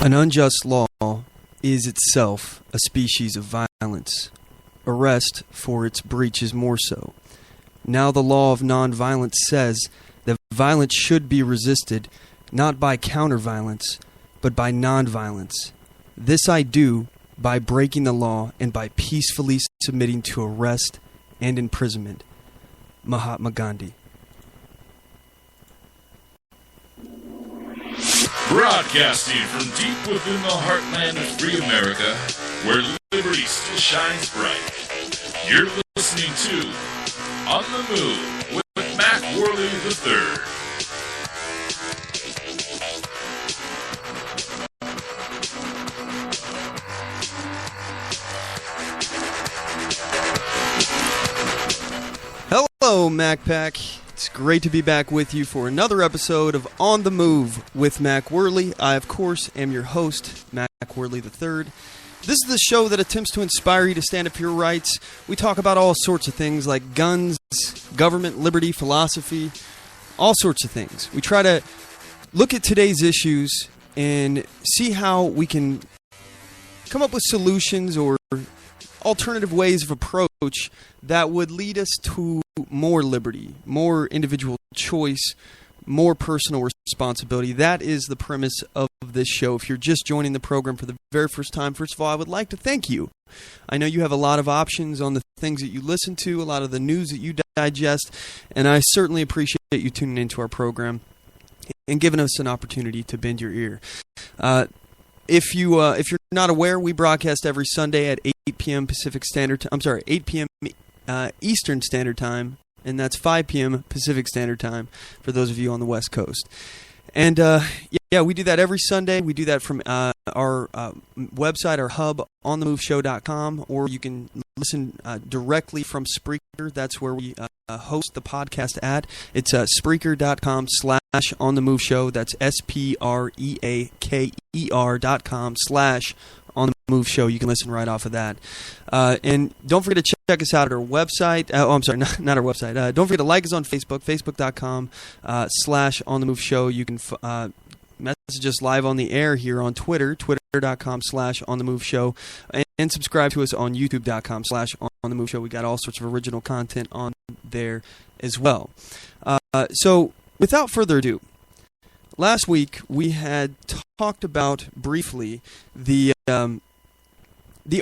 An unjust law is itself a species of violence. Arrest for its breach is more so. Now the law of nonviolence says that violence should be resisted not by counter-violence, but by nonviolence. This I do by breaking the law and by peacefully submitting to arrest and imprisonment. Mahatma Gandhi. Broadcasting from deep within the heartland of free America, where liberty still shines bright. You're listening to On the Move with Mac Worley III. Hello, MacPack. It's great to be back with you for another episode of On the Move with Mac Worley. I, of course, am your host, Mac Worley III. This is the show that attempts to inspire you to stand up for your rights. We talk about all sorts of things like guns, government, liberty, philosophy, all sorts of things. We try to look at today's issues and see how we can come up with solutions or alternative ways of approach that would lead us to more liberty, more individual choice, more personal responsibility. That is the premise of this show. If you're just joining the program for the very first time, first of all, I would like to thank you. I know you have a lot of options on the things that you listen to, a lot of the news that you digest, and I certainly appreciate you tuning into our program and giving us an opportunity to bend your ear. If you're not aware, we broadcast every Sunday at 8 p.m. Pacific Standard Time. I'm sorry, 8 p.m. Eastern Standard Time, and that's 5 p.m. Pacific Standard Time for those of you on the West Coast. And we do that every Sunday. We do that from our website, our hub, OnTheMoveShow.com, or you can listen directly from Spreaker. That's where we host the podcast at. It's Spreaker.com/OnTheMoveShow. That's SPREAKER.com/OnTheMoveShow. You can listen right off of that. And don't forget to check us out at our website. Not our website. Don't forget to like us on Facebook, Facebook.com/OnTheMoveShow. You can message us live on the air here on Twitter, Twitter.com/OnTheMoveShow. And subscribe to us on YouTube.com/OnTheMoveShow. We got all sorts of original content on there as well. So without further ado, last week we had talked about briefly the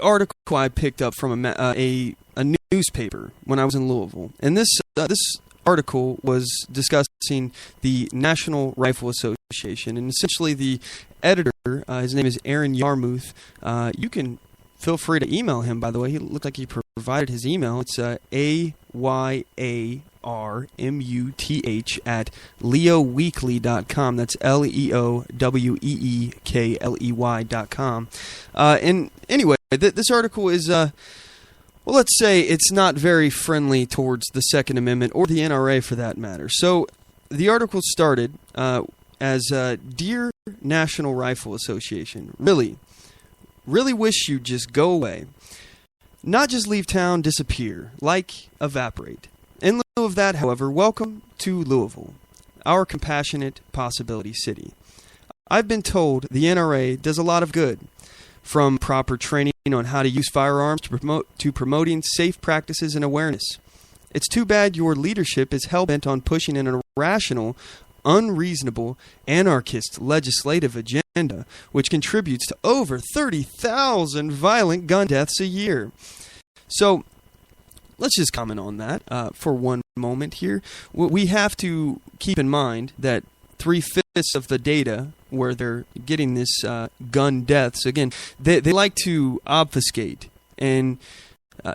article I picked up from a newspaper when I was in Louisville, and this article was discussing the National Rifle Association, and essentially the editor, his name is Aaron Yarmuth. You can feel free to email him, by the way. He looked like he provided his email. It's AYARMUTH@leoweekly.com. That's LEOWEEKLEY.com. And anyway, this article is, let's say it's not very friendly towards the Second Amendment or the NRA for that matter. So the article started as, Dear National Rifle Association, really wish you'd just go away. Not just leave town, disappear, like evaporate. In lieu of that, however, welcome to Louisville, our compassionate possibility city. I've been told the NRA does a lot of good, from proper training on how to use firearms to promoting safe practices and awareness. It's too bad your leadership is hell-bent on pushing an irrational, unreasonable, anarchist legislative agenda, which contributes to over 30,000 violent gun deaths a year. So, let's just comment on that for one moment here. We have to keep in mind that 3/5 of the data where they're getting this gun deaths, again, they like to obfuscate and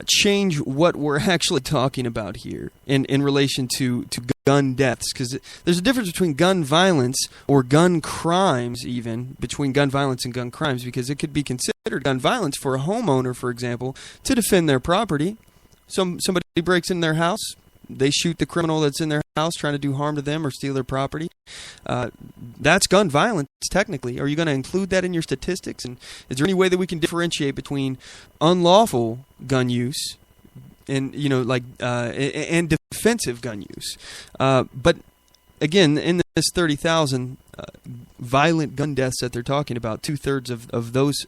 change what we're actually talking about here in relation to gun deaths, because there's a difference between gun violence or gun crimes, even between gun violence and gun crimes, because it could be considered gun violence for a homeowner, for example, to defend their property. Somebody breaks in their house, they shoot the criminal that's in their house trying to do harm to them or steal their property. That's gun violence, technically. Are you going to include that in your statistics? And is there any way that we can differentiate between unlawful gun use and and defensive gun use? But again, in this 30,000 violent gun deaths that they're talking about, 2/3 of those,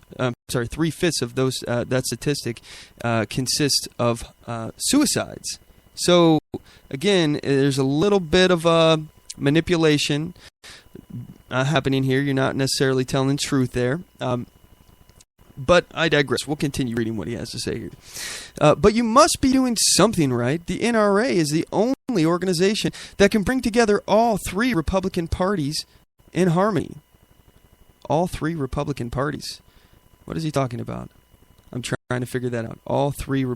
3/5 of those, that statistic consist of suicides. So, again, there's a little bit of manipulation happening here. You're not necessarily telling truth there. But I digress. We'll continue reading what he has to say here. But you must be doing something right. The NRA is the only organization that can bring together all three Republican parties in harmony. All three Republican parties. What is he talking about? I'm trying to figure that out. All three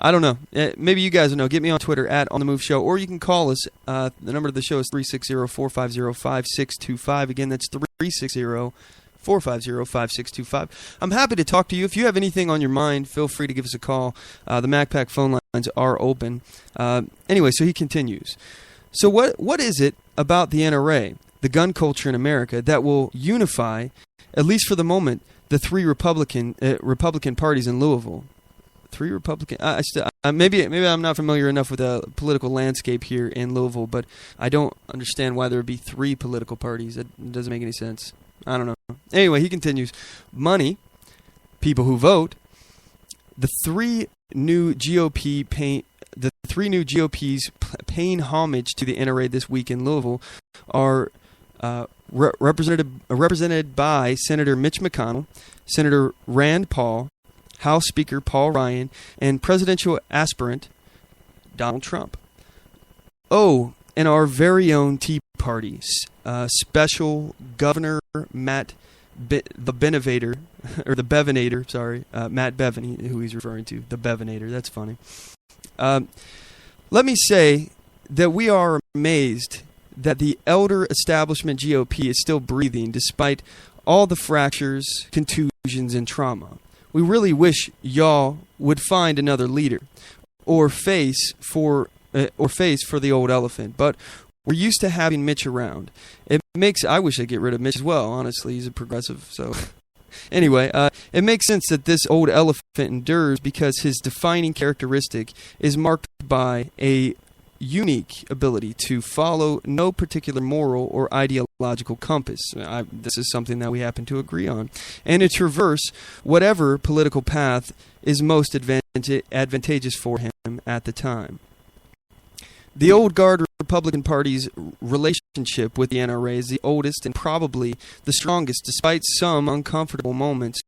I don't know. Maybe you guys will know. Get me on Twitter at OnTheMoveShow, or you can call us. The number of the show is 360-450-5625. Again, that's 360-450-5625. I'm happy to talk to you. If you have anything on your mind, feel free to give us a call. The MacPack phone lines are open. Anyway, so he continues. So what is it about the NRA, the gun culture in America, that will unify, at least for the moment, the three Republican parties in Louisville? Three Republican. Maybe I'm not familiar enough with the political landscape here in Louisville, but I don't understand why there would be three political parties. It doesn't make any sense. I don't know. Anyway, he continues. Money, people who vote, the three new GOPs paying homage to the NRA this week in Louisville are represented by Senator Mitch McConnell, Senator Rand Paul, House Speaker Paul Ryan, and presidential aspirant Donald Trump. Oh, and our very own Tea Party, Special Governor Matt Bevinator, Matt Bevin, who he's referring to, the Bevinator. That's funny. Let me say that we are amazed that the elder establishment GOP is still breathing despite all the fractures, contusions, and trauma. We really wish y'all would find another leader or face for the old elephant, but we're used to having Mitch around. I wish I'd get rid of Mitch as well, honestly. He's a progressive, so... Anyway, it makes sense that this old elephant endures because his defining characteristic is marked by a unique ability to follow no particular moral or ideological compass. This is something that we happen to agree on. And to traverse whatever political path is most advantageous for him at the time. The old guard Republican Party's relationship with the NRA is the oldest and probably the strongest, despite some uncomfortable moments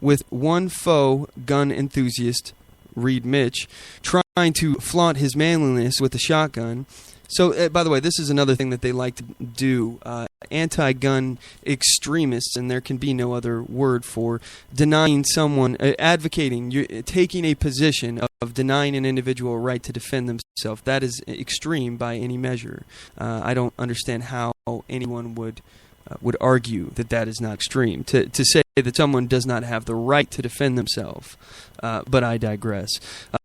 with one faux gun enthusiast, Reed Mitch, trying to flaunt his manliness with a shotgun. So, by the way, this is another thing that they like to do. Anti-gun extremists, and there can be no other word for denying someone, advocating, taking a position of denying an individual a right to defend themselves. That is extreme by any measure. I don't understand how anyone would argue that is not extreme. To say that someone does not have the right to defend themselves. But I digress.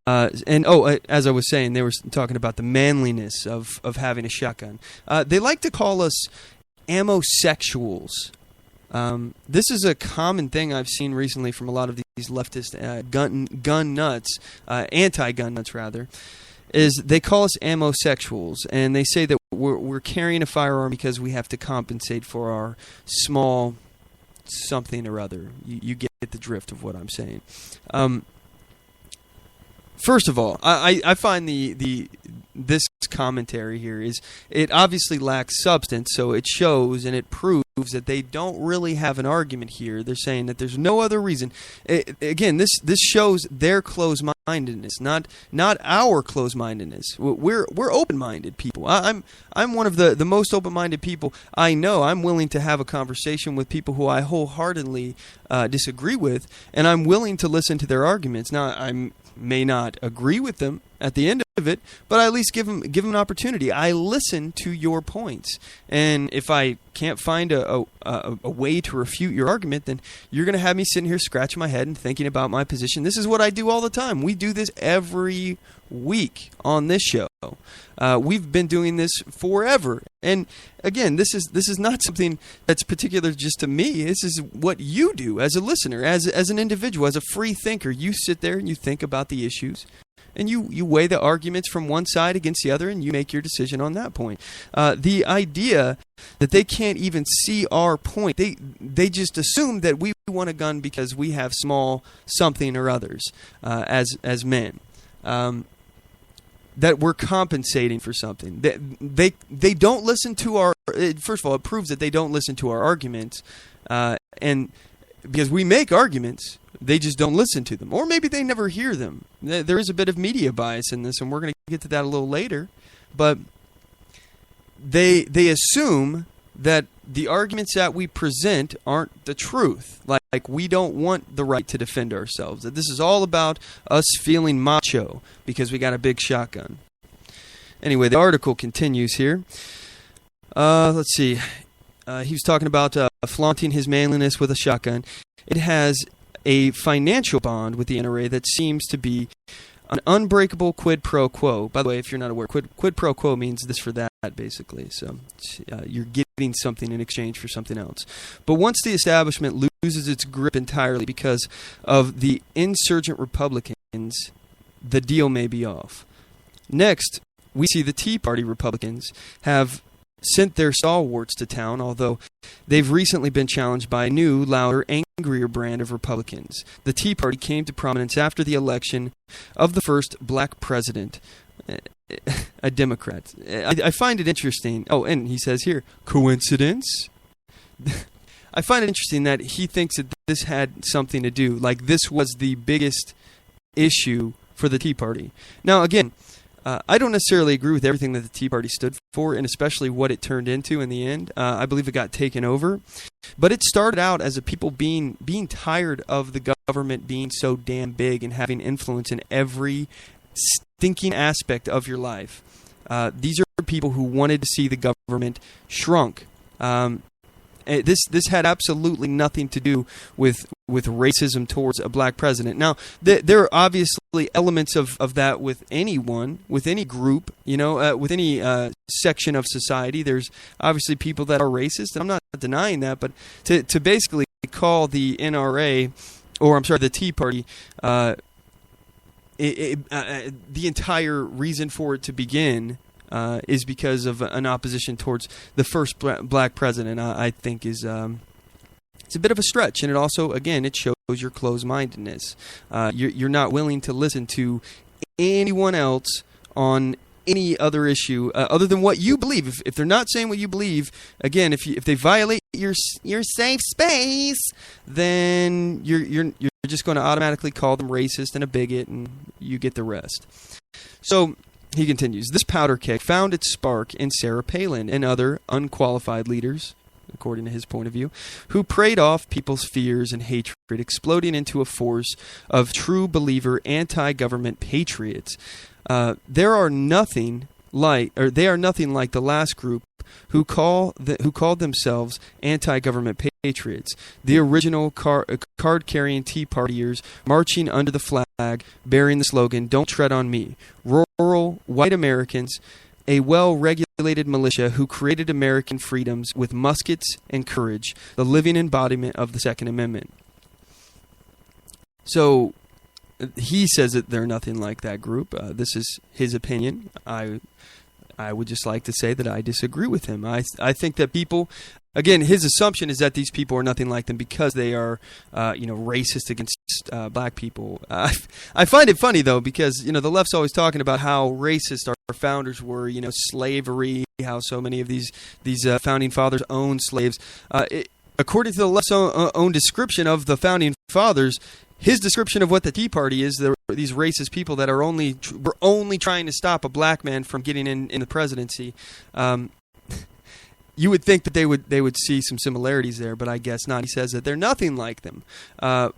As I was saying, they were talking about the manliness of having a shotgun. They like to call us ammosexuals. This is a common thing I've seen recently from a lot of these leftist gun nuts, anti-gun nuts rather, is they call us ammosexuals, and they say that we're carrying a firearm because we have to compensate for our small something or other. You get the drift of what I'm saying. First of all, I find this commentary here is it obviously lacks substance, so it shows and it proves that they don't really have an argument here. They're saying that there's no other reason. Again, this shows their closed-mindedness, not our closed-mindedness. We're open-minded people. I'm one of the most open-minded people I know. I'm willing to have a conversation with people who I wholeheartedly disagree with, and I'm willing to listen to their arguments. Now, I may not agree with them at the end of it, but I at least give them an opportunity. I listen to your points, and if I can't find a way to refute your argument, then you're going to have me sitting here scratching my head and thinking about my position. This is what I do all the time. We do this every week on this show. We've been doing this forever, and again, this is not something that's particular just to me. This is what you do as a listener, as an individual, as a free thinker. You sit there and you think about the issues, and you weigh the arguments from one side against the other, and you make your decision on that point. The idea that they can't even see our point, they just assume that we want a gun because we have small something or others as men. That we're compensating for something. They don't listen to our. First of all, it proves that they don't listen to our arguments, and because we make arguments, they just don't listen to them, or maybe they never hear them. There is a bit of media bias in this, and we're going to get to that a little later. But they assume that the arguments that we present aren't the truth. Like we don't want the right to defend ourselves. That this is all about us feeling macho because we got a big shotgun. Anyway, the article continues here. Let's see. He was talking about flaunting his manliness with a shotgun. It has a financial bond with the NRA that seems to be an unbreakable quid pro quo. By the way, if you're not aware, quid pro quo means this for that, basically. So you're getting something in exchange for something else. But once the establishment loses its grip entirely because of the insurgent Republicans, the deal may be off. Next, we see the Tea Party Republicans have sent their stalwarts to town, although they've recently been challenged by a new, louder, angrier brand of Republicans. The Tea Party came to prominence after the election of the first black president, a Democrat. I find it interesting. Oh, and he says here, coincidence? I find it interesting that he thinks that this had something to do, like this was the biggest issue for the Tea Party. Now, again, I don't necessarily agree with everything that the Tea Party stood for, and especially what it turned into in the end. I believe it got taken over. But it started out as a people being tired of the government being so damn big and having influence in every stinking aspect of your life. These are people who wanted to see the government shrunk. This had absolutely nothing to do with racism towards a black president. Now, there are obviously elements of that with anyone, with any group, with any section of society. There's obviously people that are racist, and I'm not denying that, but to basically call the NRA, or I'm sorry, the Tea Party, the entire reason for it to begin is because of an opposition towards the first black president, I think is it's a bit of a stretch. And it also, again, it shows your closed-mindedness. You're not willing to listen to anyone else on any other issue other than what you believe. If they're not saying what you believe, again, if they violate your safe space, then you're just going to automatically call them racist and a bigot, and you get the rest. So he continues, this powder keg found its spark in Sarah Palin and other unqualified leaders, according to his point of view, who preyed off people's fears and hatred, exploding into a force of true believer anti-government patriots. They are nothing like the last group who called themselves anti-government patriots, the original card-carrying Tea Partiers marching under the flag, bearing the slogan, "Don't tread on me." Rural white Americans, a well-regulated militia who created American freedoms with muskets and courage, the living embodiment of the Second Amendment. So he says that they're nothing like that group. This is his opinion. I would just like to say that I disagree with him. I think that people, again, his assumption is that these people are nothing like them because they are, racist against black people. I find it funny though because the left's always talking about how racist our founders were. Slavery, how so many of these founding fathers owned slaves. According to the left's own description of the founding fathers, his description of what the Tea Party is, these racist people that are were only trying to stop a black man from getting in the presidency. You would think that they would see some similarities there, but I guess not. He says that they're nothing like them,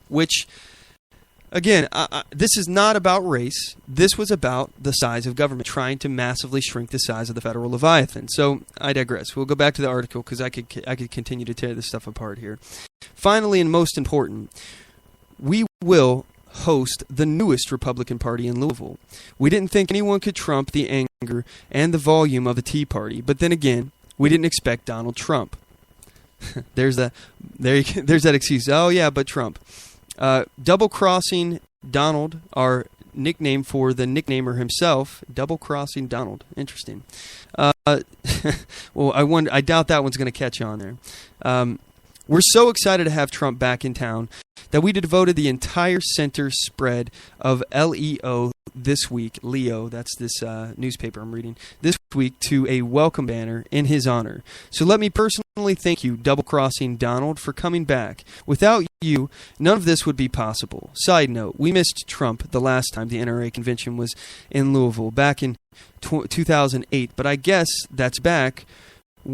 which, again, this is not about race. This was about the size of government, trying to massively shrink the size of the federal Leviathan. So I digress. We'll go back to the article because I could continue to tear this stuff apart here. Finally, and most important, we will host the newest Republican Party in Louisville. We didn't think anyone could trump the anger and the volume of the Tea Party, but then again, we didn't expect Donald Trump. There's that excuse. Oh yeah, but Trump. Double-crossing Donald, our nickname for the nicknamer himself, double-crossing Donald. Interesting. Well, I doubt that one's going to catch on there. We're so excited to have Trump back in town that we devoted the entire center spread of LEO this week, Leo, that's this newspaper I'm reading, this week to a welcome banner in his honor. So let me personally thank you, double-crossing Donald, for coming back. Without you, none of this would be possible. Side note, we missed Trump the last time the NRA convention was in Louisville, back in 2008, but I guess that's back.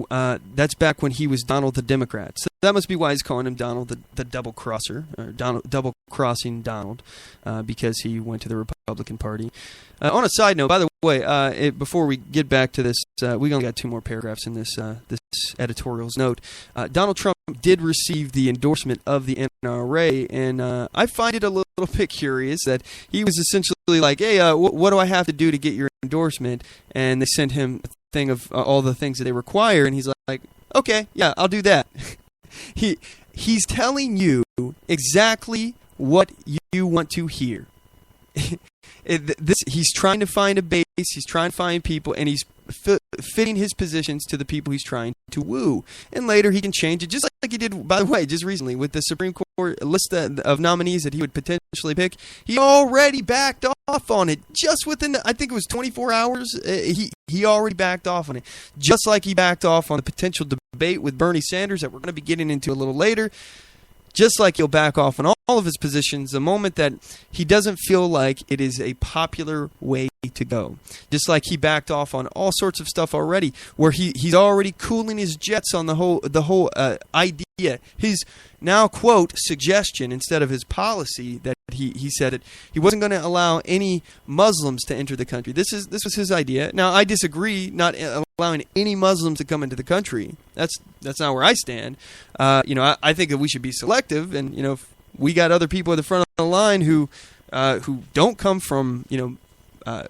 That's back when he was Donald the Democrat. So that must be why he's calling him Donald the double-crosser, or double-crossing Donald, because he went to the Republican Party. On a side note, by the way, before we get back to this, we only got 2 more paragraphs in this editorial's note. Donald Trump did receive the endorsement of the NRA, and I find it a little bit curious that he was essentially like, hey, what do I have to do to get your endorsement? And they sent him a thing of all the things that they require, and he's like, okay, yeah, I'll do that. He's telling you exactly what you want to hear. He's trying to find a base, he's trying to find people, and he's fitting his positions to the people he's trying to woo. And later he can change it, just like he did, by the way, just recently with the Supreme Court list of nominees that he would potentially pick. He already backed off on it just within, I think it was 24 hours. He already backed off on it, just like he backed off on the potential debate with Bernie Sanders that we're going to be getting into a little later. Just like he'll back off on all of his positions the moment that he doesn't feel like it is a popular way to go. Just like he backed off on all sorts of stuff already, where he's already cooling his jets on the whole idea. His now, quote, suggestion instead of his policy that he said it. He wasn't going to allow any Muslims to enter the country. This was his idea. Now, I disagree, not allowing any Muslims to come into the country. That's not where I stand. I think that we should be selective, and if we got other people at the front of the line who don't come from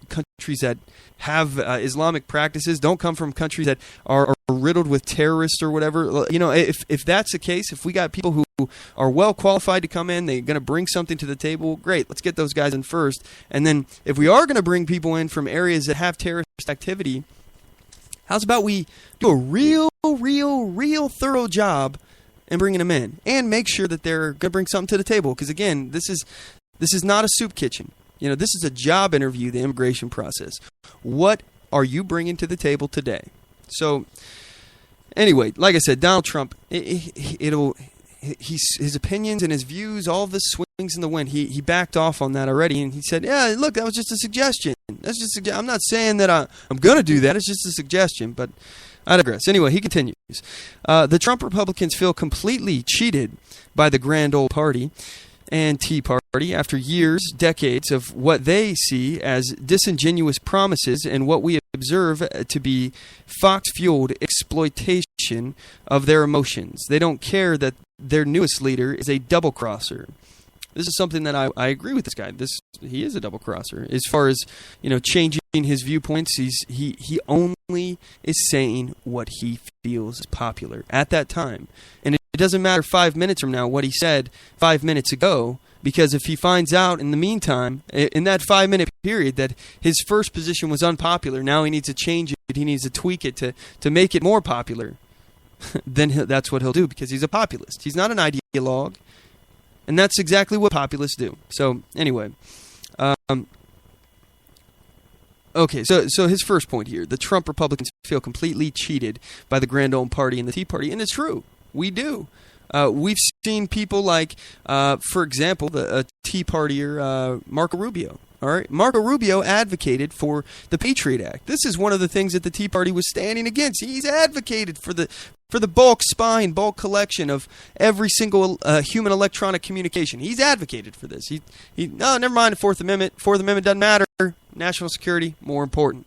countries that have Islamic practices, don't come from countries that are riddled with terrorists or whatever. If that's the case, if we got people who are well qualified to come in, they're going to bring something to the table, great, let's get those guys in first. And then if we are going to bring people in from areas that have terrorist activity, how's about we do a real thorough job in bringing them in, and make sure that they're going to bring something to the table? Because again, this is not a soup kitchen. This is a job interview, the immigration process. What are you bringing to the table today? So, anyway, like I said, Donald Trump, his opinions and his views, all of this swings in the wind. He backed off on that already, and he said, yeah, look, that was just a suggestion. I'm not saying that I'm going to do that. It's just a suggestion, but I digress. Anyway, he continues. The Trump Republicans feel completely cheated by the grand old party and Tea Party after decades of what they see as disingenuous promises and what we observe to be fox-fueled exploitation of their emotions. They don't care that their newest leader is a double-crosser. This is something that I agree with this guy. He is a double-crosser. As far as changing his viewpoints, he only is saying what he feels is popular at that time. And it doesn't matter 5 minutes from now what he said 5 minutes ago, because if he finds out in the meantime, in that 5-minute period, that his first position was unpopular, now he needs to change it, he needs to tweak it to make it more popular, then that's what he'll do, because he's a populist. He's not an ideologue, and that's exactly what populists do. So anyway, okay, so his first point here, the Trump Republicans feel completely cheated by the grand old party and the Tea Party, and it's true. We do. We've seen people like, for example, the Tea Partier Marco Rubio. All right, Marco Rubio advocated for the Patriot Act. This is one of the things that the Tea Party was standing against. He's advocated for the bulk collection of every single human electronic communication. He's advocated for this. No, never mind the Fourth Amendment. Fourth Amendment doesn't matter. National security, more important.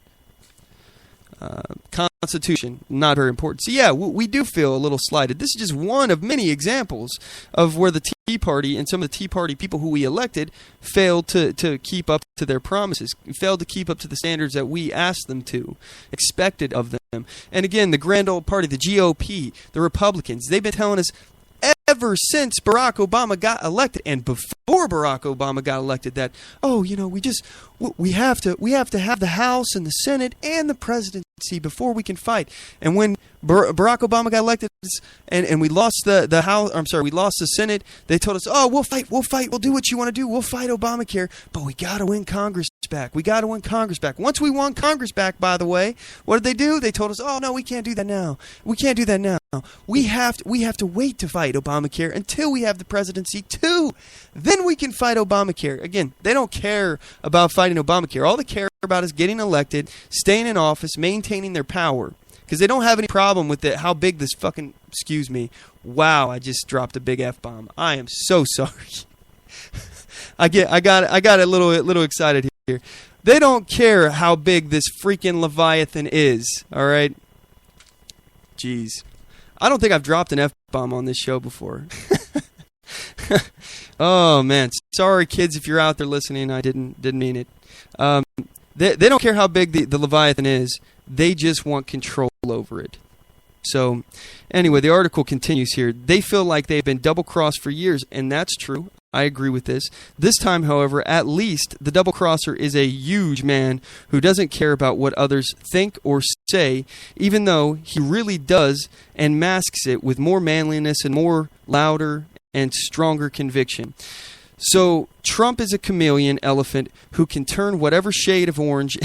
Constitution, not very important. So yeah, we do feel a little slighted. This is just one of many examples of where the Tea Party and some of the Tea Party people who we elected failed to keep up to their promises, failed to keep up to the standards that we asked them to, expected of them. And again, the grand old party, the GOP, the Republicans, they've been telling us ever since Barack Obama got elected, and before Barack Obama got elected, that, oh, you know, we have to have the House and the Senate and the presidency before we can fight. And when Barack Obama got elected and we lost the House, we lost the Senate, they told us, oh, we'll fight, we'll do what you want to do, we'll fight Obamacare, but we got to win Congress back. Once we won Congress back, by the way, what did they do? They told us, oh, no, we can't do that now. We have to wait to fight Obamacare until we have the presidency too. Then we can fight Obamacare. Again, they don't care about fighting Obamacare. All they care about is getting elected, staying in office, maintaining their power. Because they don't have any problem with how big this fucking, excuse me, wow, I just dropped a big F-bomb. I am so sorry. I got a little excited here. They don't care how big this freaking Leviathan is, all right? Jeez. I don't think I've dropped an F-bomb on this show before. Oh, man. Sorry, kids, if you're out there listening. I didn't mean it. They don't care how big the Leviathan is. They just want control over it. So, anyway, the article continues here. They feel like they've been double-crossed for years, and that's true. I agree with this. This time, however, at least the double-crosser is a huge man who doesn't care about what others think or say, even though he really does, and masks it with more manliness and more louder and stronger conviction. So, Trump is a chameleon elephant who can turn whatever shade of orange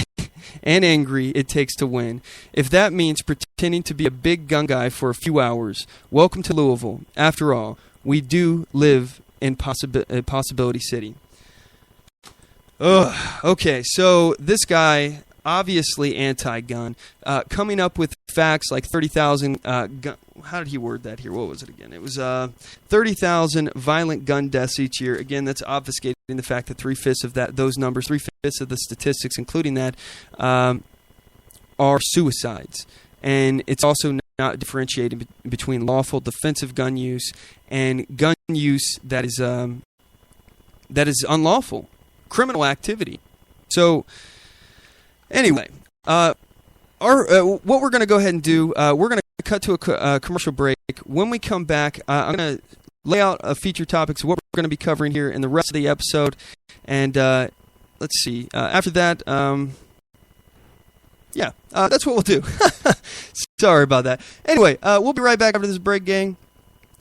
and angry it takes to win. If that means pretending to be a big gun guy for a few hours, welcome to Louisville. After all, we do live in Possibility City. Ugh. Okay, so this guy, obviously anti-gun, coming up with facts like 30,000 gun. How did he word that here? What was it again? It was 30,000 violent gun deaths each year. Again, that's obfuscating the fact that 3/5 of those numbers, 3/5 of the statistics, including that, are suicides. And it's also not differentiating between lawful defensive gun use and gun use that is unlawful, criminal activity. So, anyway, what we're going to go ahead and do, we're going to cut to a commercial break. When we come back, I'm going to lay out a feature topics of what we're going to be covering here in the rest of the episode. And let's see. After that, that's what we'll do. Sorry about that. Anyway, we'll be right back after this break, gang.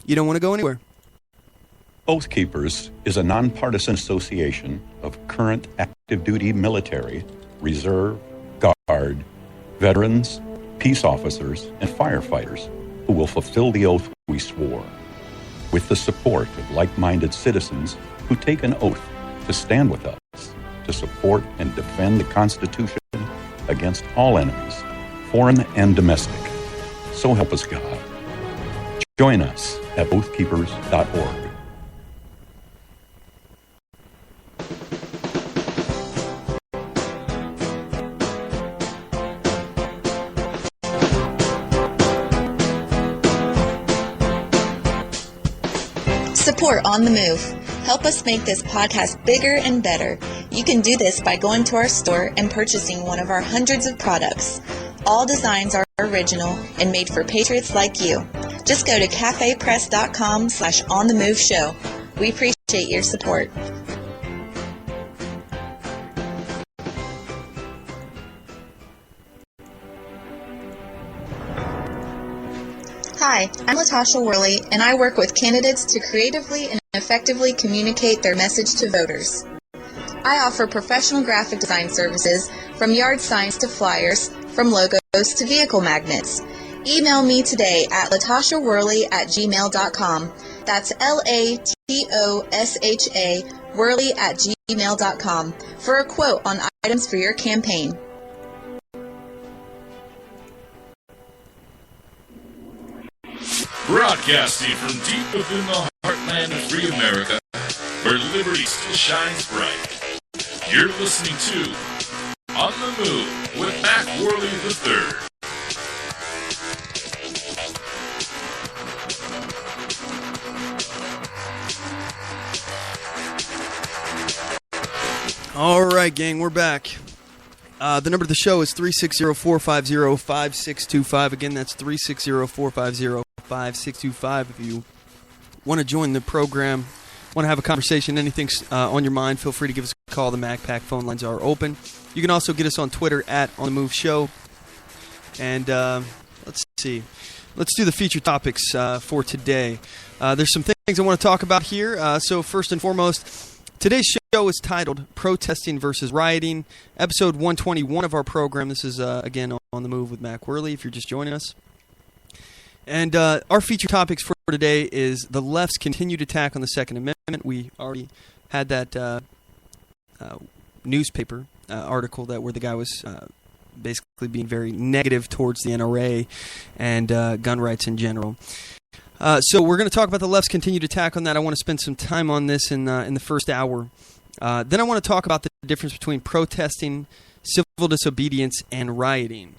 You don't want to go anywhere. Oath Keepers is a nonpartisan association of current active duty military, reserve, guard, veterans, peace officers, and firefighters who will fulfill the oath we swore, with the support of like-minded citizens who take an oath to stand with us, to support and defend the Constitution against all enemies, foreign and domestic. So help us God. Join us at oathkeepers.org. Support On The Move. Help us make this podcast bigger and better. You can do this by going to our store and purchasing one of our hundreds of products. All designs are original and made for patriots like you. Just go to cafepress.com/onthemoveshow. We appreciate your support. Hi, I'm Latasha Worley, and I work with candidates to creatively and effectively communicate their message to voters. I offer professional graphic design services, from yard signs to flyers, from logos to vehicle magnets. Email me today at latashaworley@gmail.com. That's LATOSHA Worley@gmail.com for a quote on items for your campaign. Broadcasting from deep within the heartland of free America, where liberty still shines bright. You're listening to On the Move with Mac Worley III. All right, gang, we're back. The number of the show is 360-450-5625. Again, that's 360-450-5625 if you want to join the program, want to have a conversation, anything on your mind, feel free to give us a call. The MacPack phone lines are open. You can also get us on Twitter at OnTheMoveShow. And let's see. Let's do the feature topics for today. There's some things I want to talk about here. So first and foremost, today's show is titled Protesting versus Rioting, episode 121 of our program. This is, again, On the Move with Mac Worley, if you're just joining us. And our feature topics for today is the left's continued attack on the Second Amendment. We already had that newspaper article where the guy was basically being very negative towards the NRA and gun rights in general. So we're going to talk about the left's continued attack on that. I want to spend some time on this in the first hour. Then I want to talk about the difference between protesting, civil disobedience, and rioting.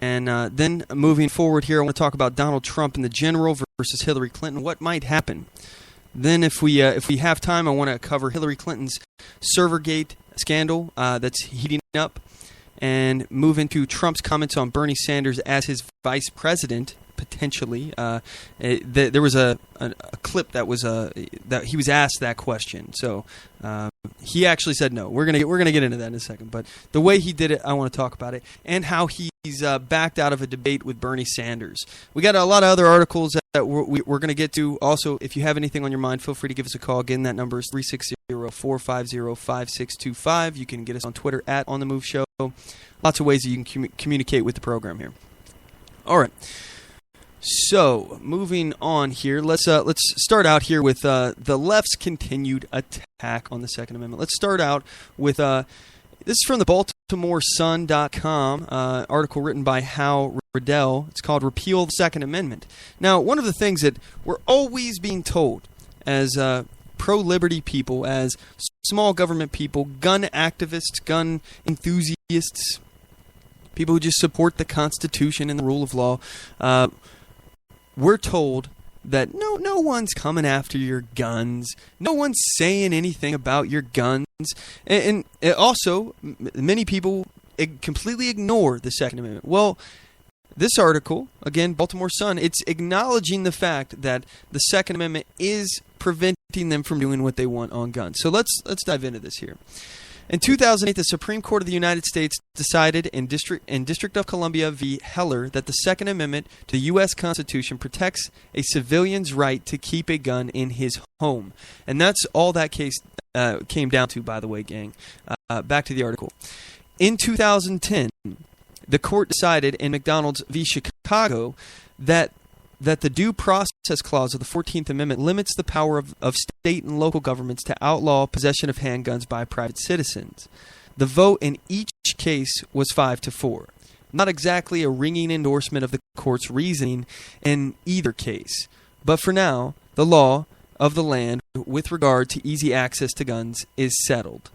And then moving forward here, I want to talk about Donald Trump in the general versus Hillary Clinton. What might happen? Then if we have time, I want to cover Hillary Clinton's servergate scandal that's heating up, and move into Trump's comments on Bernie Sanders as his vice president, potentially. There was a clip that he was asked that question. So he actually said no. We're gonna get into that in a second. But the way he did it, I want to talk about it, and how he's backed out of a debate with Bernie Sanders. We got a lot of other articles that we're going to get to. Also, if you have anything on your mind, feel free to give us a call. Again, that number is 360-450-5625. You can get us on Twitter at OnTheMoveShow. Lots of ways that you can communicate with the program here. All right. So, moving on here, let's start out here with the left's continued attack on the Second Amendment. Let's start out with this is from the BaltimoreSun.com article written by Hal Riddell. It's called "Repeal the Second Amendment." Now, one of the things that we're always being told as pro-liberty people, as small government people, gun activists, gun enthusiasts, people who just support the Constitution and the rule of law, we're told that no one's coming after your guns. No one's saying anything about your guns. And also, many people completely ignore the Second Amendment. Well, this article, again, Baltimore Sun, it's acknowledging the fact that the Second Amendment is preventing them from doing what they want on guns. So let's dive into this here. In 2008, the Supreme Court of the United States decided in District of Columbia v. Heller that the Second Amendment to the U.S. Constitution protects a civilian's right to keep a gun in his home. And that's all that case came down to, by the way, gang. Back to the article. In 2010, the court decided in McDonald's v. Chicago that the Due Process Clause of the 14th Amendment limits the power of state and local governments to outlaw possession of handguns by private citizens. The vote in each case was 5-4. Not exactly a ringing endorsement of the court's reasoning in either case. But for now, the law of the land with regard to easy access to guns is settled.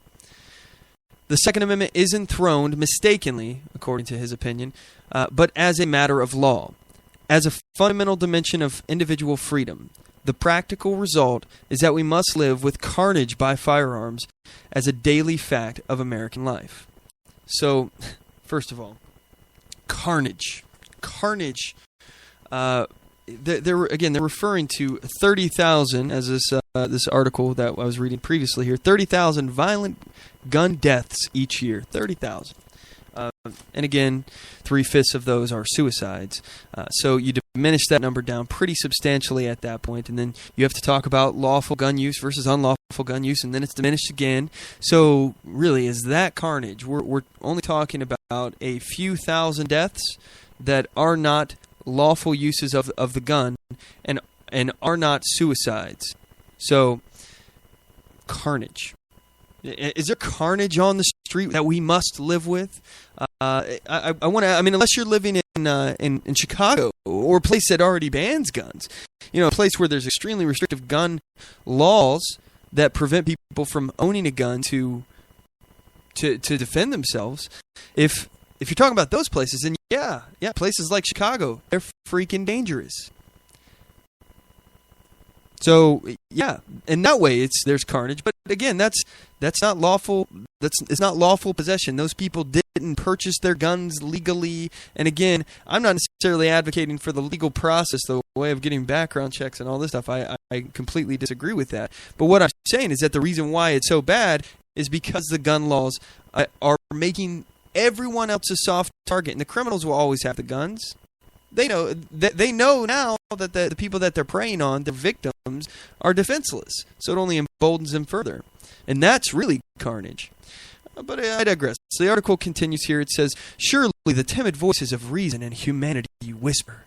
The Second Amendment is enthroned mistakenly, according to his opinion, but as a matter of law, as a fundamental dimension of individual freedom. The practical result is that we must live with carnage by firearms as a daily fact of American life. So, first of all, carnage. Carnage. They're referring to 30,000, as this article that I was reading previously here, 30,000 violent gun deaths each year. 30,000. And again, 3/5 of those are suicides. So you diminish that number down pretty substantially at that point, and then you have to talk about lawful gun use versus unlawful gun use, and then it's diminished again. So really, is that carnage? We're only talking about a few thousand deaths that are not lawful uses of the gun and are not suicides. So, carnage. Is there carnage on the street that we must live with? I want to. I mean, unless you're living in Chicago or a place that already bans guns, a place where there's extremely restrictive gun laws that prevent people from owning a gun to defend themselves. If you're talking about those places, then yeah, places like Chicago, they're freaking dangerous. So yeah, in that way, there's carnage. But again, that's not lawful. It's not lawful possession. Those people didn't purchase their guns legally. And again, I'm not necessarily advocating for the legal process, though, way of getting background checks and all this stuff. I completely disagree with that. But what I'm saying is that the reason why it's so bad is because the gun laws are making everyone else a soft target. And the criminals will always have the guns. They know now that the people that they're preying on, the victims, are defenseless. So it only emboldens them further. And that's really carnage. But I digress. So the article continues here. It says, "Surely the timid voices of reason and humanity whisper.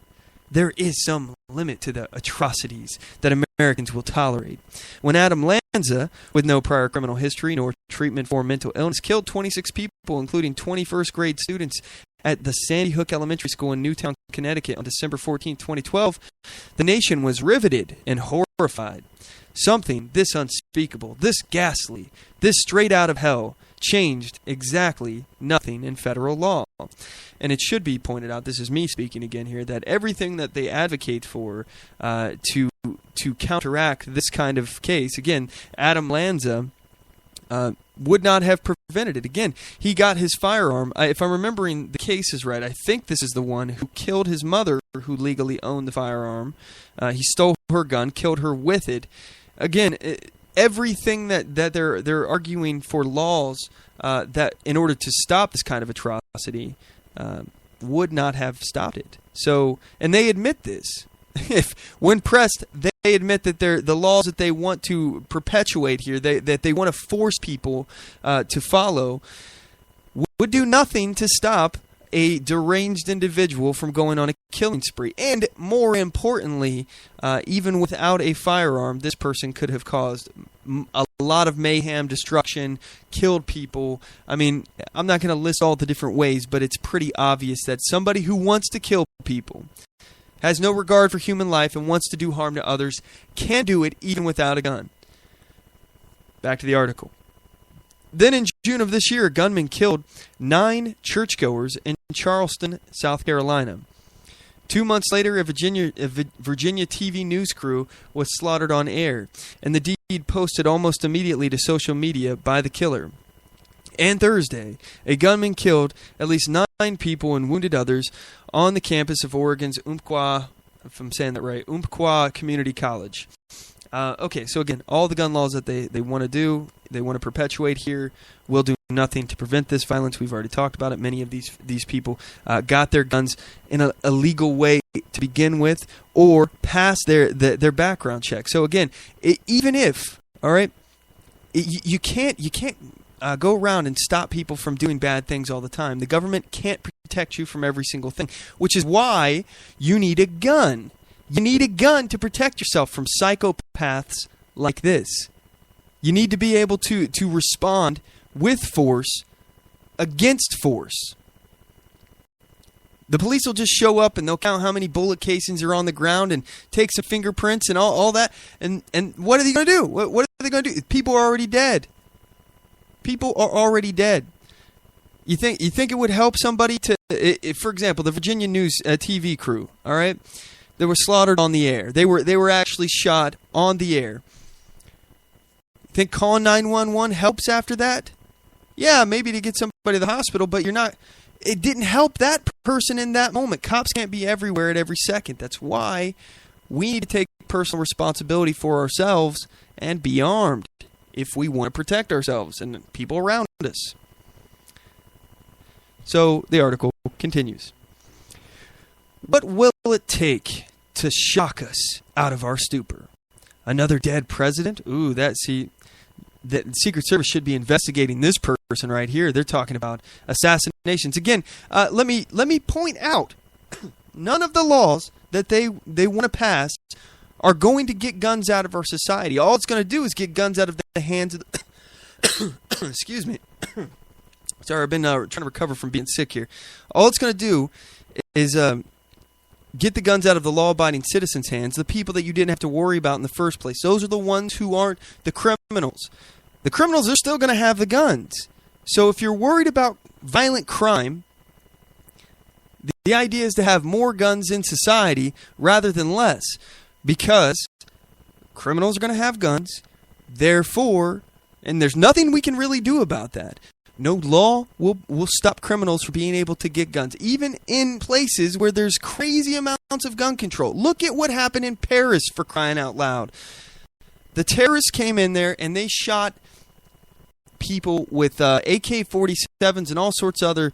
There is some limit to the atrocities that Americans will tolerate. When Adam Lanza, with no prior criminal history nor treatment for mental illness, killed 26 people, including 21st grade students at the Sandy Hook Elementary School in Newtown, Connecticut on December 14, 2012, the nation was riveted and horrified. Something this unspeakable, this ghastly, this straight out of hell changed exactly nothing in federal law." And it should be pointed out, this is me speaking again here, that everything that they advocate for to counteract this kind of case, again, Adam Lanza would not have prevented it. Again, he got his firearm. If I'm remembering the cases right, I think this is the one who killed his mother, who legally owned the firearm. He stole her gun, killed her with it. Again, everything that they're arguing for laws that in order to stop this kind of atrocity would not have stopped it. So, and they admit this. If when pressed, they admit that the laws that they want to perpetuate here, that they want to force people to follow, would do nothing to stop a deranged individual from going on a killing spree. And more importantly, even without a firearm, this person could have caused a lot of mayhem, destruction, killed people. I mean, I'm not going to list all the different ways, but it's pretty obvious that somebody who wants to kill people, has no regard for human life, and wants to do harm to others, can do it even without a gun. Back to the article. Then in June of this year, a gunman killed 9 churchgoers in Charleston, South Carolina. 2 months later, a Virginia TV news crew was slaughtered on air, and the deed posted almost immediately to social media by the killer. And Thursday, a gunman killed at least 9 people and wounded others on the campus of Oregon's Umpqua, if I'm saying that right, Umpqua Community College. Okay, so again, all the gun laws that they want to do, they want to perpetuate here, will do nothing to prevent this violence. We've already talked about it. Many of these people got their guns in a legal way to begin with, or passed their background check. So again, even if, all right, you can't go around and stop people from doing bad things all the time. The government can't protect you from every single thing, which is why you need a gun. You need a gun to protect yourself from psychopaths like this. You need to be able to respond with force against force. The police will just show up and they'll count how many bullet casings are on the ground and take some fingerprints and all that. And what are they going to do? What are they going to do? People are already dead. People are already dead. You think it would help somebody to, for example, the Virginia News TV crew, all right? They were slaughtered on the air. They were actually shot on the air. Think calling 911 helps after that? Yeah, maybe to get somebody to the hospital, but it didn't help that person in that moment. Cops can't be everywhere at every second. That's why we need to take personal responsibility for ourselves and be armed if we want to protect ourselves and people around us. So the article continues. What will it take to shock us out of our stupor? Another dead president? Ooh, the Secret Service should be investigating this person right here. They're talking about assassinations. Again, let me point out, none of the laws that they want to pass are going to get guns out of our society. All it's going to do is get guns out of the hands of the excuse me. Sorry, I've been trying to recover from being sick here. All it's going to do is get the guns out of the law-abiding citizens' hands, the people that you didn't have to worry about in the first place. Those are the ones who aren't the criminals. The criminals are still going to have the guns. So if you're worried about violent crime, the idea is to have more guns in society rather than less, because criminals are going to have guns. Therefore, and there's nothing we can really do about that. No law will stop criminals from being able to get guns, even in places where there's crazy amounts of gun control. Look at what happened in Paris, for crying out loud. The terrorists came in there and they shot people with AK-47s and all sorts of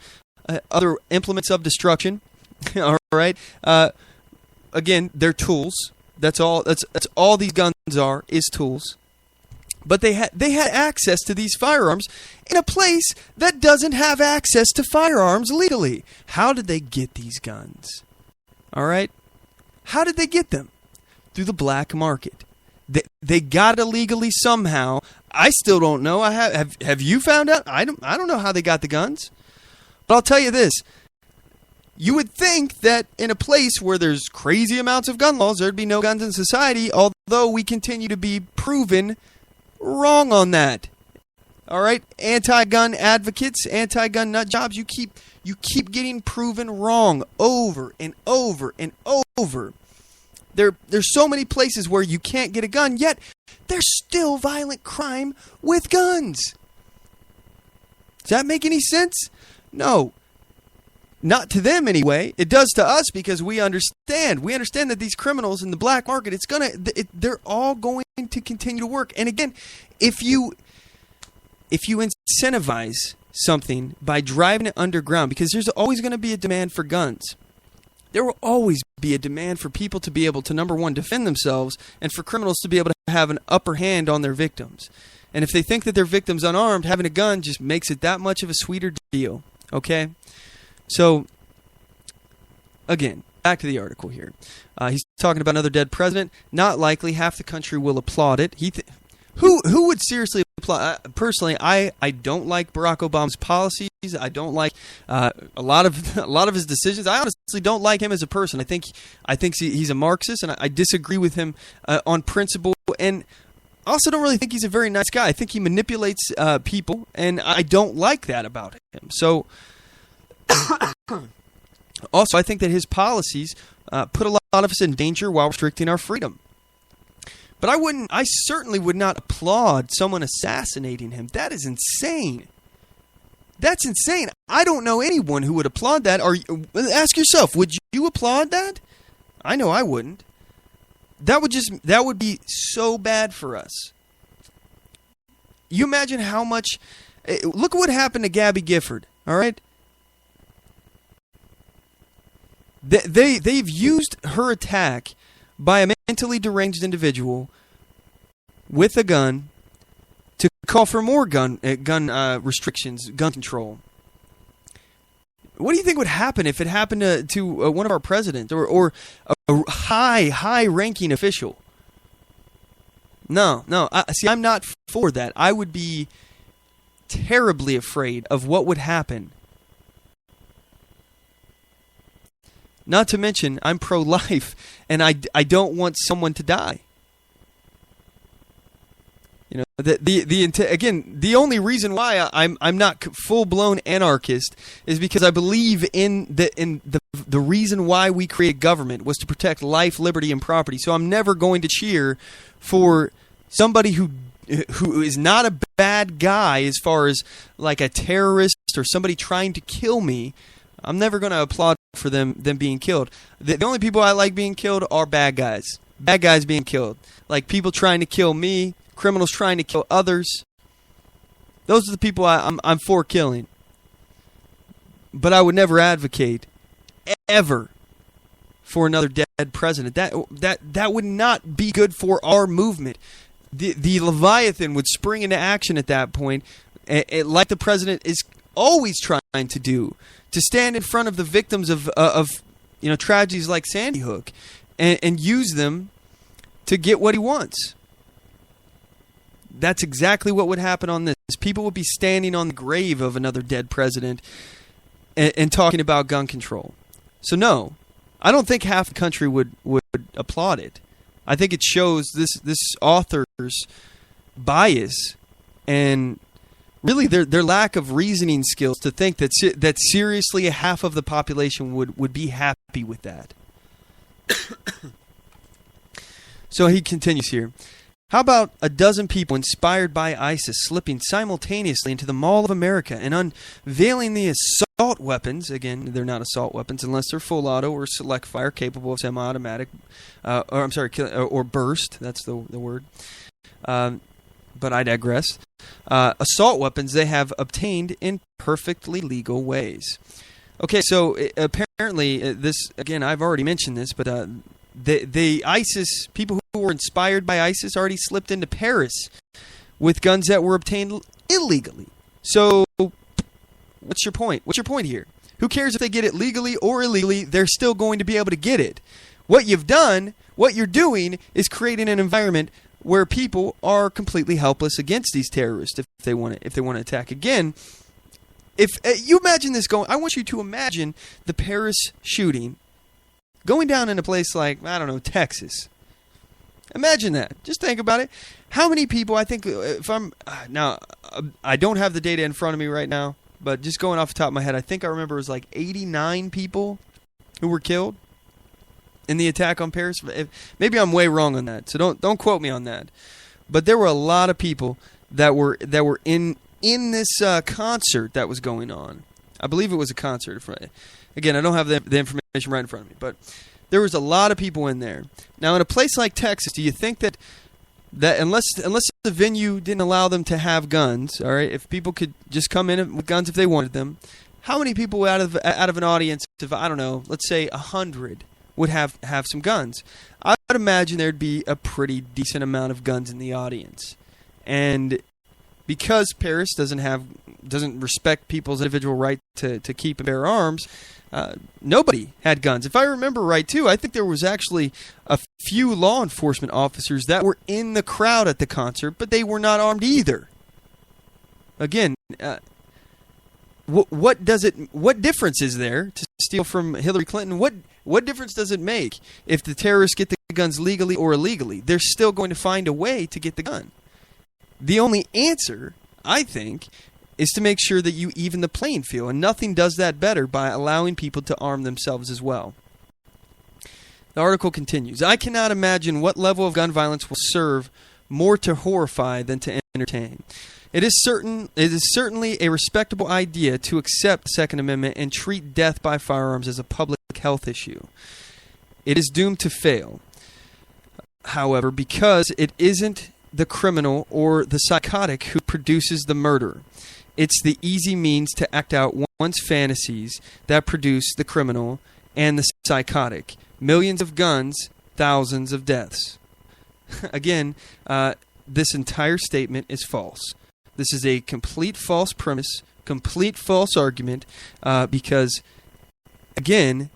other implements of destruction. All right. Again, they're tools. That's all. That's all these guns are, is tools. But they had access to these firearms in a place that doesn't have access to firearms legally. How did they get these guns? All right? How did they get them? Through the black market. They got it illegally somehow. I still don't know. Have you found out? I don't know how they got the guns. But I'll tell you this. You would think that in a place where there's crazy amounts of gun laws, there'd be no guns in society, although we continue to be proven wrong on that. All right, anti-gun advocates, anti-gun nut jobs, you keep getting proven wrong over and over and over. There's so many places where you can't get a gun, yet there's still violent crime with guns. Does that make any sense? No. Not to them anyway. It does to us because we understand. We understand that these criminals in the black market, they're all going to continue to work. And again, if you incentivize something by driving it underground, because there's always going to be a demand for guns. There will always be a demand for people to be able to, number one, defend themselves, and for criminals to be able to have an upper hand on their victims. And if they think that their victim's unarmed, having a gun just makes it that much of a sweeter deal. Okay? So, again, back to the article here. He's talking about another dead president. Not likely. Half the country will applaud it. Who would seriously applaud? Personally, I don't like Barack Obama's policies. I don't like a lot of his decisions. I honestly don't like him as a person. I think he's a Marxist, and I disagree with him on principle. And I also don't really think he's a very nice guy. I think he manipulates people, and I don't like that about him. So. Also, I think that his policies put a lot of us in danger while restricting our freedom. But I certainly would not applaud someone assassinating him. That is insane. That's insane. I don't know anyone who would applaud that. Ask yourself, would you applaud that? I know I wouldn't. That would be so bad for us. You imagine how much. Look at what happened to Gabby Gifford. All right. They've used her attack by a mentally deranged individual with a gun to call for more gun restrictions, gun control. What do you think would happen if it happened to one of our presidents or a high-ranking official? No. I'm not for that. I would be terribly afraid of what would happen. Not to mention, I'm pro-life, and I don't want someone to die. You know, the only reason why I'm not full-blown anarchist is because I believe in the reason why we created government was to protect life, liberty, and property. So I'm never going to cheer for somebody who is not a bad guy as far as like a terrorist or somebody trying to kill me. I'm never going to applaud for them being killed. The only people I like being killed are bad guys. Bad guys being killed. Like people trying to kill me, criminals trying to kill others. Those are the people I'm for killing. But I would never advocate ever for another dead president. That would not be good for our movement. The Leviathan would spring into action at that point, like the president is always trying to do. To stand in front of the victims of tragedies like Sandy Hook and use them to get what he wants. That's exactly what would happen on this. People would be standing on the grave of another dead president and talking about gun control. So no, I don't think half the country would applaud it. I think it shows this author's bias and really their lack of reasoning skills to think that seriously half of the population would be happy with that. So he continues here. How about a dozen people inspired by ISIS slipping simultaneously into the Mall of America and unveiling the assault weapons? Again, they're not assault weapons unless they're full auto or select fire capable of semi-automatic, or burst. That's the word. But I digress. Assault weapons they have obtained in perfectly legal ways. Okay, so apparently this, again, I've already mentioned this, but the ISIS, people who were inspired by ISIS already slipped into Paris with guns that were obtained illegally. So what's your point? What's your point here? Who cares if they get it legally or illegally? They're still going to be able to get it. What you're doing is creating an environment where people are completely helpless against these terrorists if they want to attack again. If you imagine this going, I want you to imagine the Paris shooting going down in a place like, I don't know, Texas. Imagine that. Just think about it. How many people, I think, I don't have the data in front of me right now, but just going off the top of my head, I think I remember it was like 89 people who were killed in the attack on Paris. Maybe I'm way wrong on that, so don't quote me on that. But there were a lot of people that were in this concert that was going on. I believe it was a concert. Again, I don't have the information right in front of me, but there was a lot of people in there. Now, in a place like Texas, do you think that unless the venue didn't allow them to have guns, all right, if people could just come in with guns if they wanted them, how many people out of an audience of, I don't know, let's say 100 would have some guns? I would imagine there'd be a pretty decent amount of guns in the audience. And because Paris doesn't respect people's individual right to keep and bear arms, nobody had guns. If I remember right, too, I think there was actually a few law enforcement officers that were in the crowd at the concert, but they were not armed either. Again, what difference is there to steal from Hillary Clinton? What difference does it make if the terrorists get the guns legally or illegally? They're still going to find a way to get the gun. The only answer, I think, is to make sure that you even the playing field, and nothing does that better by allowing people to arm themselves as well. The article continues, I cannot imagine what level of gun violence will serve more to horrify than to entertain. It is certainly a respectable idea to accept the Second Amendment and treat death by firearms as a public health issue. It is doomed to fail, however, because it isn't the criminal or the psychotic who produces the murder. It's the easy means to act out one's fantasies that produce the criminal and the psychotic. Millions of guns, thousands of deaths. Again, this entire statement is false. This is a complete false premise, complete false argument, because, again,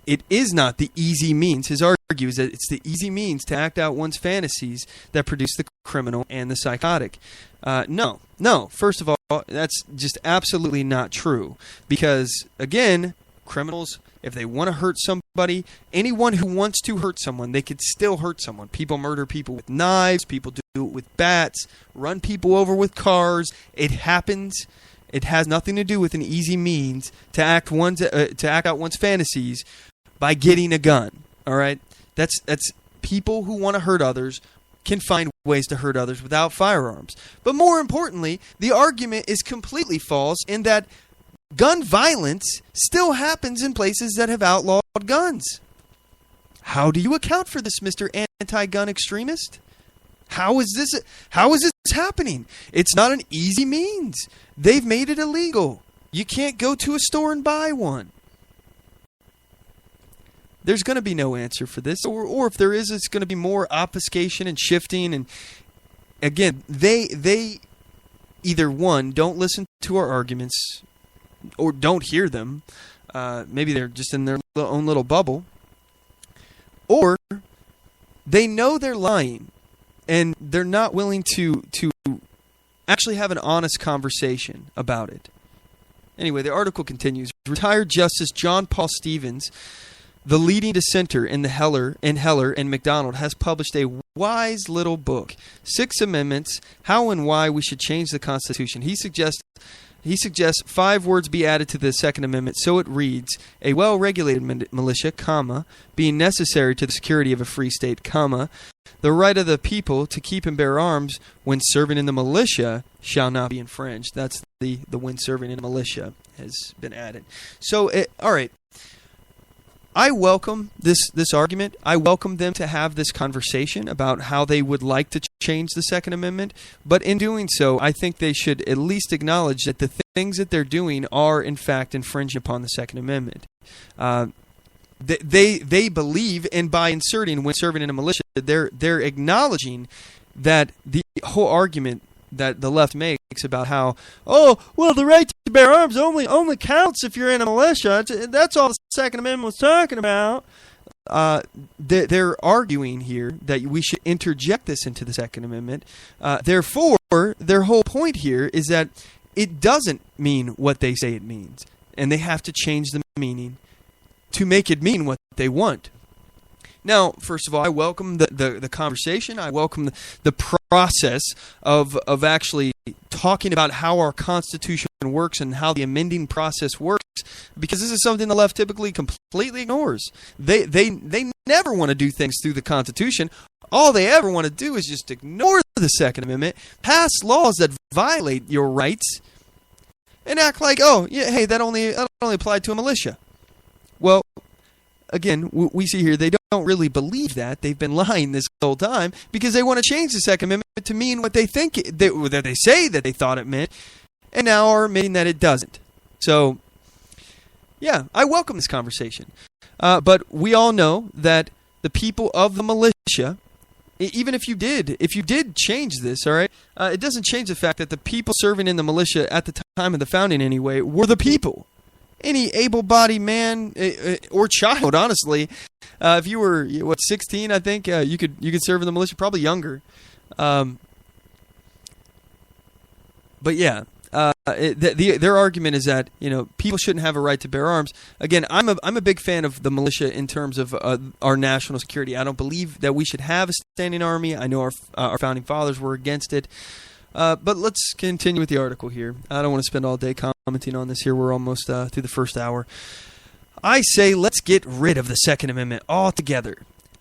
it is not the easy means. His argues that it's the easy means to act out one's fantasies that produce the criminal and the psychotic. No. First of all, that's just absolutely not true. Because, again, criminals, if they want to hurt somebody, anyone who wants to hurt someone, they could still hurt someone. People murder people with knives. People do it with bats. Run people over with cars. It happens. It has nothing to do with an easy means to act out one's fantasies by getting a gun. All right, that's people who want to hurt others can find ways to hurt others without firearms. But more importantly, the argument is completely false in that gun violence still happens in places that have outlawed guns. How do you account for this, Mr. Anti-Gun Extremist? How is this happening? It's not an easy means. They've made it illegal. You can't go to a store and buy one. There's going to be no answer for this, or if there is, it's going to be more obfuscation and shifting. And again, they either, one, don't listen to our arguments, or don't hear them. Maybe they're just in their own little bubble, or they know they're lying, and they're not willing to actually have an honest conversation about it. Anyway, the article continues. Retired Justice John Paul Stevens, the leading dissenter in Heller and McDonald, has published a wise little book, 6 Amendments, How and Why We Should Change the Constitution. He suggests he suggests 5 words be added to the Second Amendment so it reads, a well-regulated militia, comma, being necessary to the security of a free state, comma, the right of the people to keep and bear arms when serving in the militia shall not be infringed. That's the when serving in the militia has been added. So, all right. I welcome this argument. I welcome them to have this conversation about how they would like to change the Second Amendment. But in doing so, I think they should at least acknowledge that the things that they're doing are, in fact, infringing upon the Second Amendment. They believe, and by inserting when serving in a militia, they're acknowledging that the whole argument that the left makes about how, oh, well, the right to bear arms only counts if you're in a militia. That's all the Second Amendment was talking about. They're arguing here that we should interject this into the Second Amendment. Therefore, their whole point here is that it doesn't mean what they say it means, and they have to change the meaning to make it mean what they want. Now, first of all, I welcome the conversation. I welcome the process of actually talking about how our Constitution works and how the amending process works, because this is something the left typically completely ignores. They never want to do things through the Constitution. All they ever want to do is just ignore the Second Amendment, pass laws that violate your rights, and act like, oh, yeah, hey, that only applied to a militia. Well, again, we see here they don't really believe that. They've been lying this whole time because they want to change the Second Amendment to mean what they think that they say that they thought it meant, and now are admitting that it doesn't. So, yeah, I welcome this conversation. But we all know that the people of the militia, even if you did change this, all right, it doesn't change the fact that the people serving in the militia at the time of the founding anyway were the people. Any able-bodied man or child, honestly, if you were 16, I think you could serve in the militia, probably younger. But yeah, their argument is that people shouldn't have a right to bear arms. Again, I'm a big fan of the militia in terms of our national security. I don't believe that we should have a standing army. I know our founding fathers were against it. But let's continue with the article here. I don't want to spend all day commenting on this here. We're almost through the first hour. I say let's get rid of the Second Amendment altogether.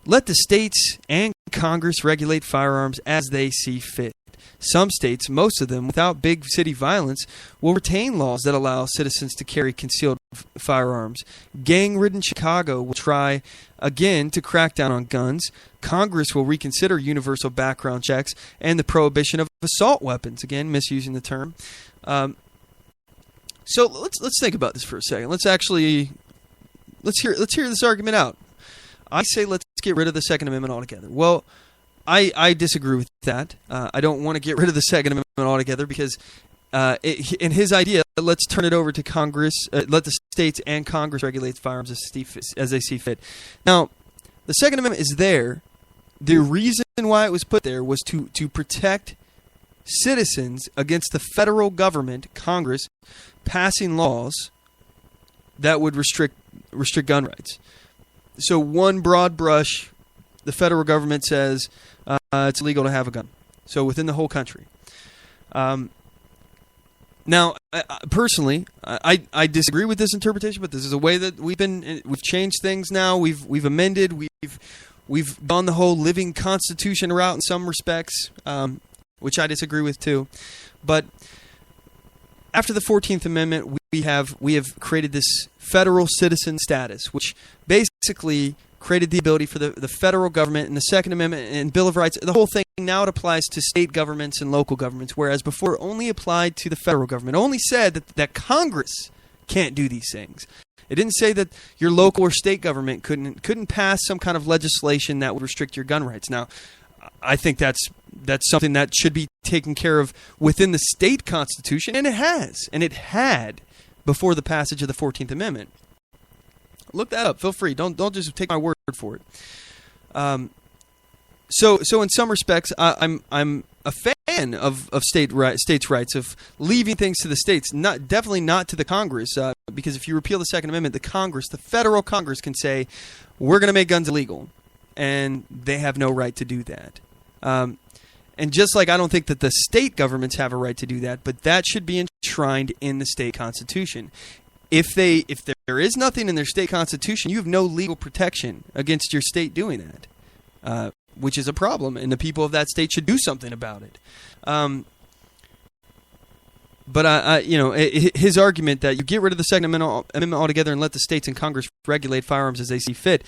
Let the states and Congress regulate firearms as they see fit. Some states, most of them without big city violence, will retain laws that allow citizens to carry concealed firearms. Gang-ridden Chicago will try again to crack down on guns. Congress will reconsider universal background checks and the prohibition of assault weapons. Again, misusing the term. So let's think about this for a second. Let's hear this argument out. I say let's get rid of the Second Amendment altogether. Well, I disagree with that. I don't want to get rid of the Second Amendment altogether because in his idea, let's turn it over to Congress. Let the states and Congress regulate firearms as they see fit. Now, the Second Amendment is there. The reason why it was put there was to protect citizens against the federal government, Congress, passing laws that would restrict gun rights. So one broad brush, the federal government says it's illegal to have a gun. So within the whole country. Now, personally, I disagree with this interpretation, but this is a way that we've changed things now. We've amended. We've gone the whole living Constitution route in some respects, which I disagree with too. But after the 14th Amendment, we have created this federal citizen status, which basically created the ability for the federal government and the Second Amendment and Bill of Rights. The whole thing now it applies to state governments and local governments, whereas before it only applied to the federal government. It only said that Congress can't do these things. It didn't say that your local or state government couldn't pass some kind of legislation that would restrict your gun rights. Now, I think that's something that should be taken care of within the state constitution, and it has, and it had before the passage of the 14th Amendment. Look that up. Feel free. Don't just take my word for it. So in some respects, I'm a fan of states' rights, of leaving things to the states. Definitely not to the Congress, because if you repeal the Second Amendment, the federal Congress can say we're going to make guns illegal, and they have no right to do that. And just like I don't think that the state governments have a right to do that, but that should be enshrined in the state constitution. If there is nothing in their state constitution, you have no legal protection against your state doing that, which is a problem, and the people of that state should do something about it. But his argument that you get rid of the Second Amendment altogether and let the states and Congress regulate firearms as they see fit,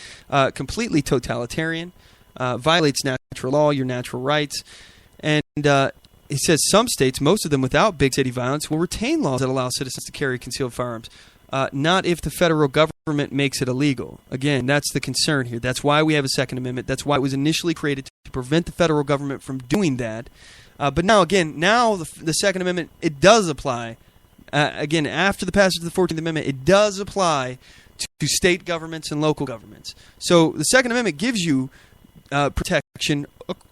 completely totalitarian, violates natural law, your natural rights, and he says some states, most of them without big city violence, will retain laws that allow citizens to carry concealed firearms. Not if the federal government makes it illegal. Again, that's the concern here. That's why we have a Second Amendment. That's why it was initially created, to prevent the federal government from doing that. But now the Second Amendment, it does apply. Again, after the passage of the 14th Amendment, it does apply to state governments and local governments. So the Second Amendment gives you protection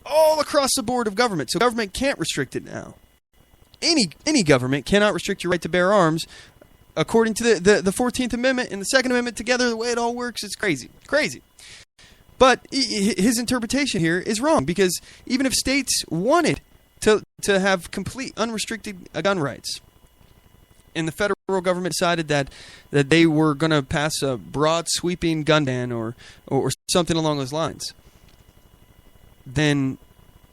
all across the board of government. So government can't restrict it now. Any government cannot restrict your right to bear arms. According to the 14th Amendment and the Second Amendment together, the way it all works, it's crazy. Crazy. But his interpretation here is wrong, because even if states wanted to have complete unrestricted gun rights, and the federal government decided that they were going to pass a broad sweeping gun ban or something along those lines, then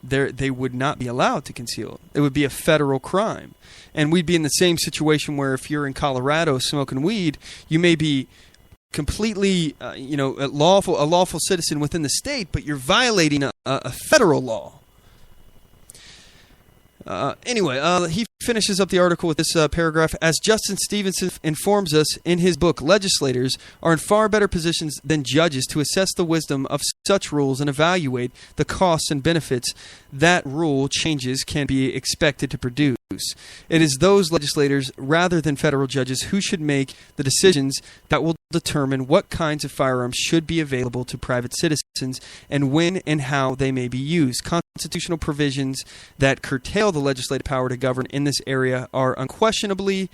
they would not be allowed to conceal it. It would be a federal crime. And we'd be in the same situation where if you're in Colorado smoking weed, you may be completely a lawful citizen within the state, but you're violating a federal law. He finishes up the article with this paragraph. As Justin Stevenson informs us in his book, legislators are in far better positions than judges to assess the wisdom of such rules and evaluate the costs and benefits that rule changes can be expected to produce. It is those legislators, rather than federal judges, who should make the decisions that will determine what kinds of firearms should be available to private citizens and when and how they may be used. Constitutional provisions that curtail the legislative power to govern in this area unquestionably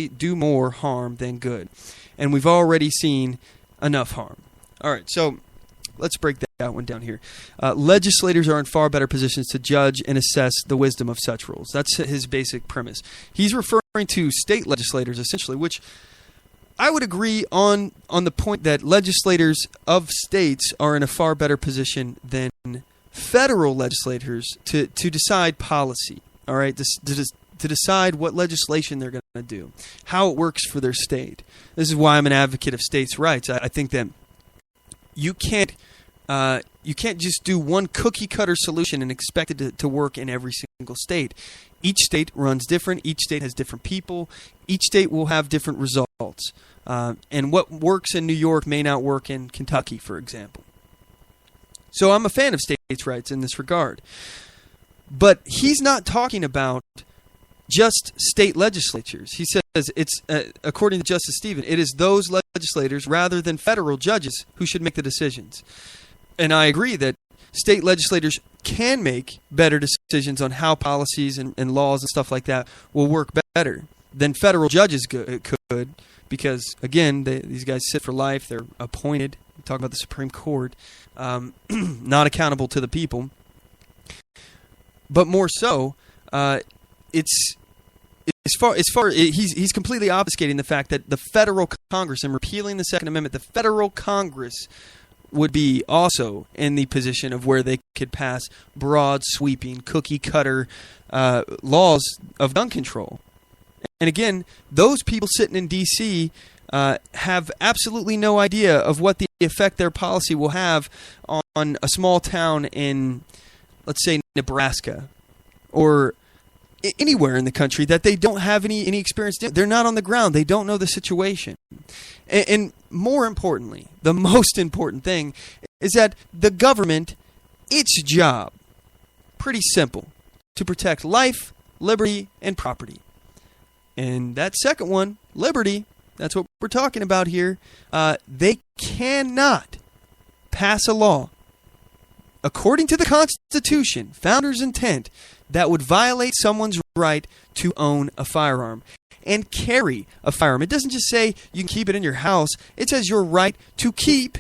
do more harm than good. And we've already seen enough harm. All right, so let's break that one down here. Legislators are in far better positions to judge and assess the wisdom of such rules. That's his basic premise. He's referring to state legislators, essentially, which I would agree on the point that legislators of states are in a far better position than federal legislators to decide policy, all right, to decide what legislation they're going to do, how it works for their state. This is why I'm an advocate of states' rights. I think that you can't just do one cookie-cutter solution and expect it to work in every single state. Each state runs different. Each state has different people. Each state will have different results. And what works in New York may not work in Kentucky, for example. So I'm a fan of states' rights in this regard. But he's not talking about just state legislatures. He says it's, according to Justice Stevens, it is those legislators rather than federal judges who should make the decisions. And I agree that state legislators can make better decisions on how policies and laws and stuff like that will work better than federal judges could, because, again, these guys sit for life. They're appointed. We talk about the Supreme Court, not accountable to the people. But more so, he's completely obfuscating the fact that the federal Congress, and repealing the Second Amendment, the federal Congress would be also in the position of where they could pass broad, sweeping, cookie-cutter laws of gun control. And again, those people sitting in D.C. Have absolutely no idea of what the effect their policy will have on a small town in, let's say, Nebraska, or anywhere in the country that they don't have any experience. They're not on the ground. They don't know the situation. And more importantly, the most important thing is that the government, its job, pretty simple, to protect life, liberty, and property. And that second one, liberty, that's what we're talking about here. They cannot pass a law, according to the Constitution, founders' intent, that would violate someone's right to own a firearm and carry a firearm. It doesn't just say you can keep it in your house. It says your right to keep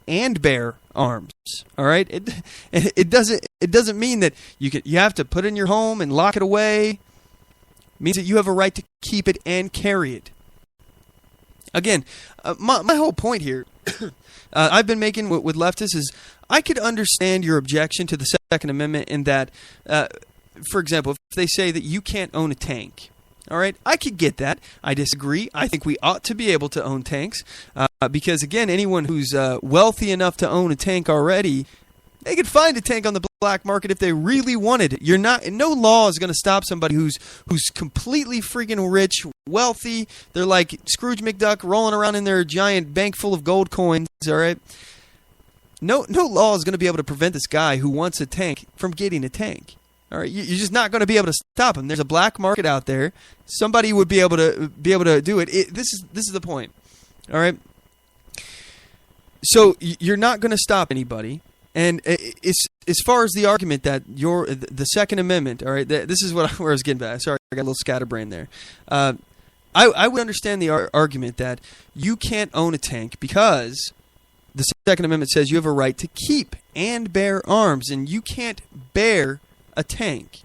and bear arms. All right, it doesn't mean that you have to put it in your home and lock it away. It means that you have a right to keep it and carry it. Again, my whole point here, I've been making with leftists is I could understand your objection to the Second Amendment in that, for example, if they say that you can't own a tank. All right, I could get that. I disagree. I think we ought to be able to own tanks because, again, anyone who's wealthy enough to own a tank already, they could find a tank on the black market if they really wanted it. No law is going to stop somebody who's completely freaking rich, wealthy. They're like Scrooge McDuck rolling around in their giant bank full of gold coins. All right, no law is going to be able to prevent this guy who wants a tank from getting a tank. All right, you're just not going to be able to stop him. There's a black market out there. Somebody would be able to do it. This is the point. All right. So you're not going to stop anybody. And it's as far as the argument that the Second Amendment. All right, this is where I was getting back. Sorry, I got a little scatterbrain there. I would understand the argument that you can't own a tank because the Second Amendment says you have a right to keep and bear arms, and you can't bear a tank.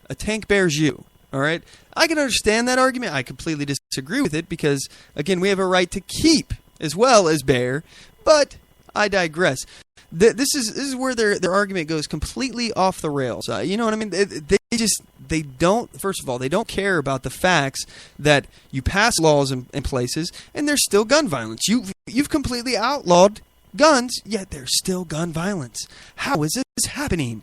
A tank bears you. All right? I can understand that argument. I completely disagree with it because, again, we have a right to keep as well as bear, but I digress. This is where their argument goes completely off the rails. You know what I mean? They don't, first of all, they don't care about the facts that you pass laws in places and there's still gun violence. You've completely outlawed guns, yet there's still gun violence. How is this happening?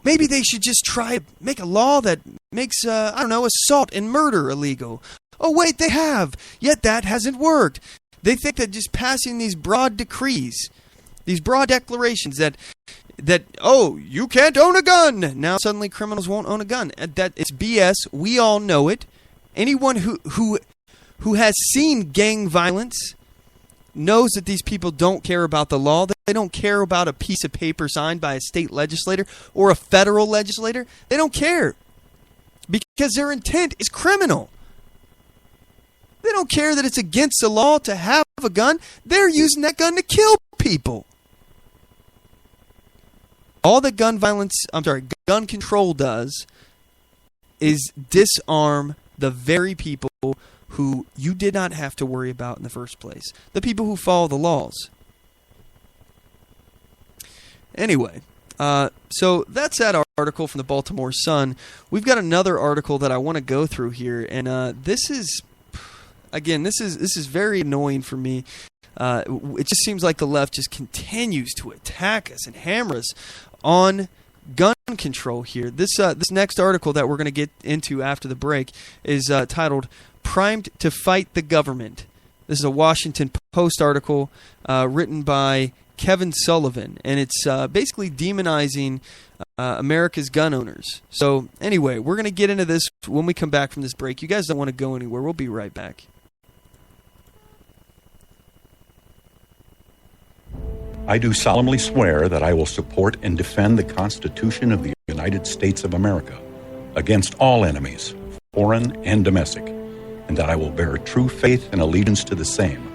Maybe they should just try to make a law that makes, assault and murder illegal. Oh, wait, they have. Yet that hasn't worked. They think that just passing these broad decrees, these broad declarations that you can't own a gun. Now suddenly criminals won't own a gun. That it's BS. We all know it. Anyone who has seen gang violence knows that these people don't care about the law. They don't care about a piece of paper signed by a state legislator or a federal legislator. They don't care because their intent is criminal. They don't care that it's against the law to have a gun. They're using that gun to kill people. All that gun control does is disarm the very people who you did not have to worry about in the first place. The people who follow the laws. Anyway, so that's that article from the Baltimore Sun. We've got another article that I want to go through here, and this is very annoying for me. It just seems like the left just continues to attack us and hammer us on gun control here. This next article that we're going to get into after the break is titled "Primed to Fight the Government." This is a Washington Post article written by Kevin Sullivan, and it's basically demonizing America's gun owners. So anyway, we're going to get into this when we come back from this break. You guys don't want to go anywhere. We'll be right back. I do solemnly swear that I will support and defend the Constitution of the United States of America against all enemies, foreign and domestic, and that I will bear true faith and allegiance to the same,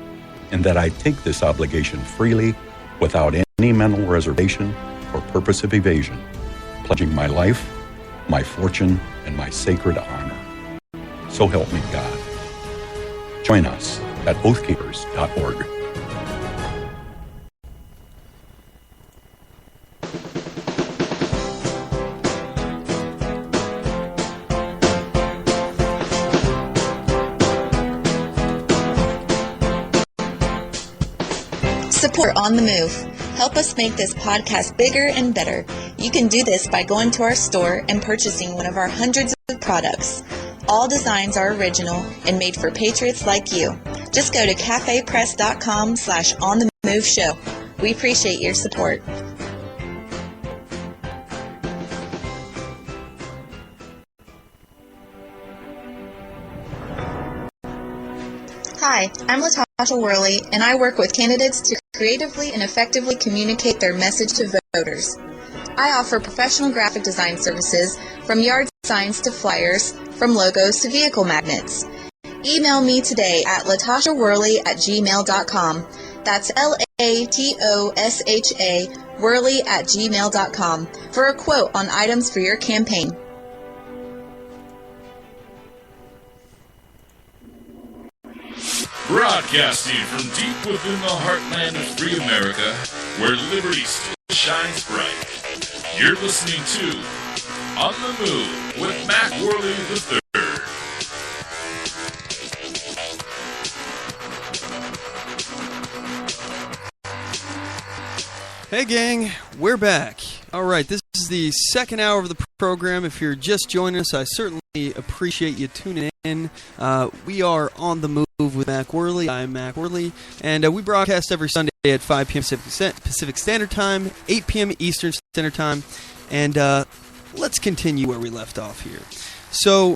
and that I take this obligation freely without any mental reservation or purpose of evasion, pledging my life, my fortune, and my sacred honor. So help me God. Join us at oathkeepers.org. Support On The Move. Help us make this podcast bigger and better. You can do this by going to our store and purchasing one of our hundreds of products. All designs are original and made for patriots like you. Just go to cafepress.com/OnTheMoveShow. We appreciate your support. Hi, I'm Latasha Worley, and I work with candidates to creatively and effectively communicate their message to voters. I offer professional graphic design services, from yard signs to flyers, from logos to vehicle magnets. Email me today at latashaworley@gmail.com. That's Worley@gmail.com for a quote on items for your campaign. Broadcasting from deep within the heartland of free America, where liberty still shines bright. You're listening to On the Move with Mac Worley III. Hey gang, we're back. Alright, this is the second hour of the program. If you're just joining us, I certainly appreciate you tuning in. We are On the Move with Mac Worley. I'm Mac Worley, and we broadcast every Sunday at 5 p.m. Pacific Standard Time, 8 p.m. Eastern Standard Time, and let's continue where we left off here. So,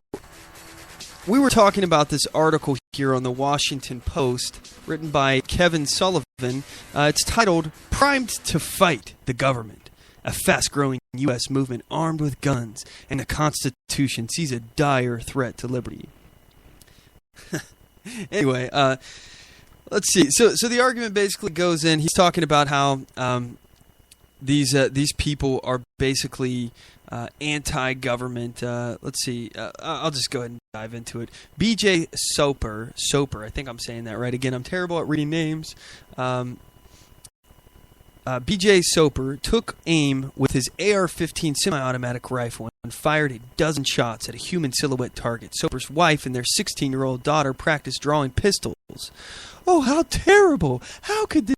we were talking about this article here on the Washington Post, written by Kevin Sullivan. It's titled, "Primed to Fight the Government. A fast-growing U.S. movement armed with guns and the Constitution sees a dire threat to liberty." Anyway, let's see. So the argument basically goes in. He's talking about how these people are basically anti-government. Let's see. I'll just go ahead and dive into it. B.J. Soper, I think I'm saying that right. Again, I'm terrible at reading names. B.J. Soper took aim with his AR-15 semi-automatic rifle and fired a dozen shots at a human silhouette target. Soper's wife and their 16-year-old daughter practiced drawing pistols. Oh, how terrible! How could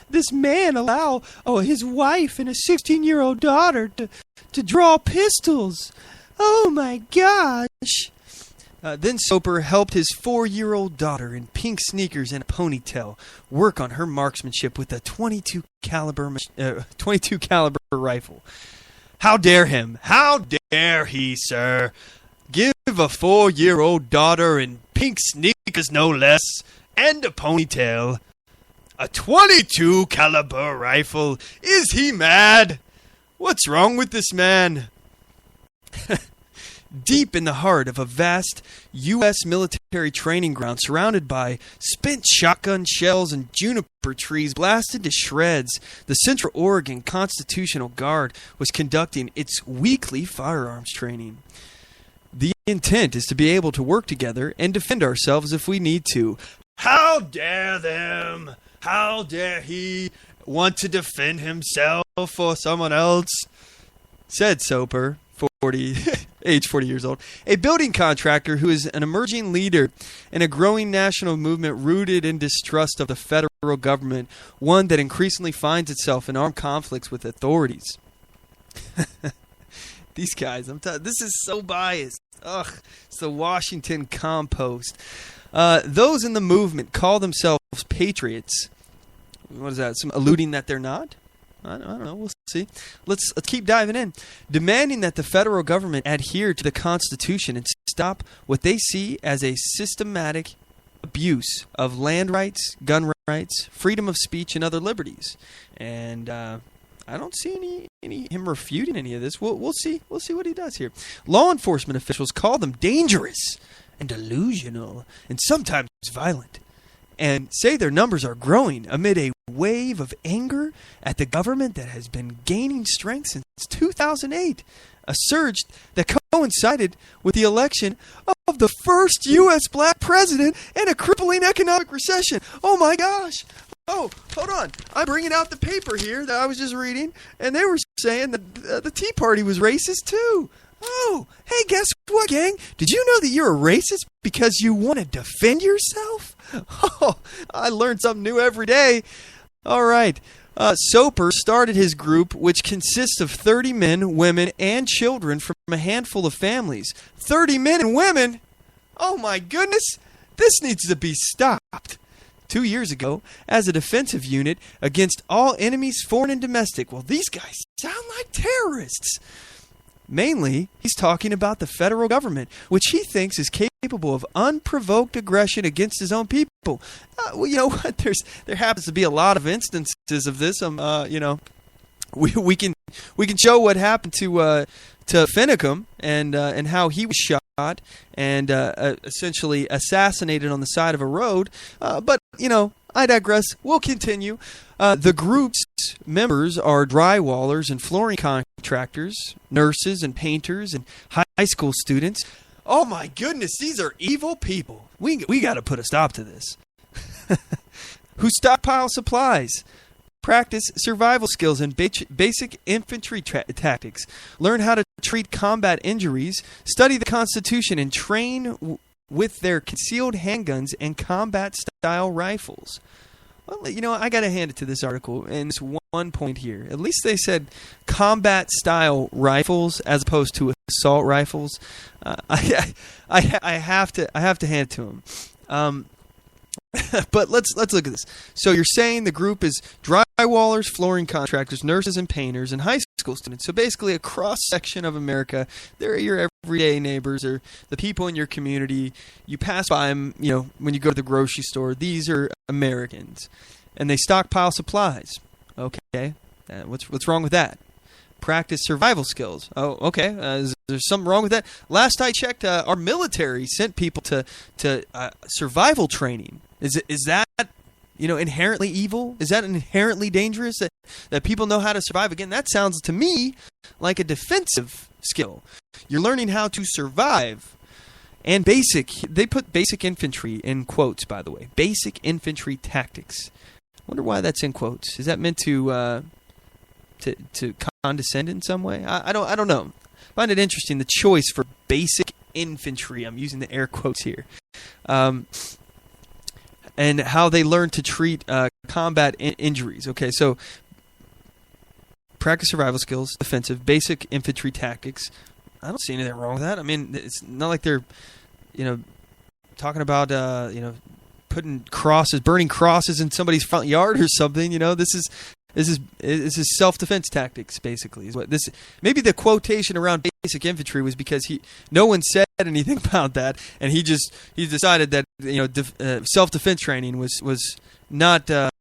this man allow his wife and a 16-year-old daughter to draw pistols? Oh my gosh! Then Soper helped his 4-year-old daughter in pink sneakers and a ponytail work on her marksmanship with a 22 caliber rifle. How dare him? How dare he, sir? Give a 4-year-old daughter in pink sneakers, no less, and a ponytail a 22 caliber rifle. Is he mad? What's wrong with this man? Deep in the heart of a vast U.S. military training ground surrounded by spent shotgun shells and juniper trees blasted to shreds, the Central Oregon Constitutional Guard was conducting its weekly firearms training. The intent is to be able to work together and defend ourselves if we need to. How dare them? How dare he want to defend himself or someone else? Said Soper, age 40 years old, a building contractor who is an emerging leader in a growing national movement rooted in distrust of the federal government, one that increasingly finds itself in armed conflicts with authorities. These guys, this is so biased. Ugh, it's the Washington Compost. Those in the movement call themselves patriots. What is that? Some alluding that they're not? I don't know. We'll see. Let's keep diving in. Demanding that the federal government adhere to the Constitution and stop what they see as a systematic abuse of land rights, gun rights, freedom of speech, and other liberties. And I don't see him refuting any of this. We'll see. We'll see what he does here. Law enforcement officials call them dangerous and delusional and sometimes violent, and say their numbers are growing amid a wave of anger at the government that has been gaining strength since 2008, a surge that coincided with the election of the first U.S. black president and a crippling economic recession. Oh my gosh! Oh, hold on. I'm bringing out the paper here that I was just reading, and they were saying that the Tea Party was racist too. Oh, hey, guess what, gang? Did you know that you're a racist because you want to defend yourself? Oh, I learn something new every day. All right. Soper started his group, which consists of 30 men, women, and children from a handful of families. 30 men and women? Oh, my goodness. This needs to be stopped. 2 years ago, as a defensive unit against all enemies, foreign and domestic. Well, these guys sound like terrorists. Mainly, he's talking about the federal government, which he thinks is capable of unprovoked aggression against his own people. Well, you know what? There happens to be a lot of instances of this. We can show what happened to Finicum and how he was shot and essentially assassinated on the side of a road. But I digress. We'll continue. The group's members are drywallers and flooring contractors, nurses and painters, and high school students. Oh my goodness, these are evil people. We got to put a stop to this. Who stockpile supplies, practice survival skills and basic infantry tactics, learn how to treat combat injuries, study the Constitution, and train with their concealed handguns and combat-style rifles. Well, you know, I got to hand it to this article, and it's one point here. At least they said combat-style rifles as opposed to assault rifles. I have to hand it to them. But let's look at this. So you're saying the group is drywallers, flooring contractors, nurses, and painters, and high school students. So basically a cross-section of America. They're your everyday neighbors or the people in your community. You pass by them, you know, when you go to the grocery store. These are Americans. And they stockpile supplies. Okay. What's wrong with that? Practice survival skills. Oh, okay. Is there something wrong with that? Last I checked, our military sent people to survival training. Is that, you know, inherently evil? Is that inherently dangerous that people know how to survive? Again, that sounds to me like a defensive skill. You're learning how to survive. And they put basic infantry in quotes, by the way. Basic infantry tactics. I wonder why that's in quotes. Is that meant to condescend in some way? I don't know. I find it interesting, the choice for basic infantry. I'm using the air quotes here. And how they learn to treat combat injuries. Okay, so practice survival skills, defensive, basic infantry tactics. I don't see anything wrong with that. I mean, it's not like they're, you know, talking about, you know, burning crosses in somebody's front yard or something. You know, this is self-defense tactics, basically. Is what this? Maybe the quotation around basic infantry was because no one said anything about that, and he decided that, you know, self-defense training was not a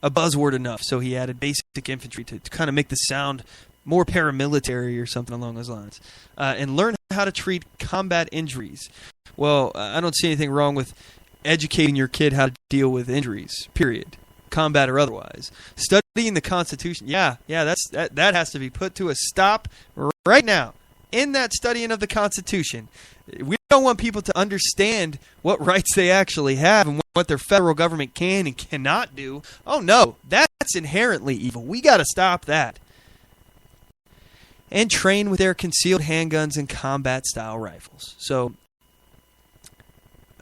buzzword enough, so he added basic infantry to kind of make the sound more paramilitary or something along those lines, and learn how to treat combat injuries. Well, I don't see anything wrong with educating your kid how to deal with injuries. Period. Combat or otherwise. Studying the Constitution, that has to be put to a stop right now. In that studying of the Constitution, we don't want people to understand what rights they actually have and what their federal government can and cannot do. Oh no, that's inherently evil. We got to stop that. And train with their concealed handguns and combat-style rifles. So,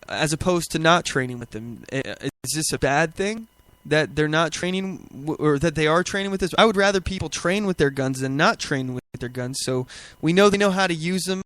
as opposed to not training with them, is this a bad thing? That they're not training, or that they are training with this? I would rather people train with their guns than not train with their guns, so we know they know how to use them,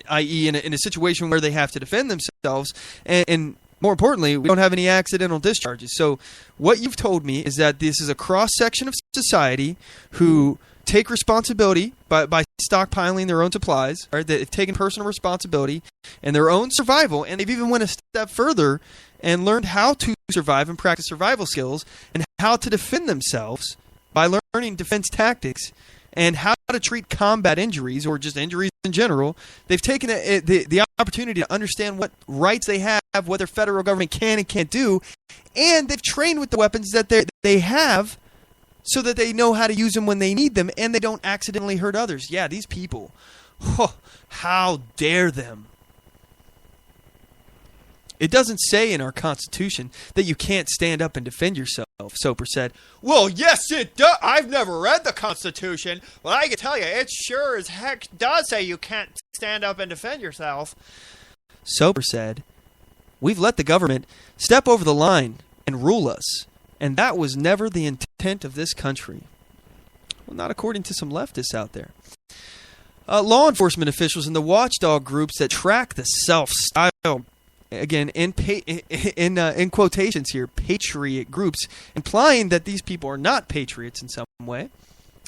i.e. in a situation where they have to defend themselves, and more importantly, we don't have any accidental discharges. So what you've told me is that this is a cross-section of society who take responsibility by stockpiling their own supplies, right? They've taken personal responsibility and their own survival, and they've even went a step further and learned how to survive and practice survival skills and how to defend themselves by learning defense tactics and how to treat combat injuries or just injuries in general. They've taken the opportunity to understand what rights they have, what their federal government can and can't do, and they've trained with the weapons that they have so that they know how to use them when they need them and they don't accidentally hurt others. Yeah, these people, how dare them? It doesn't say in our Constitution that you can't stand up and defend yourself, Soper said. Well, yes, it does. I've never read the Constitution, but I can tell you, it sure as heck does say you can't stand up and defend yourself. Soper said, we've let the government step over the line and rule us, and that was never the intent of this country. Well, not according to some leftists out there. Law enforcement officials and the watchdog groups that track the self-styled, again, in quotations here, patriot groups, implying that these people are not patriots in some way.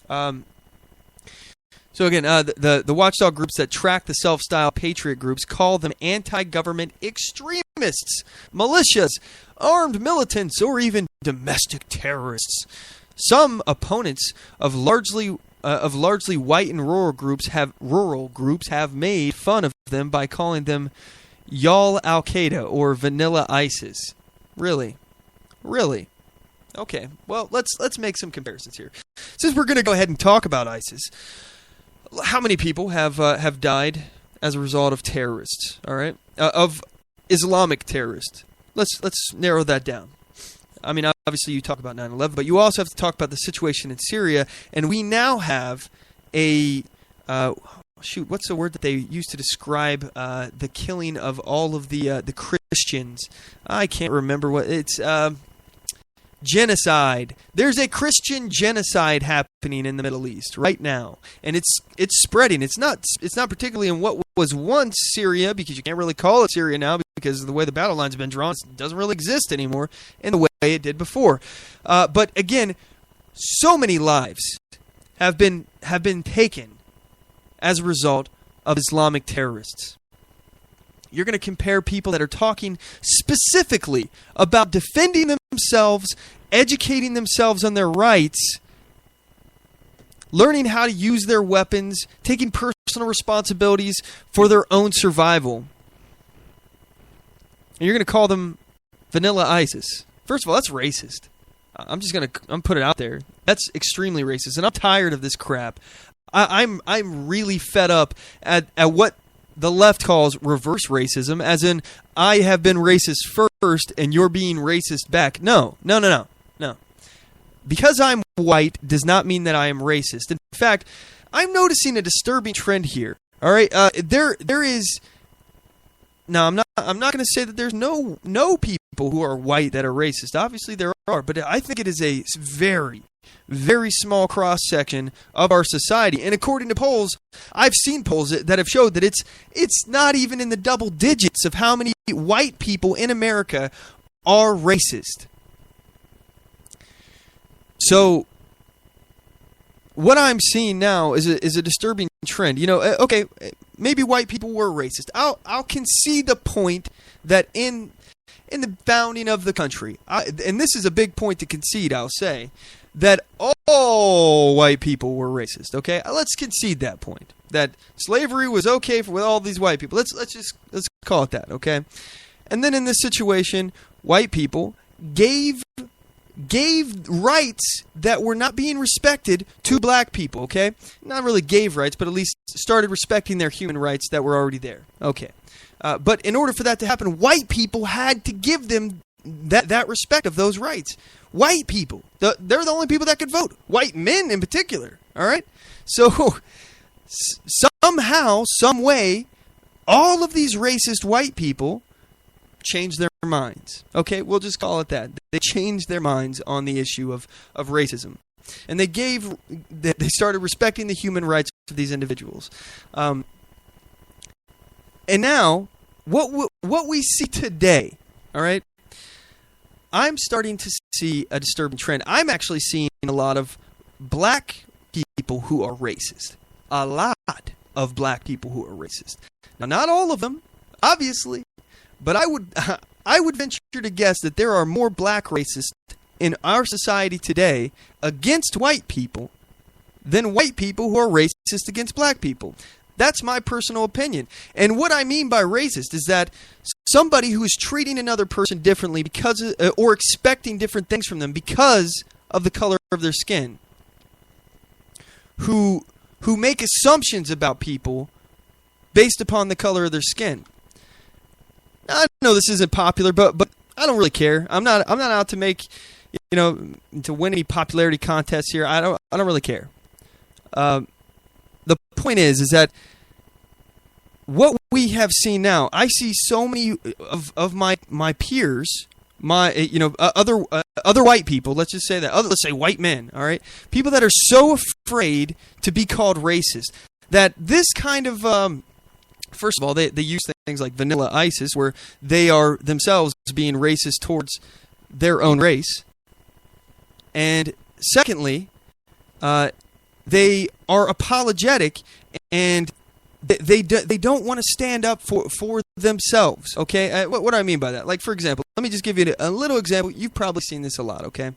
So again, the watchdog groups that track the self-styled patriot groups call them anti-government extremists, militias, armed militants, or even domestic terrorists. Some opponents of largely white and rural groups have made fun of them by calling them Y'all Al-Qaeda or Vanilla ISIS. Really? Okay, well, let's make some comparisons here. Since we're going to go ahead and talk about ISIS, how many people have died as a result of terrorists? All right, of Islamic terrorists. Let's narrow that down. I mean, obviously you talk about 9/11, but you also have to talk about the situation in Syria, and we now have a what's the word that they use to describe the killing of all of the Christians? I can't remember what it's. Genocide. There's a Christian genocide happening in the Middle East right now, and it's spreading. It's not particularly in what was once Syria, because you can't really call it Syria now because of the way the battle lines have been drawn. It doesn't really exist anymore in the way it did before. But again, so many lives have been taken as a result of Islamic terrorists. You're going to compare people that are talking specifically about defending themselves, educating themselves on their rights, learning how to use their weapons, taking personal responsibilities for their own survival. And you're going to call them vanilla ISIS. First of all, that's racist. I'm put it out there. That's extremely racist, and I'm tired of this crap. I'm really fed up at what the left calls reverse racism, as in, I have been racist first and you're being racist back. No. Because I'm white does not mean that I am racist. In fact, I'm noticing a disturbing trend here. All right, there is. Now, I'm not going to say that there's no people who are white that are racist. Obviously, there are, but I think it is a very, very small cross-section of our society. And according to polls, I've seen polls that have showed that it's not even in the double digits of how many white people in America are racist. So what I'm seeing now is a disturbing trend. You know, okay, maybe white people were racist. I'll concede the point that in the founding of the country, and this is a big point to concede, I'll say, that all white people were racist. Okay, let's concede that point, that slavery was okay with all these white people. Let's call it that. Okay, and then in this situation, white people gave rights that were not being respected to black people. Okay, not really gave rights, but at least started respecting their human rights that were already there. Okay, but in order for that to happen, white people had to give them that respect of those rights. White people, they're the only people that could vote. White men in particular. All right, so somehow, some way, all of these racist white people changed their minds. Okay, we'll just call it that. They changed their minds on the issue of racism, and they started respecting the human rights of these individuals. And now, what we see today, all right, I'm starting to see a disturbing trend. I'm actually seeing a lot of black people who are racist. A lot of black people who are racist. Now, not all of them, obviously, but I would venture to guess that there are more black racists in our society today against white people than white people who are racist against black people. That's my personal opinion. And what I mean by racist is that somebody who is treating another person differently because or expecting different things from them because of the color of their skin, who make assumptions about people based upon the color of their skin. Now, I know this isn't popular, but I don't really care. I'm not out to make, to win any popularity contests here. I don't really care. The point is that what we have seen now, I see so many of my peers, other white people. Let's just say that. Let's say white men. All right, people that are so afraid to be called racist that this kind of first of all, they use things like vanilla ISIS, where they are themselves being racist towards their own race, and secondly, they are apologetic and they don't want to stand up for themselves. Okay, what do I mean by that? Like, for example, let me just give you a little example. You've probably seen this a lot. Okay,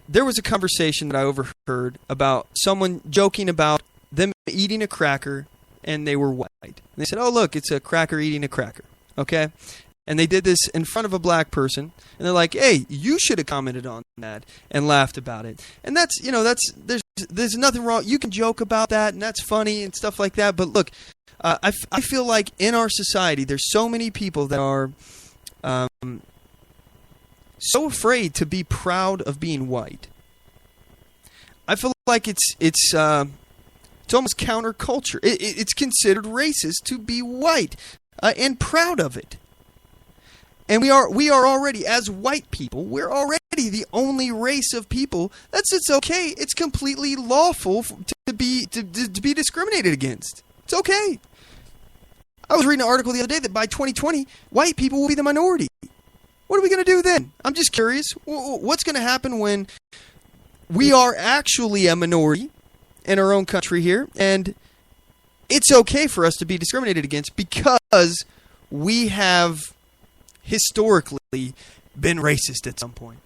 there was a conversation that I overheard about someone joking about them eating a cracker and they were white. And they said, "Oh, look, it's a cracker eating a cracker." Okay, and they did this in front of a black person, and they're like, "Hey, you should have commented on that and laughed about it." And that's there's nothing wrong. You can joke about that, and that's funny and stuff like that. But look, I feel like in our society, there's so many people that are so afraid to be proud of being white. I feel like it's almost counterculture. It's considered racist to be white and proud of it. And we are already, as white people, we're already the only race of people it's okay. It's completely lawful to be discriminated against. It's okay. I was reading an article the other day that by 2020, white people will be the minority. What are we going to do then? I'm just curious. What's going to happen when we are actually a minority in our own country here, and it's okay for us to be discriminated against because we have historically been racist at some point.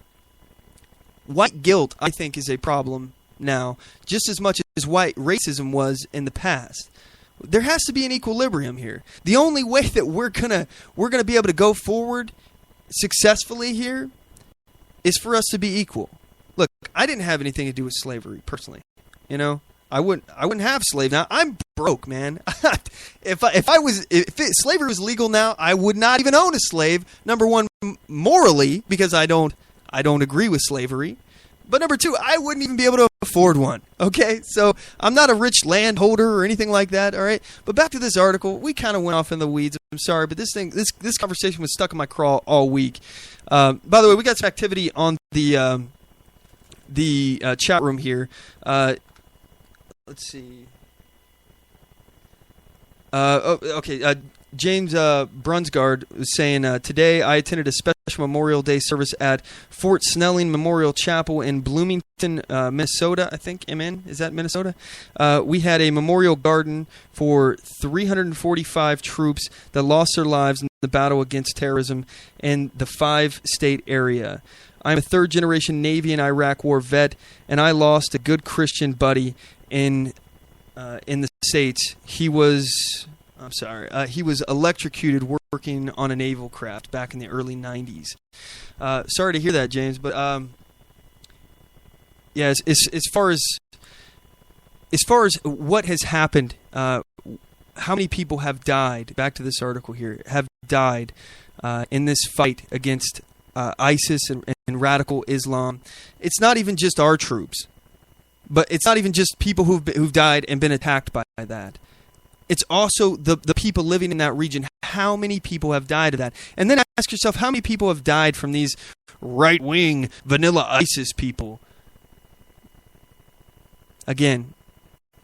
White guilt, I think, is a problem now, just as much as white racism was in the past. There has to be an equilibrium here. The only way that we're gonna be able to go forward successfully here is for us to be equal. Look, I didn't have anything to do with slavery personally. You know, I wouldn't have slaves now. I'm broke, man. If slavery was legal now, I would not even own a slave. Number one, morally, because I don't agree with slavery. But number two, I wouldn't even be able to afford one. Okay, so I'm not a rich landholder or anything like that. All right, but back to this article. We kind of went off in the weeds. I'm sorry, but this conversation was stuck in my craw all week. By the way, we got some activity on the chat room here. Let's see. James Brunsgard was saying, today I attended a special Memorial Day service at Fort Snelling Memorial Chapel in Bloomington, Minnesota, I think. Is that Minnesota? We had a memorial garden for 345 troops that lost their lives in the battle against terrorism in the 5-state area. I'm a third-generation Navy and Iraq War vet, and I lost a good Christian buddy in the States. He was electrocuted working on a naval craft back in the early 90s. Sorry to hear that, James, but yeah, as far as what has happened, how many people have died, back to this article here, have died in this fight against ISIS and radical Islam. It's not even just our troops, but it's not even just people who've died and been attacked by that. It's also the people living in that region. How many people have died of that? And then ask yourself, how many people have died from these right-wing vanilla ISIS people? Again,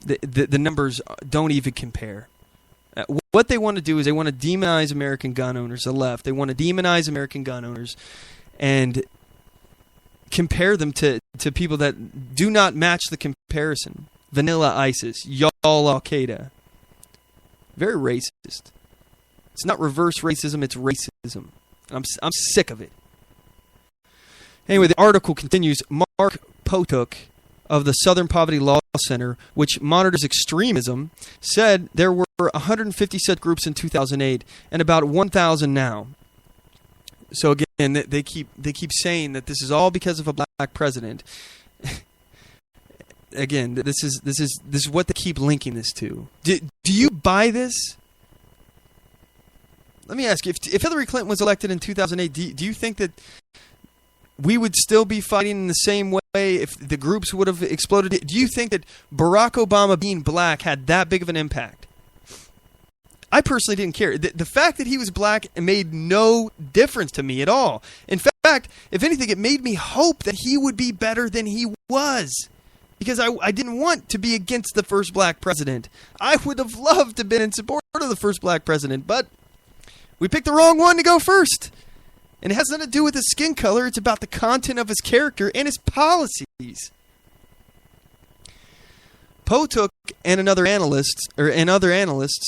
the numbers don't even compare. What they want to do is they want to demonize American gun owners, the left. They want to demonize American gun owners and compare them to people that do not match the comparison. Vanilla ISIS, y'all Al-Qaeda. Very racist. It's not reverse racism, it's racism. I'm sick of it. Anyway, the article continues. Mark Potok of the Southern Poverty Law Center, which monitors extremism, said there were 150 such groups in 2008 and about 1,000 now. So again, they keep saying that this is all because of a black president. Again, this is what they keep linking this to. Do you buy this? Let me ask you, if Hillary Clinton was elected in 2008, do you think that we would still be fighting in the same way if the groups would have exploded? Do you think that Barack Obama being black had that big of an impact? I personally didn't care. The fact that he was black made no difference to me at all. In fact, if anything, it made me hope that he would be better than he was. Because I didn't want to be against the first black president. I would have loved to have been in support of the first black president, but we picked the wrong one to go first. And it has nothing to do with his skin color. It's about the content of his character and his policies. Potok and other analysts,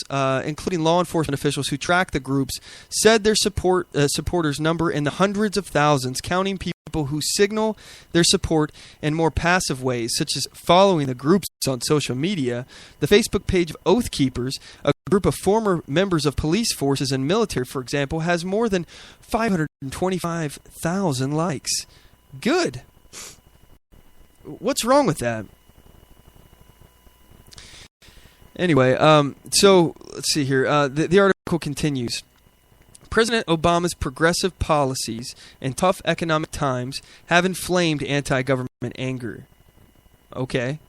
including law enforcement officials who track the groups, said their supporters number in the hundreds of thousands, counting people who signal their support in more passive ways, such as following the groups on social media. The Facebook page of Oath Keepers, a group of former members of police forces and military, for example, has more than 525,000 likes. Good. What's wrong with that? Anyway, so let's see here. The article continues. President Obama's progressive policies and tough economic times have inflamed anti-government anger. Okay.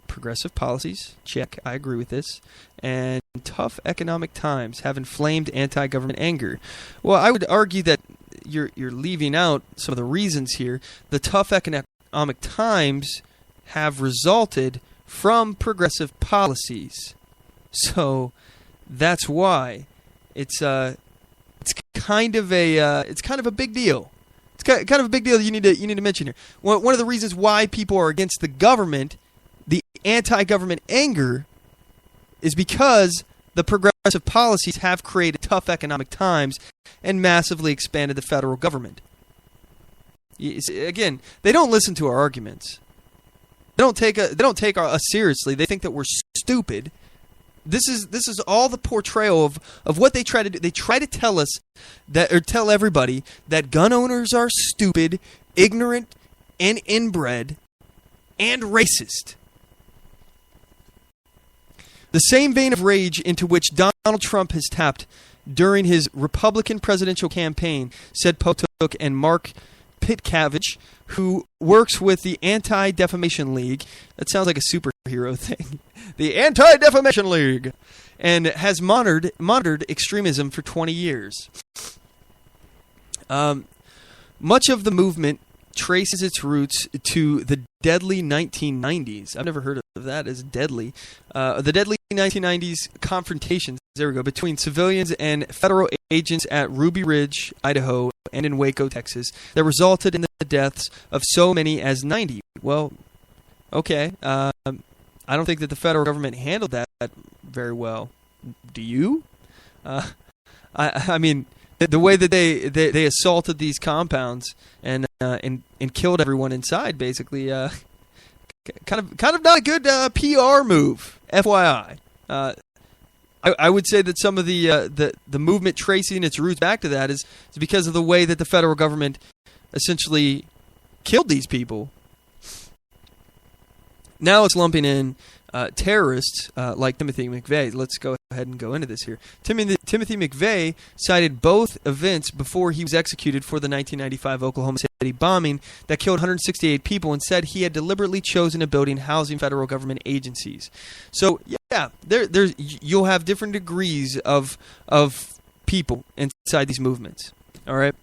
Progressive policies, check. I agree with this. And tough economic times have inflamed anti-government anger. Well, I would argue that you're leaving out some of the reasons here. The tough economic times have resulted from progressive policies. So that's why it's kind of a big deal. It's kind of a big deal you need to mention here. One of the reasons why people are against the government, the anti-government anger, is because the progressive policies have created tough economic times and massively expanded the federal government. Again, they don't listen to our arguments. They don't take us seriously. They think that we're stupid. This is all the portrayal of what they try to do. They try to tell us that, or tell everybody, that gun owners are stupid, ignorant, and inbred, and racist. The same vein of rage into which Donald Trump has tapped during his Republican presidential campaign, said Potok and Mark Pitcavage, who works with the Anti-Defamation League. That sounds like a superhero thing. The Anti-Defamation League. And has monitored extremism for 20 years. Much of the movement traces its roots to the deadly 1990s. I've never heard of that as deadly. The deadly 1990s confrontations, there we go, between civilians and federal agents at Ruby Ridge, Idaho, and in Waco, Texas, that resulted in the deaths of so many as 90. Well, okay. I don't think that the federal government handled that very well. Do you? I mean, the way that they assaulted these compounds and killed everyone inside, basically, kind of not a good PR move. FYI. I would say that some of the movement tracing its roots back to that is because of the way that the federal government essentially killed these people. Now it's lumping in terrorists like Timothy McVeigh. Let's go ahead and go into this here. Timothy McVeigh cited both events before he was executed for the 1995 Oklahoma City bombing that killed 168 people, and said he had deliberately chosen a building housing federal government agencies. So yeah, you'll have different degrees of people inside these movements. All right,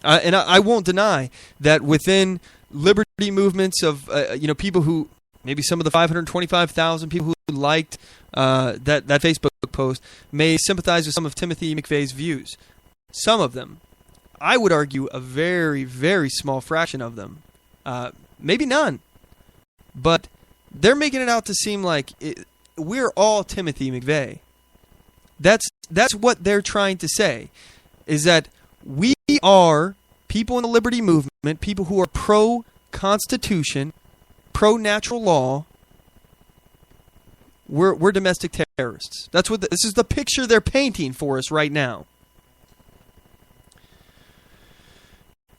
and I won't deny that within liberty movements of people who, maybe some of the 525,000 people who liked that Facebook post may sympathize with some of Timothy McVeigh's views. Some of them. I would argue a very, very small fraction of them. Maybe none. But they're making it out to seem like we're all Timothy McVeigh. That's what they're trying to say, is that we are people in the liberty movement, people who are pro-Constitution, pro-natural law. We're domestic terrorists. That's what this is, the picture they're painting for us right now.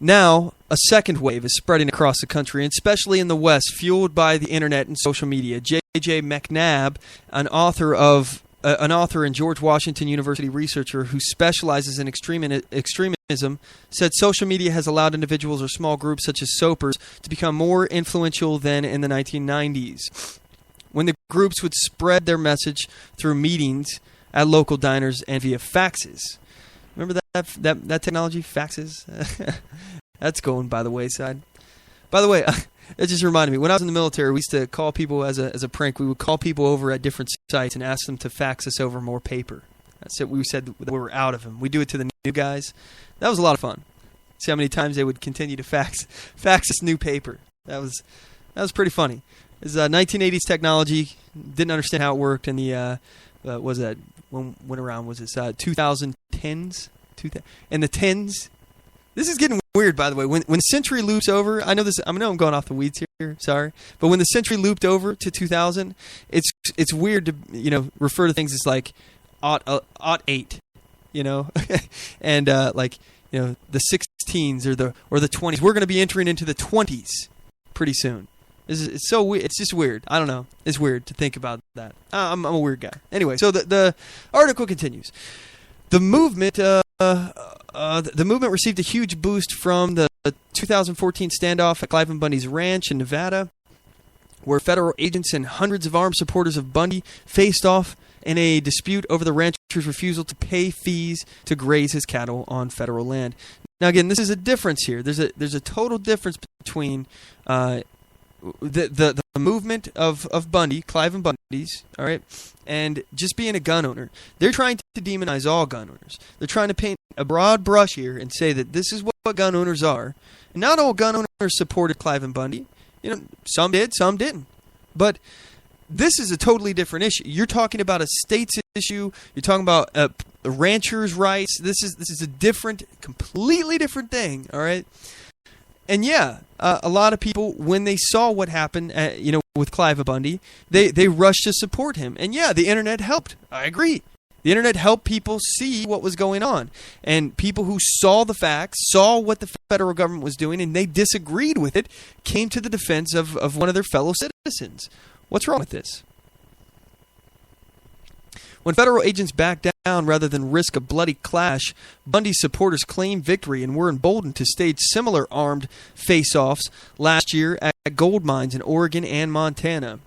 Now, a second wave is spreading across the country, and especially in the West, fueled by the internet and social media. J.J. McNabb, an author and George Washington University researcher who specializes in extremism, said social media has allowed individuals or small groups such as Soapers to become more influential than in the 1990s, when the groups would spread their message through meetings at local diners and via faxes. Remember that technology, faxes? That's going by the wayside. By the way, it just reminded me, when I was in the military, we used to call people as a prank. We would call people over at different sites and ask them to fax us over more paper. That's it. We said that we were out of them. We do it to the new guys. That was a lot of fun. See how many times they would continue to fax us new paper. That was pretty funny. It's 1980s technology. Didn't understand how it worked, and was that when around was this 2010s? In the tens. This is getting weird, by the way. When the century loops over, I know I'm going off the weeds here. Sorry, but when the century looped over to 2000, it's weird to refer to things as like aught 8, and the 16s or the 20s. We're going to be entering into the 20s pretty soon. It's so weird. It's just weird. I don't know. It's weird to think about that. I'm a weird guy. Anyway, so the article continues. The movement received a huge boost from the 2014 standoff at Clive Bundy's ranch in Nevada, where federal agents and hundreds of armed supporters of Bundy faced off in a dispute over the rancher's refusal to pay fees to graze his cattle on federal land. Now, again, this is a difference here. There's a total difference between the movement of Bundy, Clive and Bundy's, all right, and just being a gun owner. They're trying to demonize all gun owners. They're trying to paint a broad brush here and say that this is what gun owners are. And not all gun owners supported Clive and Bundy. Some did, some didn't. But this is a totally different issue. You're talking about a state's issue. You're talking about ranchers' rights. This is a completely different thing, all right? And yeah, a lot of people, when they saw what happened, with Clive Bundy, they rushed to support him. And yeah, the internet helped. I agree. The internet helped people see what was going on. And people who saw the facts, saw what the federal government was doing, and they disagreed with it, came to the defense of one of their fellow citizens. What's wrong with this? When federal agents backed down rather than risk a bloody clash, Bundy's supporters claimed victory and were emboldened to stage similar armed face-offs last year at gold mines in Oregon and Montana.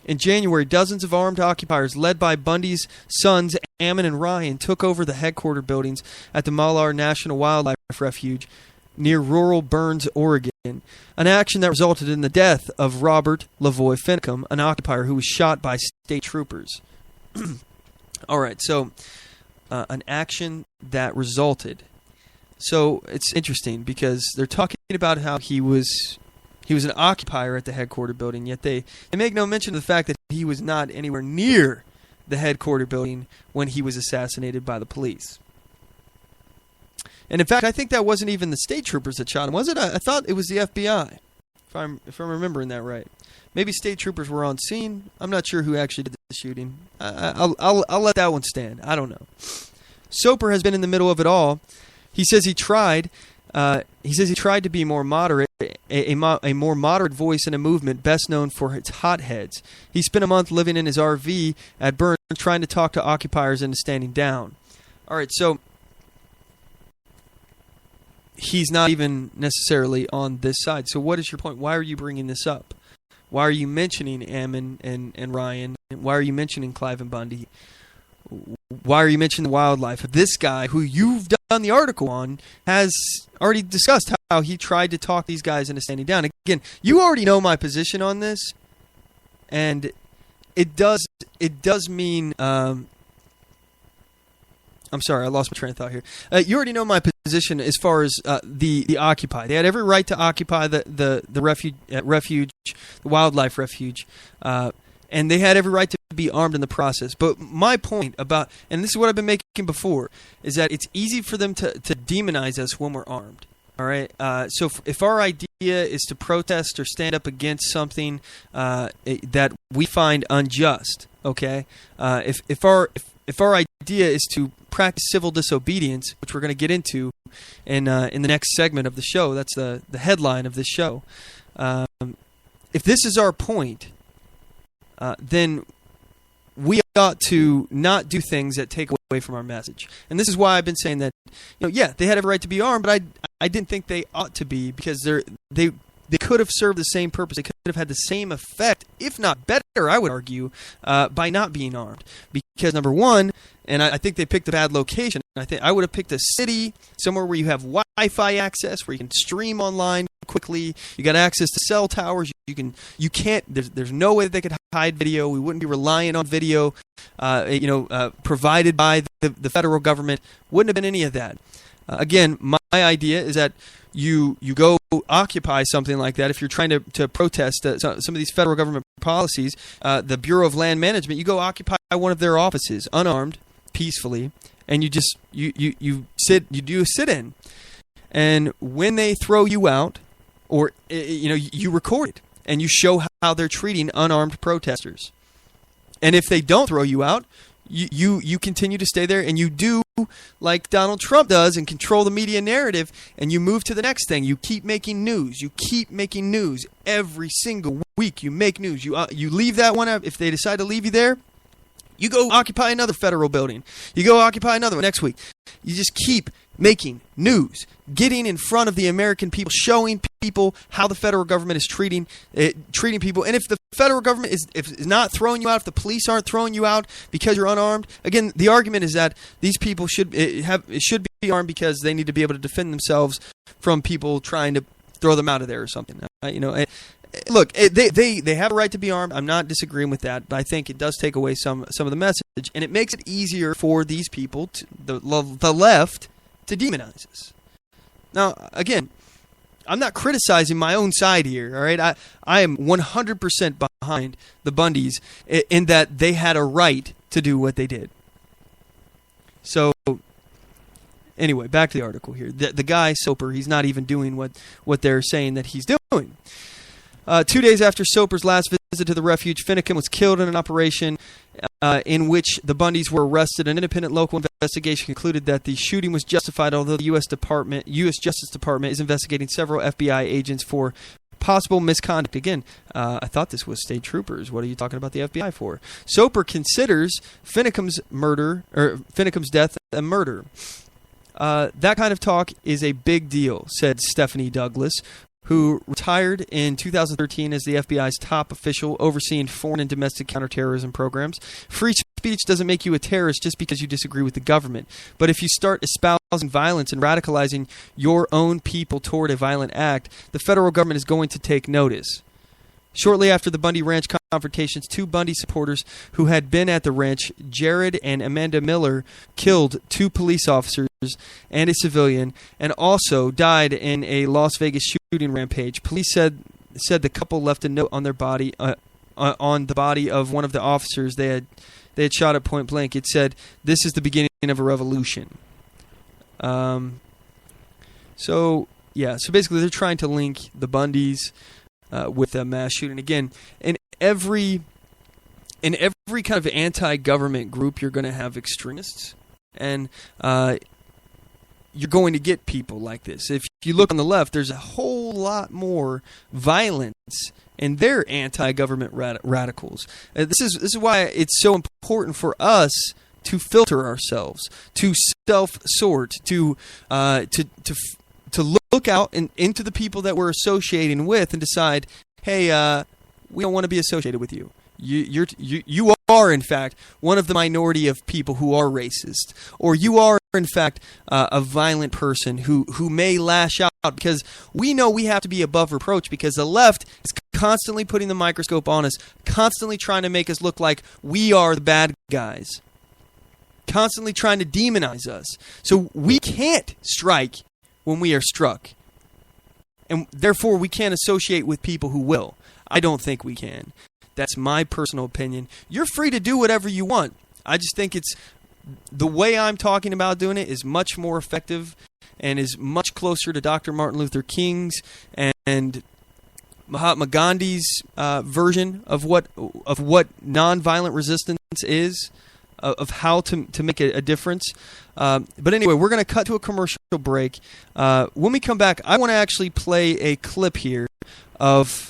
In January, dozens of armed occupiers led by Bundy's sons, Ammon and Ryan, took over the headquarter buildings at the Malheur National Wildlife Refuge near rural Burns, Oregon, an action that resulted in the death of Robert Lavoie Finicum, an occupier who was shot by state troopers. All right, so an action that resulted. So it's interesting because they're talking about how he was an occupier at the headquarter building, yet they make no mention of the fact that he was not anywhere near the headquarter building when he was assassinated by the police. And in fact, I think that wasn't even the state troopers that shot him, was it? I thought it was the FBI, if I'm remembering that right. Maybe state troopers were on scene. I'm not sure who actually did the shooting. I'll let that one stand. I don't know. Soper has been in the middle of it all. He says he tried. He says he tried to be more moderate, a more moderate voice in a movement best known for its hotheads. He spent a month living in his RV at Burns, trying to talk to occupiers into standing down. All right, so he's not even necessarily on this side. So what is your point? Why are you bringing this up? Why are you mentioning Ammon and Ryan? Why are you mentioning Clive and Bundy? Why are you mentioning the wildlife? This guy, who you've done the article on, has already discussed how he tried to talk these guys into standing down. Again, you already know my position on this, and it does mean... I'm sorry, I lost my train of thought here. You already know my position as far as the Occupy. They had every right to occupy the refuge, the wildlife refuge, and they had every right to be armed in the process. But my point about, and this is what I've been making before, is that it's easy for them to demonize us when we're armed. All right. So if our idea is to protest or stand up against something that we find unjust, okay, if our idea is to practice civil disobedience, which we're going to get into in the next segment of the show, that's the headline of this show. If this is our point, then we ought to not do things that take away from our message. And this is why I've been saying that, yeah, they had every right to be armed, but I didn't think they ought to be, because they could have served the same purpose. They could have had the same effect, if not better, I would argue, by not being armed. Because number one, and I think they picked a bad location. I would have picked a city, somewhere where you have Wi-Fi access, where you can stream online quickly. You got access to cell towers. You can't. There's no way that they could hide video. We wouldn't be relying on video, provided by the federal government. Wouldn't have been any of that. Again, my idea is that you go occupy something like that. If you're trying to protest some of these federal government policies, the Bureau of Land Management, you go occupy one of their offices, unarmed, peacefully, and you do a sit-in. And when they throw you out, or you record it and you show how they're treating unarmed protesters. And if they don't throw you out, you continue to stay there, and you do like Donald Trump does and control the media narrative, and you move to the next thing. You keep making news. You keep making news every single week. You make news. You leave that one up. If they decide to leave you there, you go occupy another federal building. You go occupy another one next week. You just keep making news, getting in front of the American people, showing people how the federal government is treating people. And if the federal government is not throwing you out, if the police aren't throwing you out because you're unarmed, again, the argument is that these people should be armed because they need to be able to defend themselves from people trying to throw them out of there or something. Look, they have a right to be armed. I'm not disagreeing with that, but I think it does take away some of the message, and it makes it easier for these people, the left, to demonize us. Now, again, I'm not criticizing my own side here, all right? I am 100% behind the Bundys in that they had a right to do what they did. So, anyway, back to the article here. The guy, Soper, he's not even doing what they're saying that he's doing. 2 days after Soper's last visit to the refuge, Finicum was killed in an operation in which the Bundys were arrested. An independent local investigation concluded that the shooting was justified, although the U.S. Justice Department is investigating several FBI agents for possible misconduct. Again, I thought this was state troopers. What are you talking about the FBI for? Soper considers Finicum's death a murder. That kind of talk is a big deal, said Stephanie Douglas, who retired in 2013 as the FBI's top official overseeing foreign and domestic counterterrorism programs. Free speech doesn't make you a terrorist just because you disagree with the government. But if you start espousing violence and radicalizing your own people toward a violent act, the federal government is going to take notice. Shortly after the Bundy Ranch confrontations, 2 Bundy supporters who had been at the ranch, Jared and Amanda Miller, killed 2 police officers and a civilian, and also died in a Las Vegas shooting rampage. Police said the couple left a note on their body, on the body of one of the officers they had shot at point blank. It said, "This is the beginning of a revolution." So basically they're trying to link the Bundys with a mass shooting. Again, in every kind of anti-government group, you're going to have extremists, and you're going to get people like this. If you look on the left, there's a whole lot more violence in their anti-government radicals. This is why it's so important for us to filter ourselves, to self-sort, to look out into the people that we're associating with and decide, hey, we don't want to be associated with you. You are, in fact, one of the minority of people who are racist, or you are, in fact, a violent person who may lash out, because we know we have to be above reproach, because the left is constantly putting the microscope on us, constantly trying to make us look like we are the bad guys, constantly trying to demonize us. So we can't strike when we are struck, and therefore we can't associate with people who will. I don't think we can. That's my personal opinion. You're free to do whatever you want. I just think it's the way I'm talking about doing it is much more effective and is much closer to Dr. Martin Luther King's and Mahatma Gandhi's version of what nonviolent resistance is, of how to make a difference. But anyway, we're going to cut to a commercial break. When we come back, I want to actually play a clip here of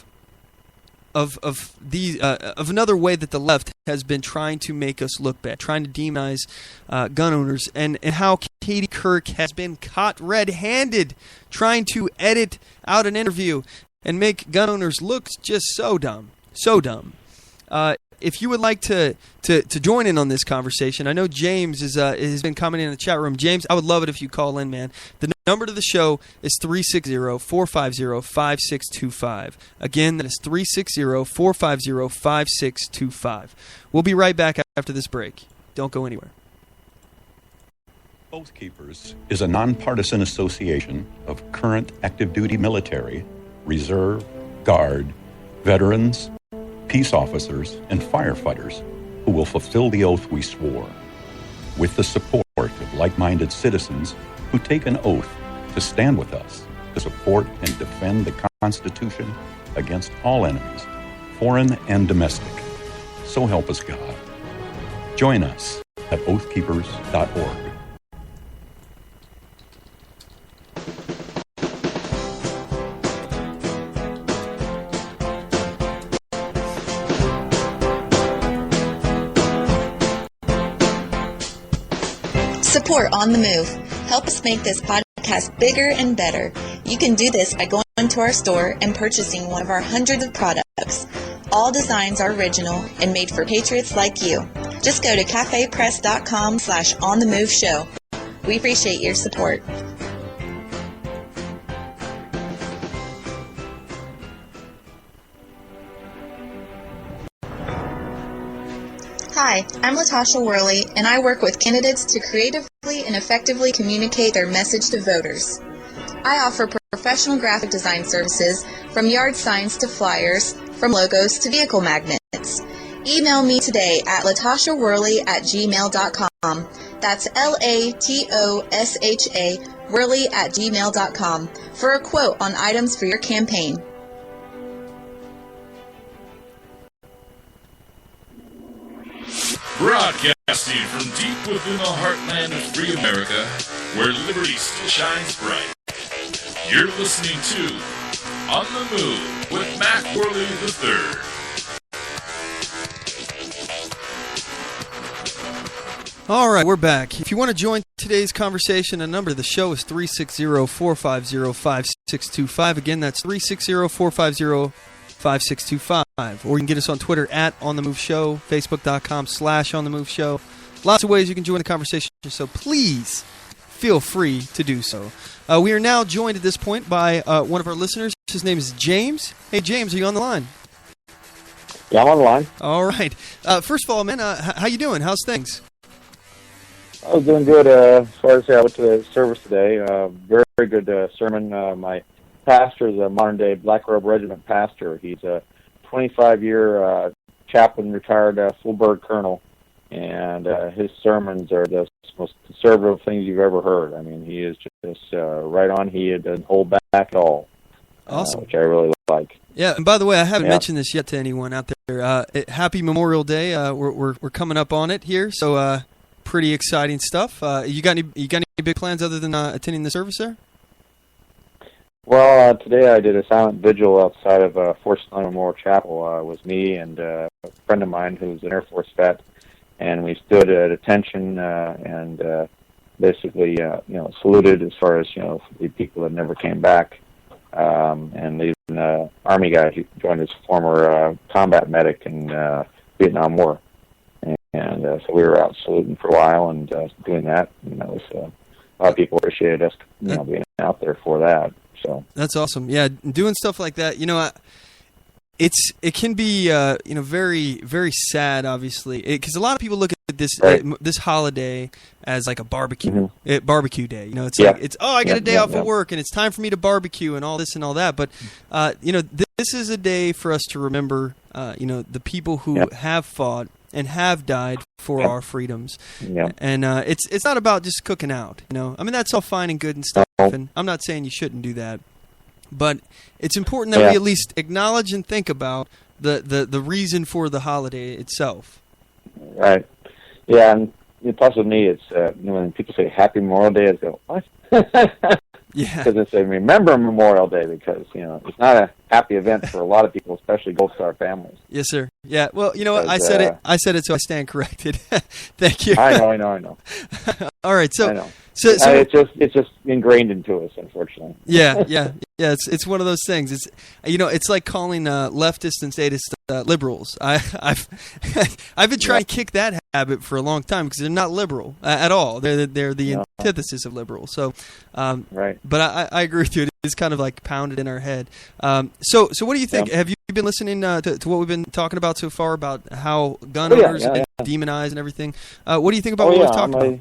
another way that the left has been trying to make us look bad, trying to demonize gun owners, and how Katie Couric has been caught red-handed trying to edit out an interview and make gun owners look just so dumb. If you would like to join in on this conversation, I know James has been commenting in the chat room. James, I would love it if you call in, man. The number to the show is 360-450-5625. Again, that is 360-450-5625. We'll be right back after this break. Don't go anywhere. Oath Keepers is a nonpartisan association of current active duty military, reserve, guard, veterans, peace officers, and firefighters who will fulfill the oath we swore, with the support of like-minded citizens who take an oath to stand with us, to support and defend the Constitution against all enemies, foreign and domestic. So help us God. Join us at oathkeepers.org. Support On The Move. Help us make this podcast bigger and better. You can do this by going to our store and purchasing one of our hundreds of products. All designs are original and made for patriots like you. Just go to cafepress.com/OnTheMoveShow. We appreciate your support. Hi, I'm Latasha Worley, and I work with candidates to creatively and effectively communicate their message to voters. I offer professional graphic design services, from yard signs to flyers, from logos to vehicle magnets. Email me today at latashaworley@gmail.com. That's LATOSHA Worley@gmail.com for a quote on items for your campaign. Broadcasting from deep within the heartland of free America, where liberty still shines bright. You're listening to On the Move with Mac Worley III. All right, we're back. If you want to join today's conversation, the number of the show is 360-450-5625. Again, that's 360-450-5625. Or you can get us on Twitter at OnTheMoveShow, Facebook.com/OnTheMoveShow. Lots of ways you can join the conversation, so please feel free to do so. We are now joined at this point by one of our listeners. His name is James. Hey, James, are you on the line? Yeah, I'm on the line. All right. First of all, man, how you doing? How's things? I was doing good. As far as I went to the service today, very, very good sermon. My pastor is a modern-day Black Robe Regiment pastor. He's a 25-year chaplain, retired full-bird colonel, and his sermons are the most conservative things you've ever heard. I mean, he is just right on. He doesn't hold back at all, awesome, which I really like. Yeah, and by the way, I haven't mentioned this yet to anyone out there. Happy Memorial Day. We're coming up on it here, so pretty exciting stuff. You got any big plans other than attending the service there? Well, today I did a silent vigil outside of Force Line Memorial Chapel. It was me and a friend of mine who's an Air Force vet, and we stood at attention and basically, saluted as far as, the people that never came back. And even Army guy who joined as former combat medic in Vietnam War. And so we were out saluting for a while and doing that. And that was a lot of people appreciated us, being out there for that. So that's awesome. Yeah, doing stuff like that. It can be very, very sad, obviously, because a lot of people look at this this holiday as like a barbecue barbecue day. It's like I got a day off of work and it's time for me to barbecue and all this and all that. But this is a day for us to remember the people who have fought and have died for our freedoms. And it's not about just cooking out. I mean, that's all fine and good and stuff, and I'm not saying you shouldn't do that. But it's important that we at least acknowledge and think about the reason for the holiday itself. Right. Yeah, and plus with me, it's when people say Happy Memorial Day, I go, what? Yeah. Because they remember Memorial Day because, it's not a happy event for a lot of people, especially Gold Star families. Yes, sir. Yeah. Well, you know what? I said it, so I stand corrected. Thank you. I know. All right. So, I know. So it's just ingrained into us, unfortunately. Yeah. It's one of those things. It's like calling leftists and statists liberals. I've been trying to kick that habit for a long time because they're not liberal at all. They're the antithesis of liberal. So, right. But I agree with you. It's kind of like pounded in our head. So what do you think? Have you been listening to what we've been talking about so far about how gun owners are demonized and everything? What do you think about what we've talked about?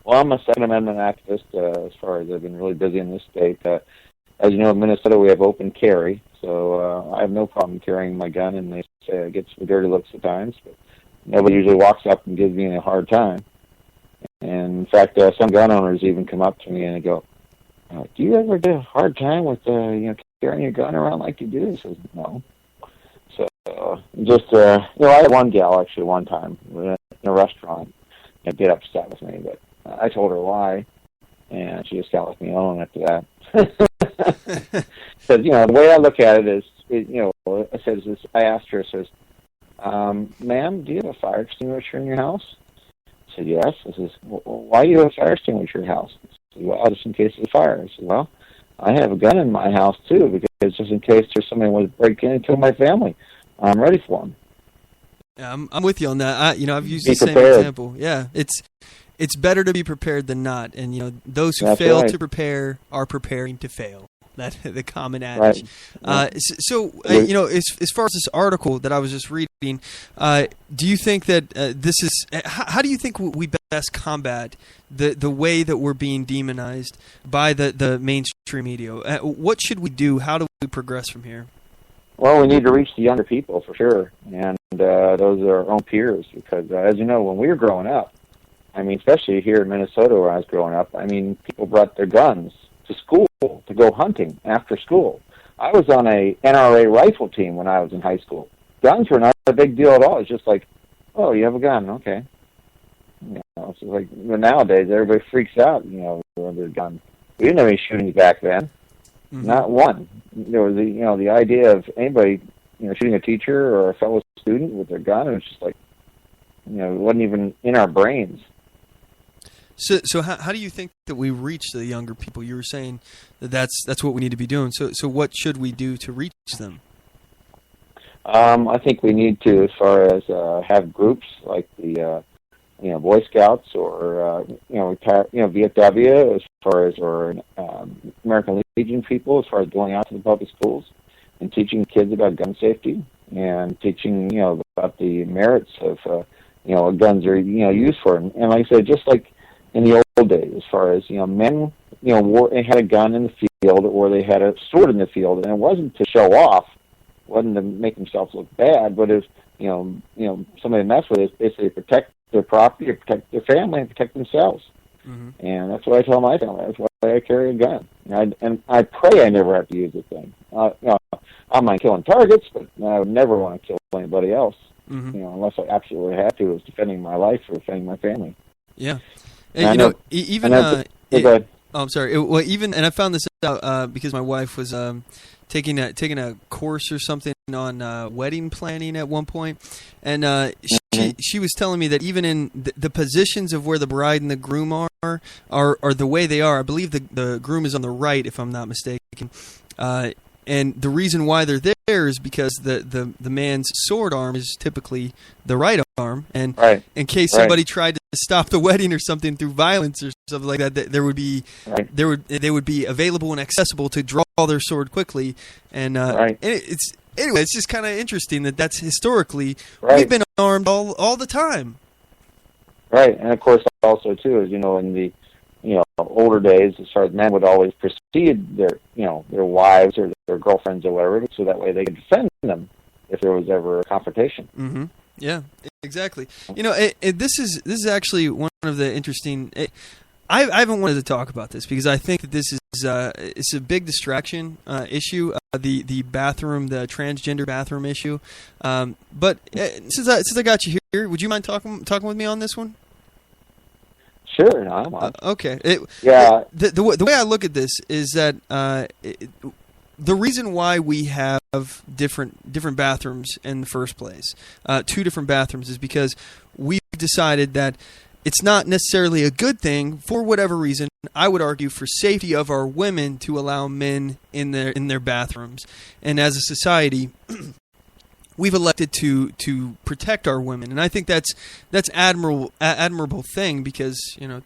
Well, I'm a Second Amendment activist as far as I've been really busy in this state. As you know, in Minnesota, we have open carry, so I have no problem carrying my gun, and they say I get some dirty looks at times, but nobody usually walks up and gives me a hard time. And in fact, some gun owners even come up to me and they go, do you ever get a hard time with carrying your gun around like you do? I says, no. So I had one gal actually one time in a restaurant get upset with me, but I told her why, and she just got with me alone after that. Because the way I look at it is, I asked her, I says, ma'am, do you have a fire extinguisher in your house? I said, yes. I says, well, why do you have a fire extinguisher in your house? I said, well, just in case of a fire. I said, well, I have a gun in my house too, because just in case there's somebody who wants to break in and kill my family, I'm ready for them. Yeah, I'm with you on that. I've used Be the same prepared. example. Yeah, it's better to be prepared than not, and those who That's fail right. to prepare are preparing to fail. That the common adage. Right. As far as this article that I was just reading, do you think that this is? How do you think we best combat the way that we're being demonized by the mainstream media? What should we do? How do we progress from here? Well, we need to reach the younger people for sure, and those are our own peers, because as you know, when we were growing up, especially here in Minnesota where I was growing up, people brought their guns to school to go hunting after school. I was on a NRA rifle team when I was in high school. Guns were not a big deal at all. It's just like, oh, you have a gun, okay. It's like nowadays everybody freaks out, when there's a gun. We didn't have any shootings back then. Mm-hmm. Not one. There was the idea of anybody shooting a teacher or a fellow student with their gun. It was just like it wasn't even in our brains. So how do you think that we reach the younger people? You were saying that's what we need to be doing. So what should we do to reach them? I think we need to, as far as have groups like the Boy Scouts or VFW, as far as or American Legion people, as far as going out to the public schools and teaching kids about gun safety and teaching about the merits of what guns are used for. And like I said, just like in the old days, as far as men had a gun in the field or they had a sword in the field, and it wasn't to show off, wasn't to make themselves look bad, but if somebody mess with it, basically protect their property, or protect their family, and protect themselves. Mm-hmm. And that's what I tell my family. That's why I carry a gun, and I pray I never have to use the thing. I mind killing targets, but I would never want to kill anybody else. Mm-hmm. Unless I absolutely have to, is defending my life or defending my family. Yeah. And I'm sorry. And I found this out because my wife was taking a course or something on wedding planning at one point, and she was telling me that even in the positions of where the bride and the groom are the way they are. I believe the groom is on the right, if I'm not mistaken. And the reason why they're there is because the man's sword arm is typically the right arm, and in case somebody tried to stop the wedding or something through violence or something like that, they would be available and accessible to draw their sword quickly. And it's just kind of interesting that's historically we've been armed all the time. Right, and of course also too is in the older days, as far as men would always precede their wives or their girlfriends or whatever, so that way they could defend them if there was ever a confrontation. Mm-hmm. Yeah, exactly. This is actually one of the interesting. I haven't wanted to talk about this because I think that this is it's a big distraction issue. The bathroom, the transgender bathroom issue. But since I got you here, would you mind talking with me on this one? Sure, no, I'm on. Okay. The way I look at this is that the reason why we have different bathrooms in the first place, 2 different bathrooms, is because we've decided that it's not necessarily a good thing for whatever reason. I would argue for safety of our women to allow men in their bathrooms, and as a society, we've elected to protect our women, and I think that's admirable thing because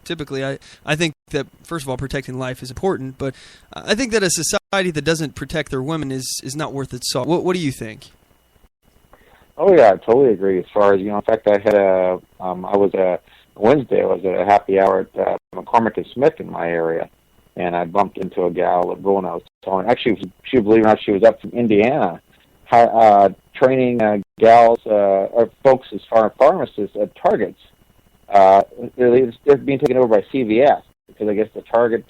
typically I think that first of all protecting life is important, but I think that a society that doesn't protect their women is not worth its salt. What do you think? Oh yeah, I totally agree. As far as in fact, I had Wednesday I was at a happy hour at McCormick and Smith in my area, and I bumped into a gal at Bruin. I was telling actually she believe it or not, she was up from Indiana. Training gals or folks as far as pharmacists at Targets. They're being taken over by CVS because I guess the Target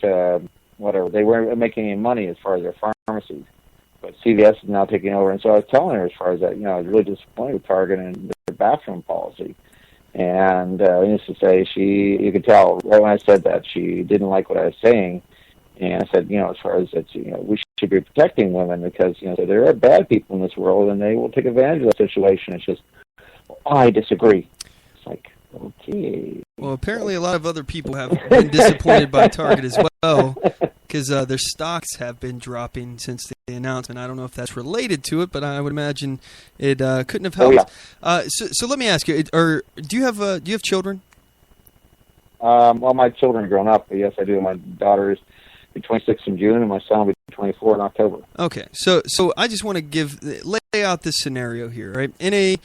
whatever. They weren't making any money as far as their pharmacies. But CVS is now taking over. And so I was telling her as far as that, I was really disappointed with Target and their bathroom policy. And needless to say, you could tell right when I said that, she didn't like what I was saying. And I said, as far as it's, we should be protecting women because, there are bad people in this world and they will take advantage of the situation. It's just, I disagree. It's like, okay. Well, apparently a lot of other people have been disappointed by Target as well because their stocks have been dropping since the announcement. I don't know if that's related to it, but I would imagine it couldn't have helped. Oh, yeah. So let me ask you: do you have children? Well, my children are grown up, but yes, I do. My daughter is 26 in June, and my son will be 24 in October. Okay, so I just want to lay out this scenario here, right? In a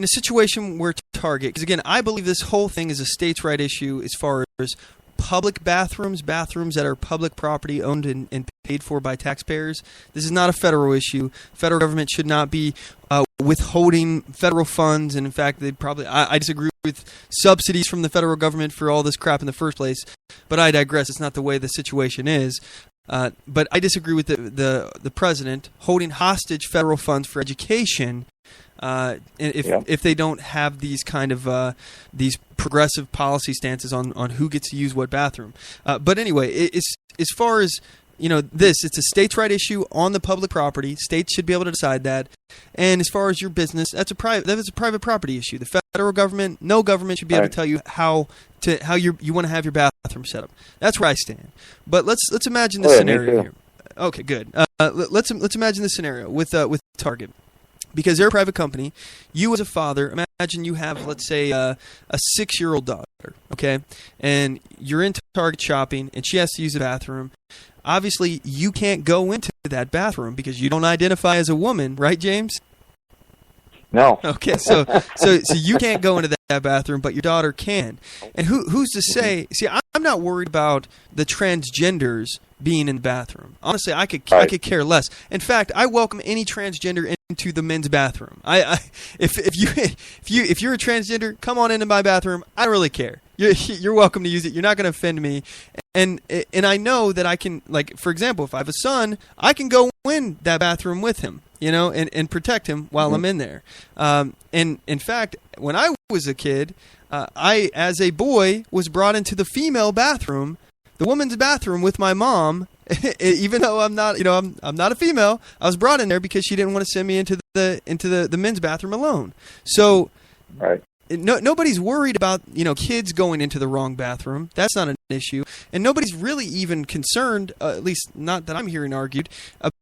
situation where Target, because again, I believe this whole thing is a states' right issue as far as public bathrooms that are public property owned and paid for by taxpayers. This is not a federal issue. Federal government should not be withholding federal funds, and in fact, I disagree with subsidies from the federal government for all this crap in the first place. But I digress. It's not the way the situation is. But I disagree with the president holding hostage federal funds for education if they don't have these kind of these progressive policy stances on who gets to use what bathroom. But anyway, as far as it's a states' right issue on the public property. States should be able to decide that. And as far as your business, that is a private property issue. The federal government, no government should be able to tell you how you want to have your bathroom set up. That's where I stand. But let's imagine this scenario here. Okay, good. Let's imagine this scenario with Target. Because they're a private company, you as a father, imagine you have, let's say, a 6-year-old daughter, okay? And you're into Target shopping, and she has to use the bathroom. Obviously, you can't go into that bathroom because you don't identify as a woman, right, James? No. Okay, so you can't go into that bathroom, but your daughter can. And who's to say? See, I'm not worried about the transgenders being in the bathroom. Honestly, I could care less. In fact, I welcome any transgender into the men's bathroom. If you're a transgender, come on into my bathroom. I don't really care. You're welcome to use it. You're not going to offend me. And I know that I can, like, for example, if I have a son, I can go in that bathroom with him, and protect him while I'm in there. And in fact, when I was a kid, I, as a boy, was brought into the female bathroom, the woman's bathroom, with my mom. Even though I'm not, I'm not a female, I was brought in there because she didn't want to send me into the men's bathroom alone. So, right. Nobody's worried about kids going into the wrong bathroom. That's not an issue, and nobody's really even concerned, at least not that I'm hearing argued,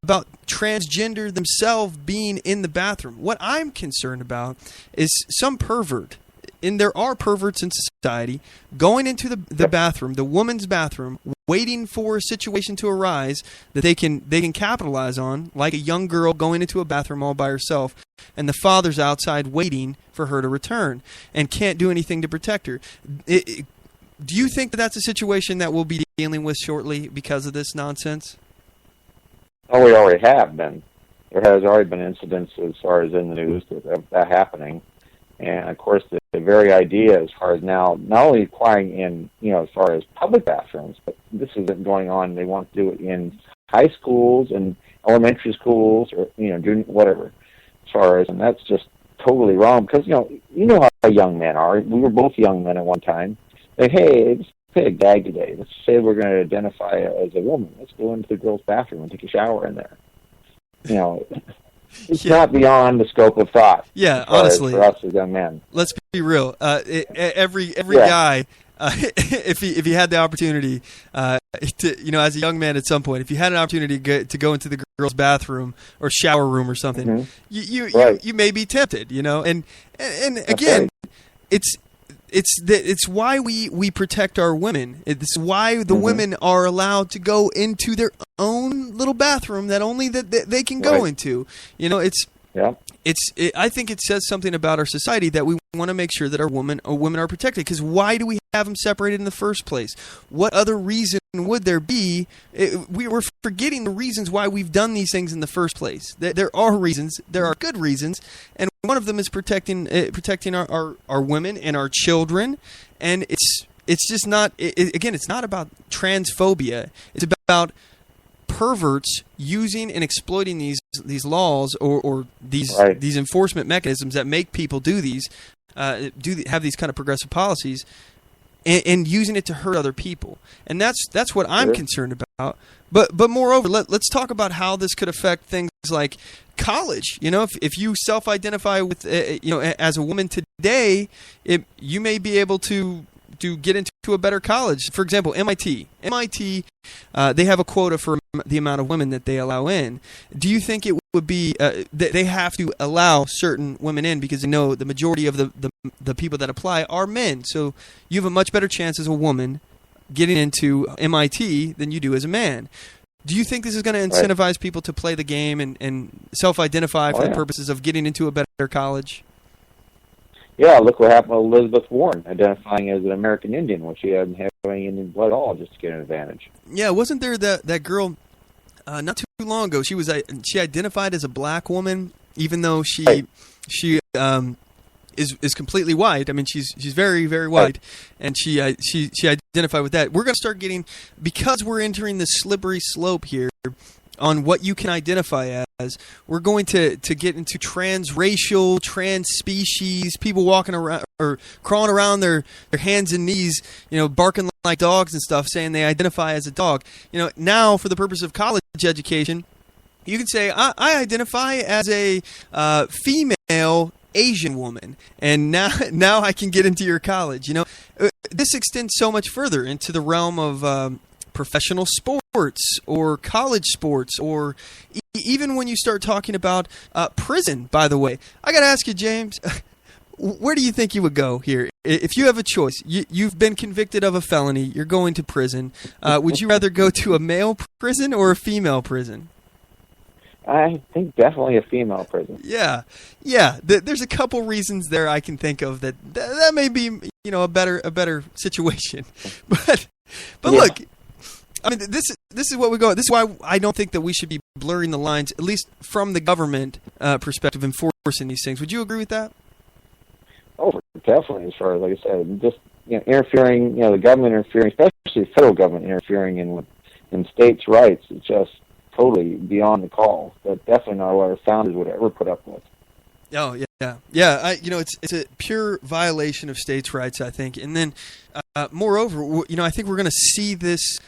about transgender themselves being in the bathroom. What I'm concerned about is some pervert, and there are perverts in society, going into the bathroom, the woman's bathroom, waiting for a situation to arise that they can capitalize on, like a young girl going into a bathroom all by herself, and the father's outside waiting for her to return and can't do anything to protect her. Do you think that that's a situation that we'll be dealing with shortly because of this nonsense? Oh, we already have been. There has already been incidents as far as in the news of that happening. And, of course, the very idea as far as now, not only applying in, as far as public bathrooms, but this isn't going on. They want to do it in high schools and elementary schools or, doing whatever. As far as, and that's just totally wrong because, you know how young men are. We were both young men at one time. Like, hey, let's play a gag today. Let's say we're going to identify as a woman. Let's go into the girls' bathroom and take a shower in there. It's not beyond the scope of thought. Yeah, honestly, for us as young men. Let's be real. Every guy, if he had the opportunity, as a young man at some point, if you had an opportunity to go into the girls' bathroom or shower room or something, you may be tempted. And again, right. It's why we protect our women. It's why the women are allowed to go into their own little bathroom that only that they can go into. I think it says something about our society that we want to make sure that our women are protected. Because why do we have them separated in the first place? What other reason would there be? We're forgetting the reasons why we've done these things in the first place. There are reasons. There are good reasons, and one of them is protecting our women and our children. And it's just not. Again, it's not about transphobia. It's about perverts using and exploiting these laws or these enforcement mechanisms that make people do these have these kind of progressive policies and using it to hurt other people. And that's what I'm concerned about. But moreover, let's talk about how this could affect things like college. You know, if you self-identify with as a woman today, you may be able to get into a better college. For example, MIT, they have a quota for the amount of women that they allow in. Do you think it would be they have to allow certain women in because they know the majority of the people that apply are men? So you have a much better chance as a woman getting into MIT than you do as a man. Do you think this is going to incentivize people to play the game and self-identify for the purposes of getting into a better college? Yeah, look what happened with Elizabeth Warren, identifying as an American Indian, which she hadn't had any Indian blood at all, just to get an advantage. Yeah, wasn't there that girl not too long ago? She identified as a black woman, even though she is completely white. I mean, she's very, very white, and she identified with that. We're going to start getting, because we're entering this slippery slope here on what you can identify as, we're going to get into transracial, trans-species, people walking around or crawling around their hands and knees, barking like dogs and stuff, saying they identify as a dog. Now for the purpose of college education, you can say, I identify as a female Asian woman, and now I can get into your college. This extends so much further into the realm of professional sports or college sports, or even when you start talking about prison. By the way, I got to ask you, James, where do you think you would go here? If you have a choice, you've been convicted of a felony, you're going to prison. Would you rather go to a male prison or a female prison? I think definitely a female prison. Yeah. There's a couple reasons there I can think of that may be a better situation, but look. I mean, this is what we go. This is why I don't think that we should be blurring the lines, at least from the government perspective, enforcing these things. Would you agree with that? Oh, definitely. As far as, like I said, just interfering, the government interfering, especially the federal government interfering in states' rights, is just totally beyond the call. But definitely not what our founders would ever put up with. Oh yeah. It's a pure violation of states' rights, I think. And then, moreover, I think we're going to see this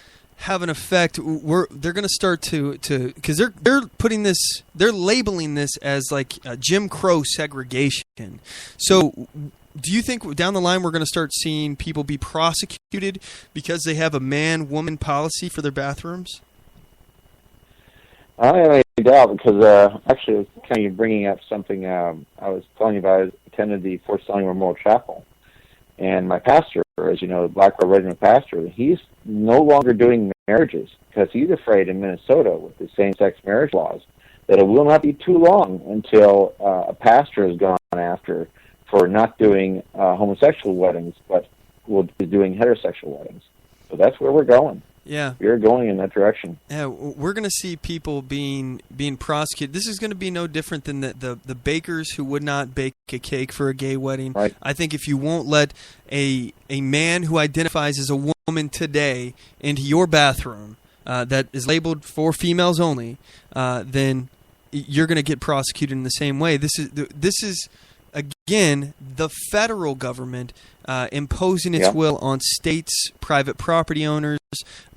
have an effect. They're going to start to because they're putting this, they're labeling this as like Jim Crow segregation. So do you think down the line we're going to start seeing people be prosecuted because they have a man-woman policy for their bathrooms? I don't have any doubt, because actually I was kind of bringing up something I was telling you about. I attended the Fort Snelling Memorial Chapel, and my pastor, as you know, the Black Robe Regiment pastor, he's no longer doing marriages because he's afraid in Minnesota with the same-sex marriage laws that it will not be too long until a pastor is gone after for not doing homosexual weddings, but will be doing heterosexual weddings. So that's where we're going. Yeah, we're going in that direction. Yeah, we're going to see people being prosecuted. This is going to be no different than the bakers who would not bake a cake for a gay wedding. Right. I think if you won't let a man who identifies as a woman today into your bathroom that is labeled for females only, then you're going to get prosecuted in the same way. This is again the federal government imposing its will on states, private property owners,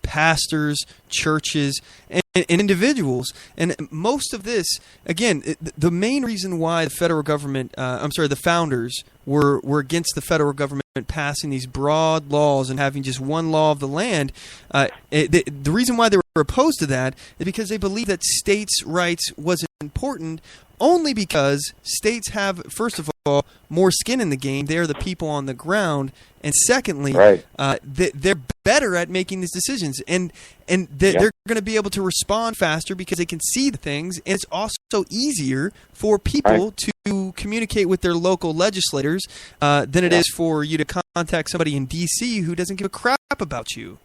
pastors, churches, and individuals. And most of this, again, the main reason why the federal government, the founders were against the federal government passing these broad laws and having just one law of the land, the reason why they were opposed to that is because they believed that states' rights was important only because states have, first of all, more skin in the game. They're the people on the ground. And secondly, they're better at making these decisions. And they're going to be able to respond faster because they can see the things. And it's also easier for people to communicate with their local legislators than it is for you to contact somebody in D.C. who doesn't give a crap about you.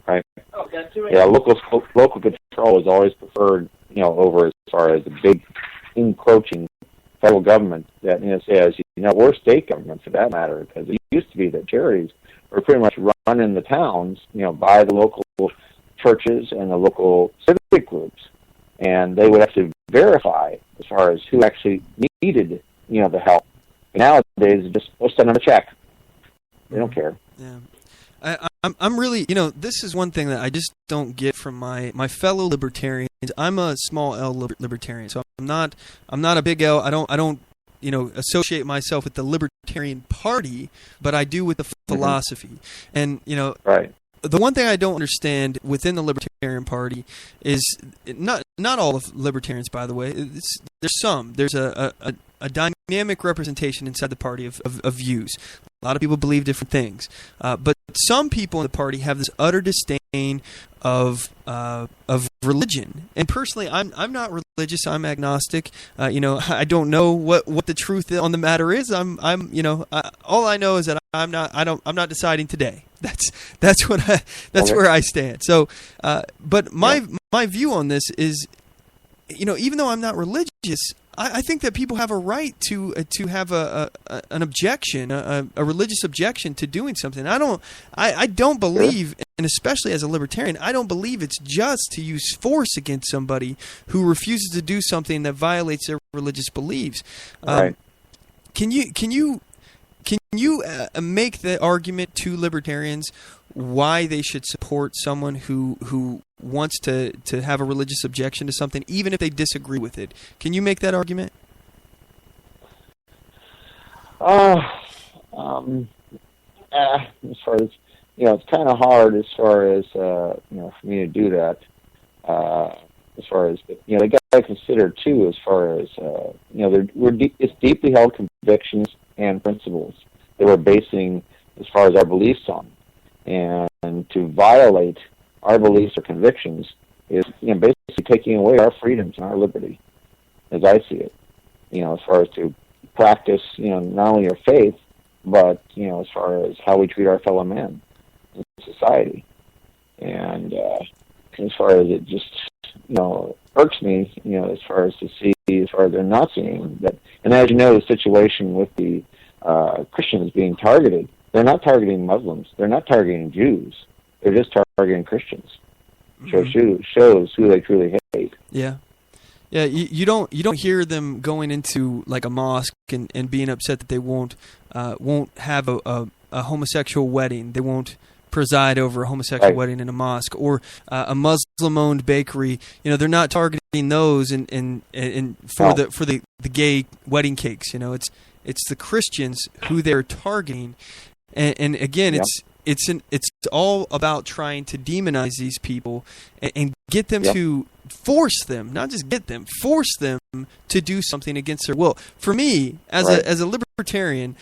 Right. Yeah, local control is always preferred, over as far as the big encroaching federal government that, says, we're state government for that matter, because it used to be that charities were pretty much run in the towns, by the local churches and the local civic groups, and they would have to verify as far as who actually needed, the help. Nowadays, just send them a check. They don't care. Yeah. I'm really, this is one thing that I just don't get from my fellow libertarians. I'm a small L libertarian, so I'm not a big L. I don't associate myself with the Libertarian Party, but I do with the philosophy. And right. The one thing I don't understand within the Libertarian Party is not all of libertarians, by the way. There's some. There's a dynamic representation inside the party of views. A lot of people believe different things, but some people in the party have this utter disdain of religion. And personally, I'm not religious. I'm agnostic. I don't know what the truth on the matter is. All I know is that I'm not deciding today. That's where I stand. So, but my view on this is, even though I'm not religious, I think that people have a right to have an objection, a religious objection to doing something. I don't believe, and especially as a libertarian, I don't believe it's just to use force against somebody who refuses to do something that violates their religious beliefs. Right. Can you make the argument to libertarians why they should support someone who wants to have a religious objection to something, even if they disagree with it? Can you make that argument? As far as, it's kind of hard as far as, for me to do that. As far as, they got to consider too, as far as, it's deeply held convictions and principles that we're basing as far as our beliefs on. And to violate our beliefs or convictions is, basically taking away our freedoms and our liberty, as I see it. As far as to practice, not only our faith, but, as far as how we treat our fellow men in society. And as far as it just, irks me, as far as to see, as far as they're not seeing that. And as you know, the situation with the Christians being targeted, they're not targeting Muslims. They're not targeting Jews. They're just targeting Christians. Mm-hmm. Shows who they truly hate. Yeah. Yeah, you don't hear them going into like a mosque and being upset that they won't have a homosexual wedding. They won't preside over a homosexual wedding in a mosque, or a Muslim-owned bakery. They're not targeting those and for the gay wedding cakes. It's the Christians who they're targeting, and again, it's all about trying to demonize these people and get them to force them, not just get them, force them to do something against their will. For me, as a libertarian,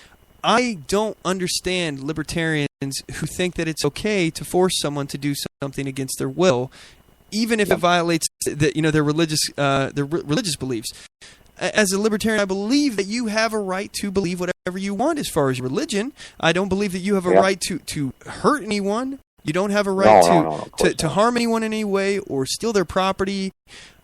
I don't understand libertarians who think that it's okay to force someone to do something against their will, even if it violates their religious beliefs. As a libertarian, I believe that you have a right to believe whatever you want as far as religion. I don't believe that you have a right to hurt anyone. You don't have a right to harm anyone in any way or steal their property.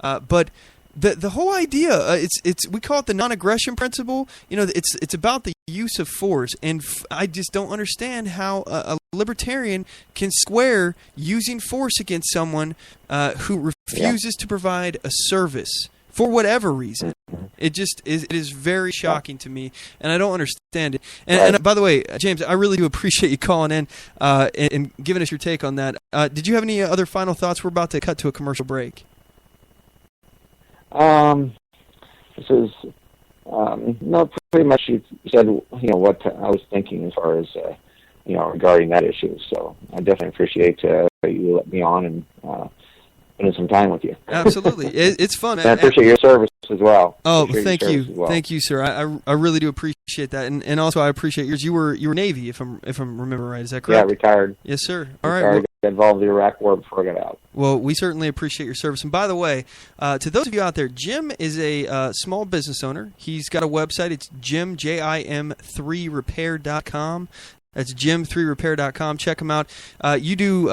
But the whole idea, we call it the non-aggression principle. It's about the use of force, and I just don't understand how a libertarian can square using force against someone who refuses to provide a service for whatever reason. It is very shocking to me, and I don't understand it. And by the way, James, I really do appreciate you calling in and giving us your take on that. Did you have any other final thoughts? We're about to cut to a commercial break. This is no, pretty much you said what I was thinking as far as regarding that issue. So I definitely appreciate you let me on and spending some time with you. Absolutely, it's fun. And I appreciate your service as well. Oh, thank you, sir. I really do appreciate that, and also I appreciate yours. You were Navy, if I'm remembering right. Is that correct? Yeah, retired. Yes, sir. All right. Well, got involved in the Iraq War before I got out. Well, we certainly appreciate your service. And by the way, to those of you out there, Jim is a small business owner. He's got a website. It's jim3repair.com. That's jim3repair.com. Check him out. You do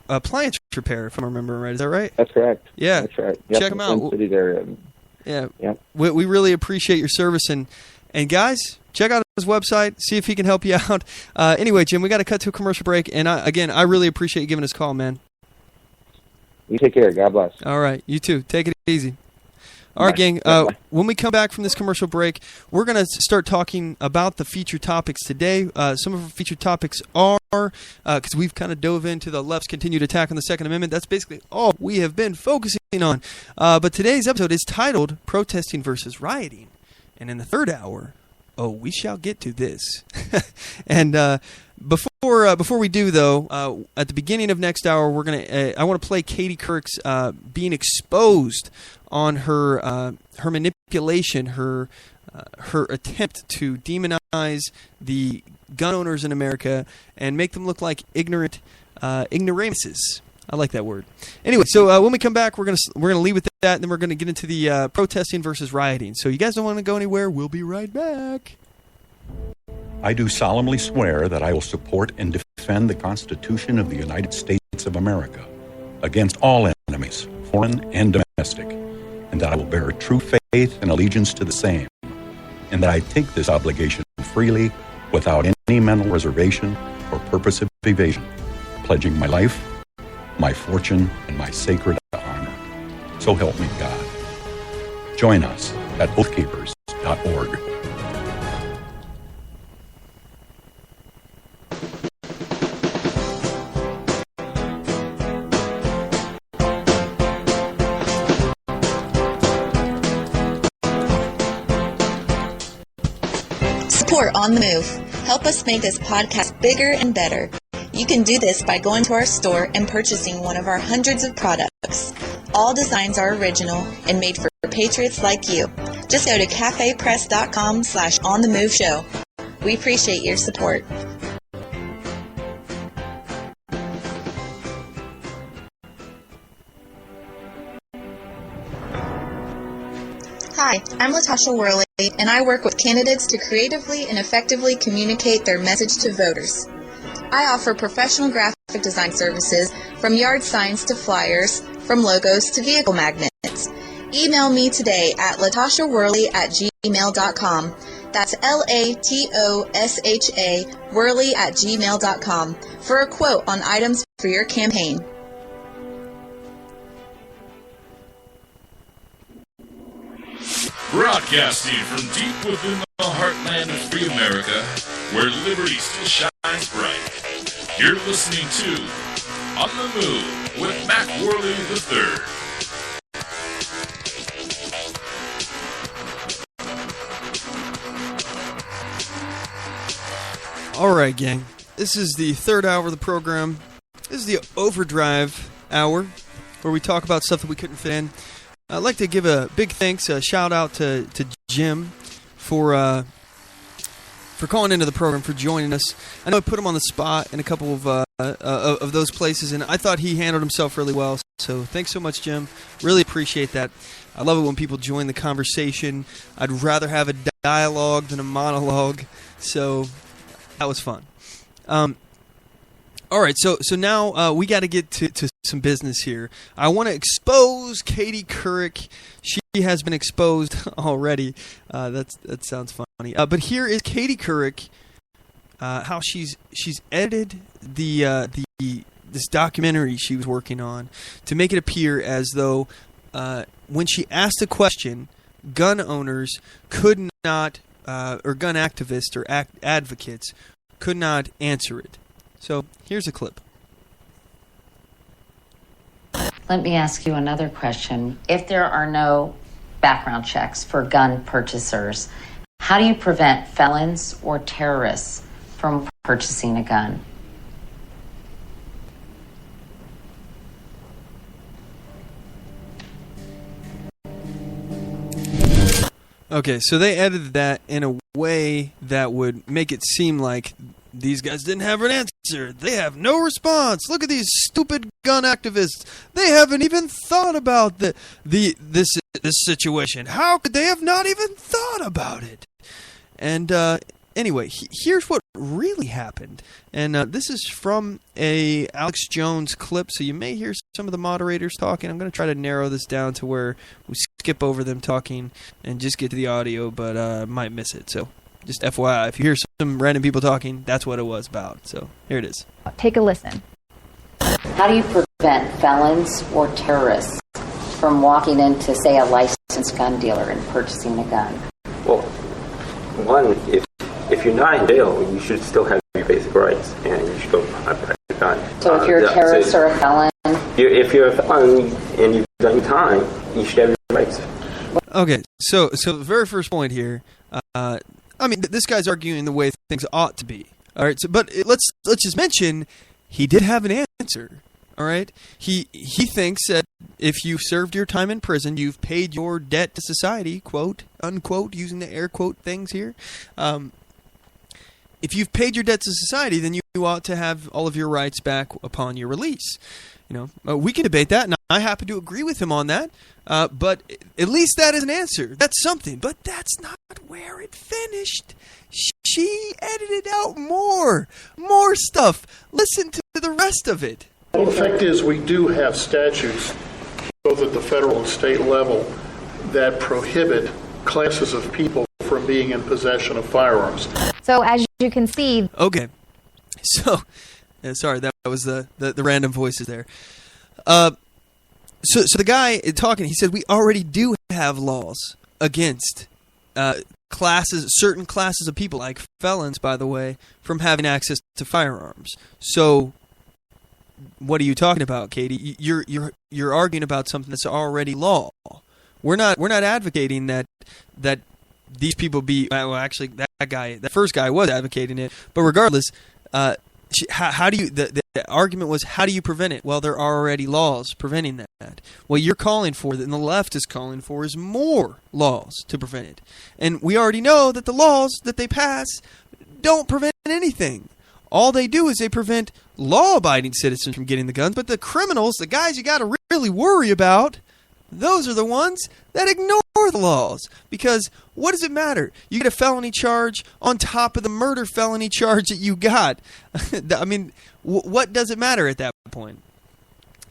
appliance repair, if I'm remembering right. Is that right? That's correct. Yeah. That's right. Yep, check him out. City there. Yeah. Yep. We really appreciate your service. And guys, check out his website. See if he can help you out. Anyway, Jim, we got to cut to a commercial break. And I really appreciate you giving us a call, man. You take care. God bless. All right. You too. Take it easy. All right, gang, when we come back from this commercial break, we're going to start talking about the featured topics today. Some of our featured topics are, because we've kind of dove into the left's continued attack on the Second Amendment. That's basically all we have been focusing on. But today's episode is titled Protesting versus Rioting. And in the third hour, we shall get to this. And before we do, though, at the beginning of next hour, I want to play Katie Couric's being exposed on her manipulation, her attempt to demonize the gun owners in America and make them look like ignoramuses. I like that word. Anyway, so when we come back, we're gonna leave with that, and then we're gonna get into the protesting versus rioting. So you guys don't want to go anywhere. We'll be right back. I do solemnly swear that I will support and defend the Constitution of the United States of America against all enemies, foreign and domestic, and that I will bear true faith and allegiance to the same, and that I take this obligation freely without any mental reservation or purpose of evasion, pledging my life, my fortune, and my sacred honor. So help me God. Join us at oathkeepers.org. Support On The Move. Help us make this podcast bigger and better. You can do this by going to our store and purchasing one of our hundreds of products. All designs are original and made for patriots like you. Just go to cafepress.com/OnTheMoveShow. We appreciate your support. Hi, I'm Latasha Worley, and I work with candidates to creatively and effectively communicate their message to voters. I offer professional graphic design services from yard signs to flyers, from logos to vehicle magnets. Email me today at latashaworley@gmail.com. That's LATOSHA Worley@gmail.com for a quote on items for your campaign. Broadcasting from deep within the heartland of free America, where liberty still shines bright. You're listening to On the Move with Mac Worley III. All right, gang. This is the third hour of the program. This is the overdrive hour, where we talk about stuff that we couldn't fit in. I'd like to give a big thanks, a shout out to Jim for calling into the program, for joining us. I know I put him on the spot in a couple of those places, and I thought he handled himself really well. So thanks so much, Jim. Really appreciate that. I love it when people join the conversation. I'd rather have a dialogue than a monologue. So that was fun. All right, so now we got to get to some business here. I want to expose Katie Couric. She has been exposed already. That sounds funny. But here is Katie Couric, how she's edited this documentary she was working on to make it appear as though when she asked a question, gun owners could not, or gun activists or advocates could not answer it. So here's a clip. Let me ask you another question. If there are no background checks for gun purchasers, how do you prevent felons or terrorists from purchasing a gun? Okay, so they edited that in a way that would make it seem like these guys didn't have an answer. They have no response. Look at these stupid gun activists. They haven't even thought about this situation. How could they have not even thought about it? And anyway, here's what really happened. And this is from a Alex Jones clip, so you may hear some of the moderators talking. I'm going to try to narrow this down to where we skip over them talking and just get to the audio, but might miss it. So just FYI, if you hear some random people talking, that's what it was about. So here it is. Take a listen. How do you prevent felons or terrorists from walking into, say, a licensed gun dealer and purchasing a gun? Well, one, if you're not in jail, you should still have your basic rights, and you should go buy a gun. So if you're a terrorist or a felon? If you're a felon and you've done your time, you should have your rights. Okay, so the very first point here, I mean, this guy's arguing the way things ought to be. All right, but let's just mention he did have an answer. All right, he thinks that if you've served your time in prison, you've paid your debt to society, quote unquote, using the air quote things here. If you've paid your debt to society, then you ought to have all of your rights back upon your release. You know, we can debate that, and I happen to agree with him on that. But at least that is an answer. That's something. But that's not where it finished. She edited out more stuff. Listen to the rest of it. Well, the fact is, we do have statutes, both at the federal and state level, that prohibit classes of people from being in possession of firearms. So as you can see... Okay. So, sorry, that was the random voices there. So the guy talking, he said, we already do have laws against certain classes of people, like felons, by the way, from having access to firearms. So... what are you talking about, Katie? You're arguing about something that's already law. We're not advocating that these people be. Well, actually, that first guy was advocating it. But regardless, how do you? The argument was, how do you prevent it? Well, there are already laws preventing that. What you're calling for, and the left is calling for, is more laws to prevent it. And we already know that the laws that they pass don't prevent anything. All they do is they prevent law-abiding citizens from getting the guns, but the criminals, the guys you got to really worry about, those are the ones that ignore the laws. Because what does it matter? You get a felony charge on top of the murder felony charge that you got. I mean, what does it matter at that point?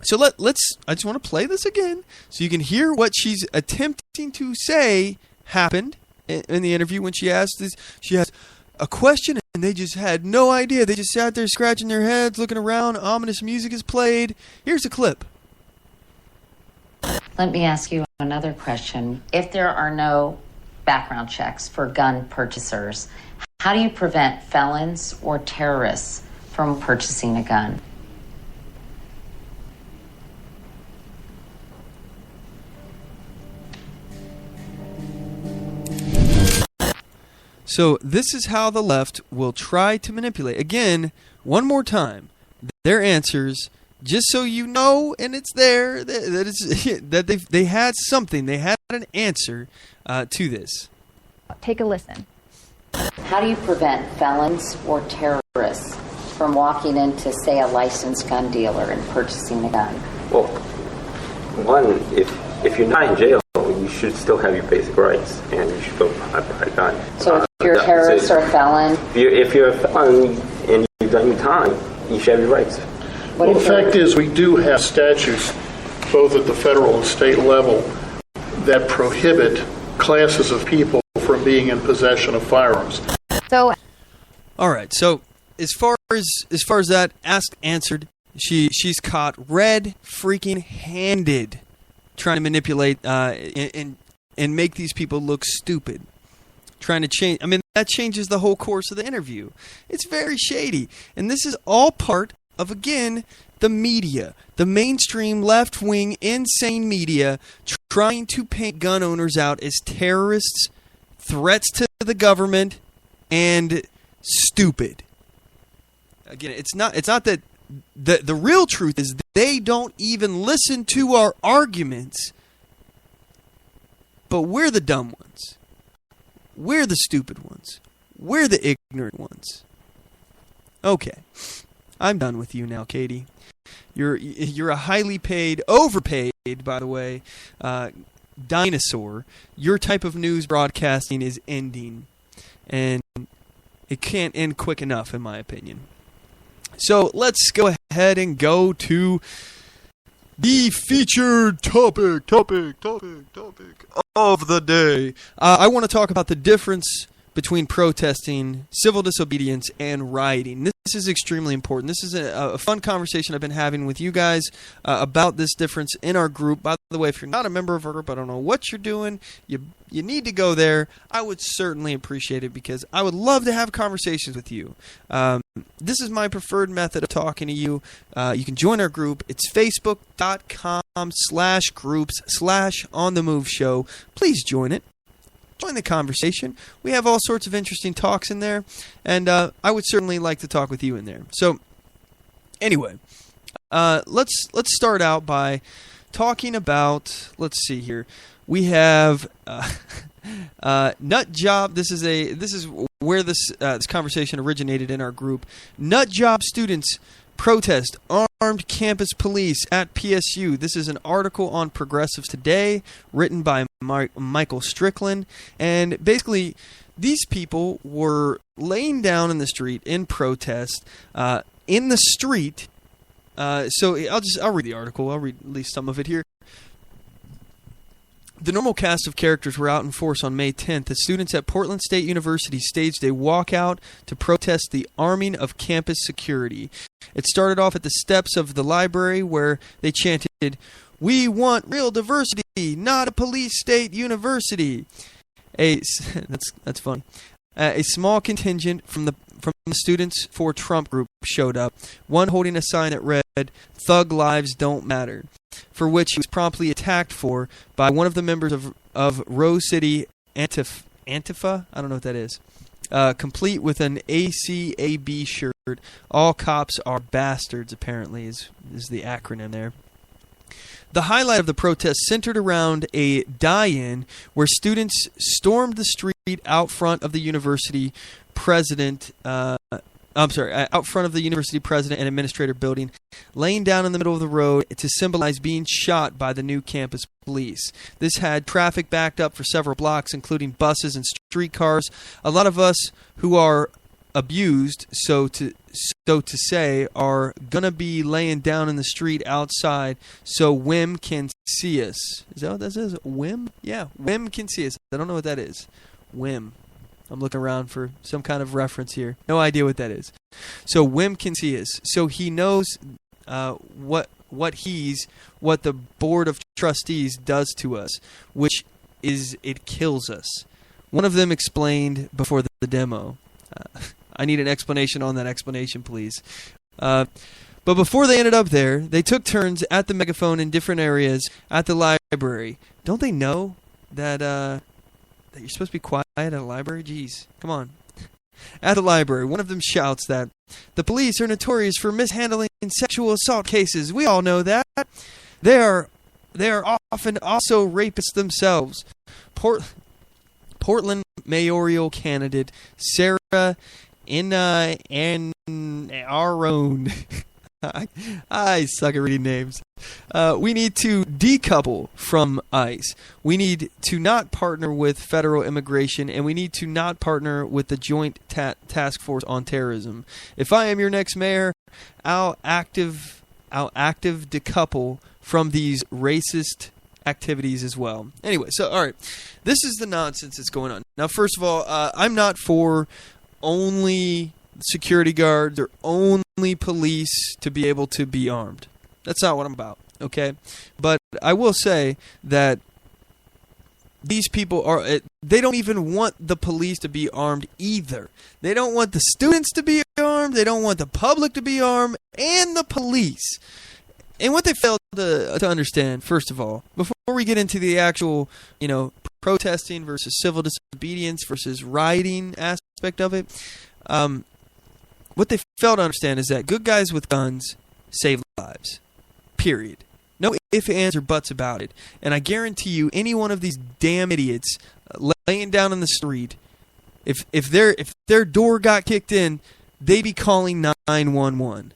So let's. I just want to play this again so you can hear what she's attempting to say happened in the interview when she asked this. She asked a question, and they just had no idea. They just sat there scratching their heads, looking around. Ominous music is played. Here's a clip. Let me ask you another question. If there are no background checks for gun purchasers, how do you prevent felons or terrorists from purchasing a gun? So this is how the left will try to manipulate. Again, one more time, their answers, just so you know, and it's there, that they had something, they had an answer to this. Take a listen. How do you prevent felons or terrorists from walking into, say, a licensed gun dealer and purchasing a gun? Well, one, if you're not in jail, you should still have your basic rights, and you should go buy a gun. So if you're a terrorist or a felon? If you're a felon and you've done your time, you should have your rights. Well, the fact is, we do have statutes, both at the federal and state level, that prohibit classes of people from being in possession of firearms. So, all right. So as far as that answered, she's caught red freaking handed trying to manipulate and make these people look stupid. Trying to change. I mean, that changes the whole course of the interview. It's very shady, and this is all part of, again, the media, the mainstream left-wing insane media trying to paint gun owners out as terrorists, threats to the government, and stupid. Again, it's not that the real truth is they don't even listen to our arguments, but we're the dumb ones. We're the stupid ones. We're the ignorant ones. Okay. I'm done with you now, Katie. You're a highly paid, overpaid, by the way, dinosaur. Your type of news broadcasting is ending, and it can't end quick enough, in my opinion. So let's go ahead and go to the featured topic of the day. I want to talk about the difference between protesting, civil disobedience, and rioting. This is extremely important. This is a fun conversation I've been having with you guys about this difference in our group. By the way, if you're not a member of our group, I don't know what you're doing. You need to go there. I would certainly appreciate it because I would love to have conversations with you. This is my preferred method of talking to you. You can join our group. It's facebook.com/groups/OnTheMoveShow. Please join it. Join the conversation. We have all sorts of interesting talks in there, and I would certainly like to talk with you in there. So, anyway, let's start out by talking about. Let's see here. We have nut job. This is where this conversation originated in our group. Nut job students protest armed campus police at PSU. This is an article on Progressives Today written by Michael Strickland. And basically, these people were laying down in the street in protest. In the street. So I'll read the article. I'll read at least some of it here. The normal cast of characters were out in force on May 10th as students at Portland State University staged a walkout to protest the arming of campus security. It started off at the steps of the library where they chanted, "We want real diversity, not a police state university." That's funny. A small contingent from the Students for Trump group showed up, one holding a sign that read, "Thug lives don't matter," for which he was promptly attacked by one of the members of Rose City Antifa. I don't know what that is. Complete with an ACAB shirt. All cops are bastards, apparently, is the acronym there. The highlight of the protest centered around a die-in where students stormed the street out front of the university president. Out front of the university president and administrator building, laying down in the middle of the road to symbolize being shot by the new campus police. This had traffic backed up for several blocks, including buses and streetcars. A lot of us who are abused, so to say, are gonna be laying down in the street outside so Wim can see us. Is that what that says? Wim? Yeah, Wim can see us. I don't know what that is. Wim. I'm looking around for some kind of reference here. No idea what that is. So Wim can see us. So he knows what the Board of Trustees does to us, which is it kills us. One of them explained before the demo. I need an explanation on that explanation, please. But before they ended up there, they took turns at the megaphone in different areas at the library. Don't they know that you're supposed to be quiet at a library? Jeez, come on. At the library, one of them shouts that the police are notorious for mishandling sexual assault cases. We all know that. They are often also rapists themselves. Portland mayoral candidate Sarah Aron. I suck at reading names. We need to decouple from ICE. We need to not partner with federal immigration, and we need to not partner with the Joint Task Force on Terrorism. If I am your next mayor, I'll active decouple from these racist activities as well. Anyway, so all right, this is the nonsense that's going on. Now, first of all, I'm not for only security guards or only police to be able to be armed. That's not what I'm about, okay? But I will say that these people they don't even want the police to be armed either. They don't want the students to be armed. They don't want the public to be armed and the police. And what they fail to understand, first of all, before we get into the actual, protesting versus civil disobedience versus rioting aspect of it, what they fail to understand is that good guys with guns save lives. Period. No ifs, ands, or buts about it. And I guarantee you, any one of these damn idiots laying down in the street, if their door got kicked in, they'd be calling 911.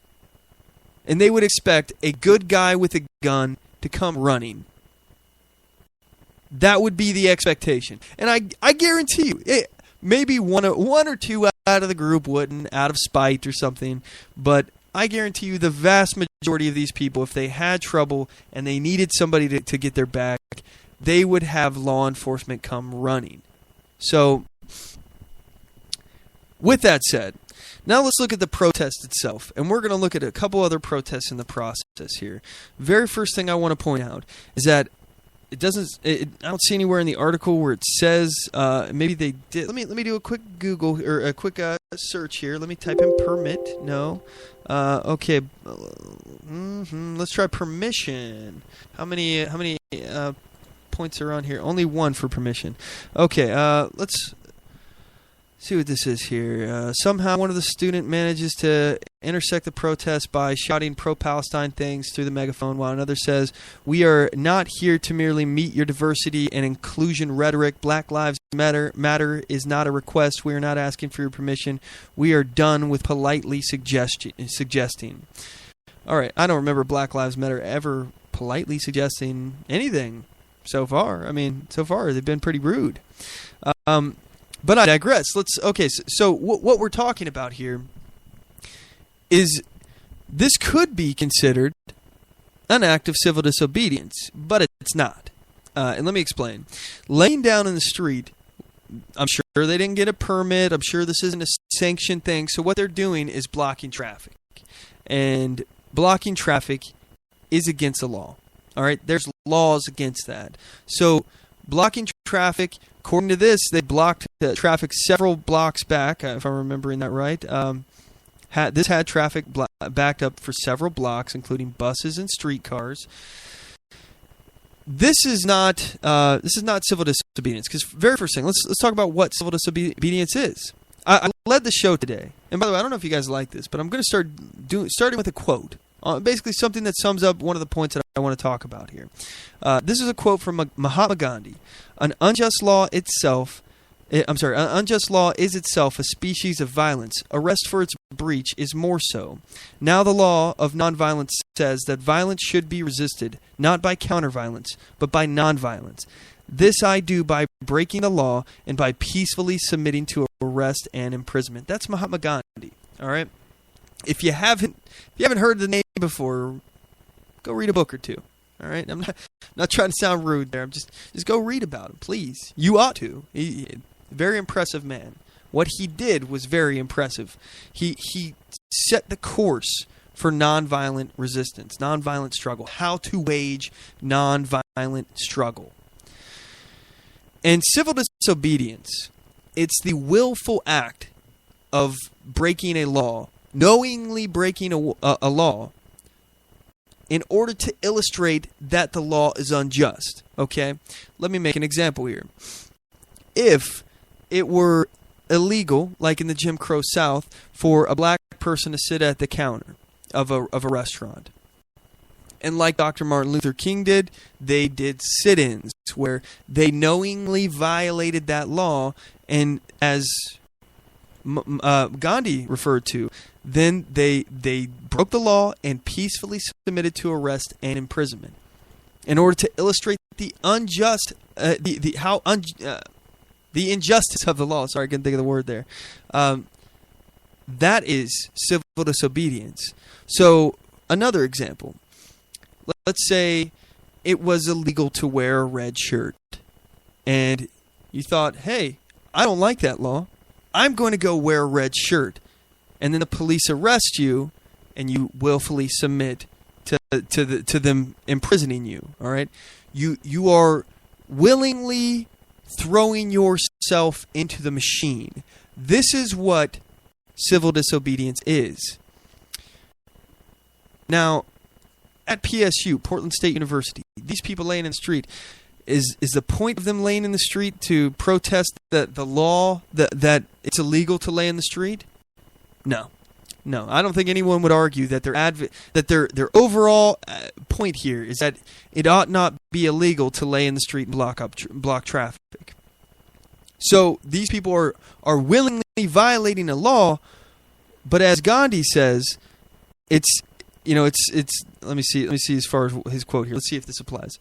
And they would expect a good guy with a gun to come running. That would be the expectation. And I guarantee you, maybe one or two out of the group wouldn't, out of spite or something. But I guarantee you the vast majority of these people, if they had trouble and they needed somebody to get their back, they would have law enforcement come running. So, with that said, now let's look at the protest itself. And we're going to look at a couple other protests in the process here. Very first thing I want to point out is that I don't see anywhere in the article where it says, maybe they did. Let me do a quick Google or a quick search here. Let me type in permit. No. Okay. Let's try permission. How many points are on here? Only one for permission. Okay. Let's see what this is here. Somehow one of the student manages to intersect the protest by shouting pro-Palestine things through the megaphone, while another says, "We are not here to merely meet your diversity and inclusion rhetoric. Black Lives Matter is not a request. We are not asking for your permission. We are done with politely suggesting." All right, I don't remember Black Lives Matter ever politely suggesting anything so far. I mean, so far they've been pretty rude. But I digress. So what we're talking about here is this could be considered an act of civil disobedience, but it's not. And let me explain. Laying down in the street, I'm sure they didn't get a permit. I'm sure this isn't a sanctioned thing. So what they're doing is blocking traffic. And blocking traffic is against the law. All right? There's laws against that. So blocking traffic, according to this, they blocked traffic several blocks back, if I'm remembering that right. This had traffic backed up for several blocks, including buses and streetcars. This is not civil disobedience. Because very first thing, let's talk about what civil disobedience is. I led the show today, and by the way, I don't know if you guys like this, but I'm going to starting with a quote. Basically, something that sums up one of the points that I want to talk about here. This is a quote from Mahatma Gandhi. An unjust law is itself a species of violence. Arrest for its breach is more so. Now the law of nonviolence says that violence should be resisted, not by counterviolence, but by nonviolence. This I do by breaking the law and by peacefully submitting to arrest and imprisonment. That's Mahatma Gandhi. All right. If you haven't heard the name before, go read a book or two. All right, I'm not trying to sound rude there. I'm just go read about him, please. You ought to. Very impressive man. What he did was very impressive. He set the course for nonviolent resistance, nonviolent struggle, how to wage nonviolent struggle. And civil disobedience, it's the willful act of breaking a law, knowingly breaking a law, in order to illustrate that the law is unjust. Okay? Let me make an example here. If it were illegal, like in the Jim Crow South, for a black person to sit at the counter of a restaurant, and like Dr. Martin Luther King did, they did sit-ins where they knowingly violated that law, and as Gandhi referred to, then they broke the law and peacefully submitted to arrest and imprisonment in order to illustrate the injustice of the law. Sorry, I couldn't think of the word there. That is civil disobedience. So another example. Let's say it was illegal to wear a red shirt, and you thought, hey, I don't like that law. I'm going to go wear a red shirt. And then the police arrest you, and you willfully submit to them imprisoning you. All right, you are willingly throwing yourself into the machine. This is what civil disobedience is. Now, at PSU, Portland State University, these people laying in the street, is the point of them laying in the street to protest the law that it's illegal to lay in the street? No, I don't think anyone would argue that their overall point here is that it ought not be illegal to lay in the street and block traffic. So these people are willingly violating a law, but as Gandhi says, it's let me see as far as his quote here. Let's see if this applies.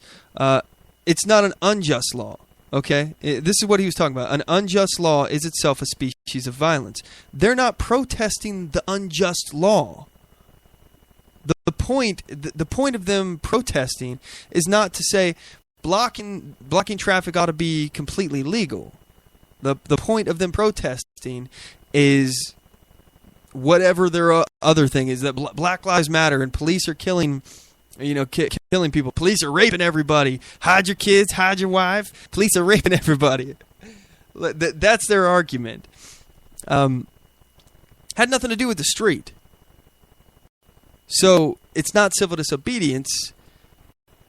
It's not an unjust law. Okay, this is what he was talking about. An unjust law is itself a species of violence. They're not protesting the unjust law. point of them protesting is not to say blocking traffic ought to be completely legal. The point of them protesting is whatever their other thing is, that Black Lives Matter and police are killing people. Police are raping everybody. Hide your kids, hide your wife. Police are raping everybody. That's their argument. Had nothing to do with the street. So it's not civil disobedience.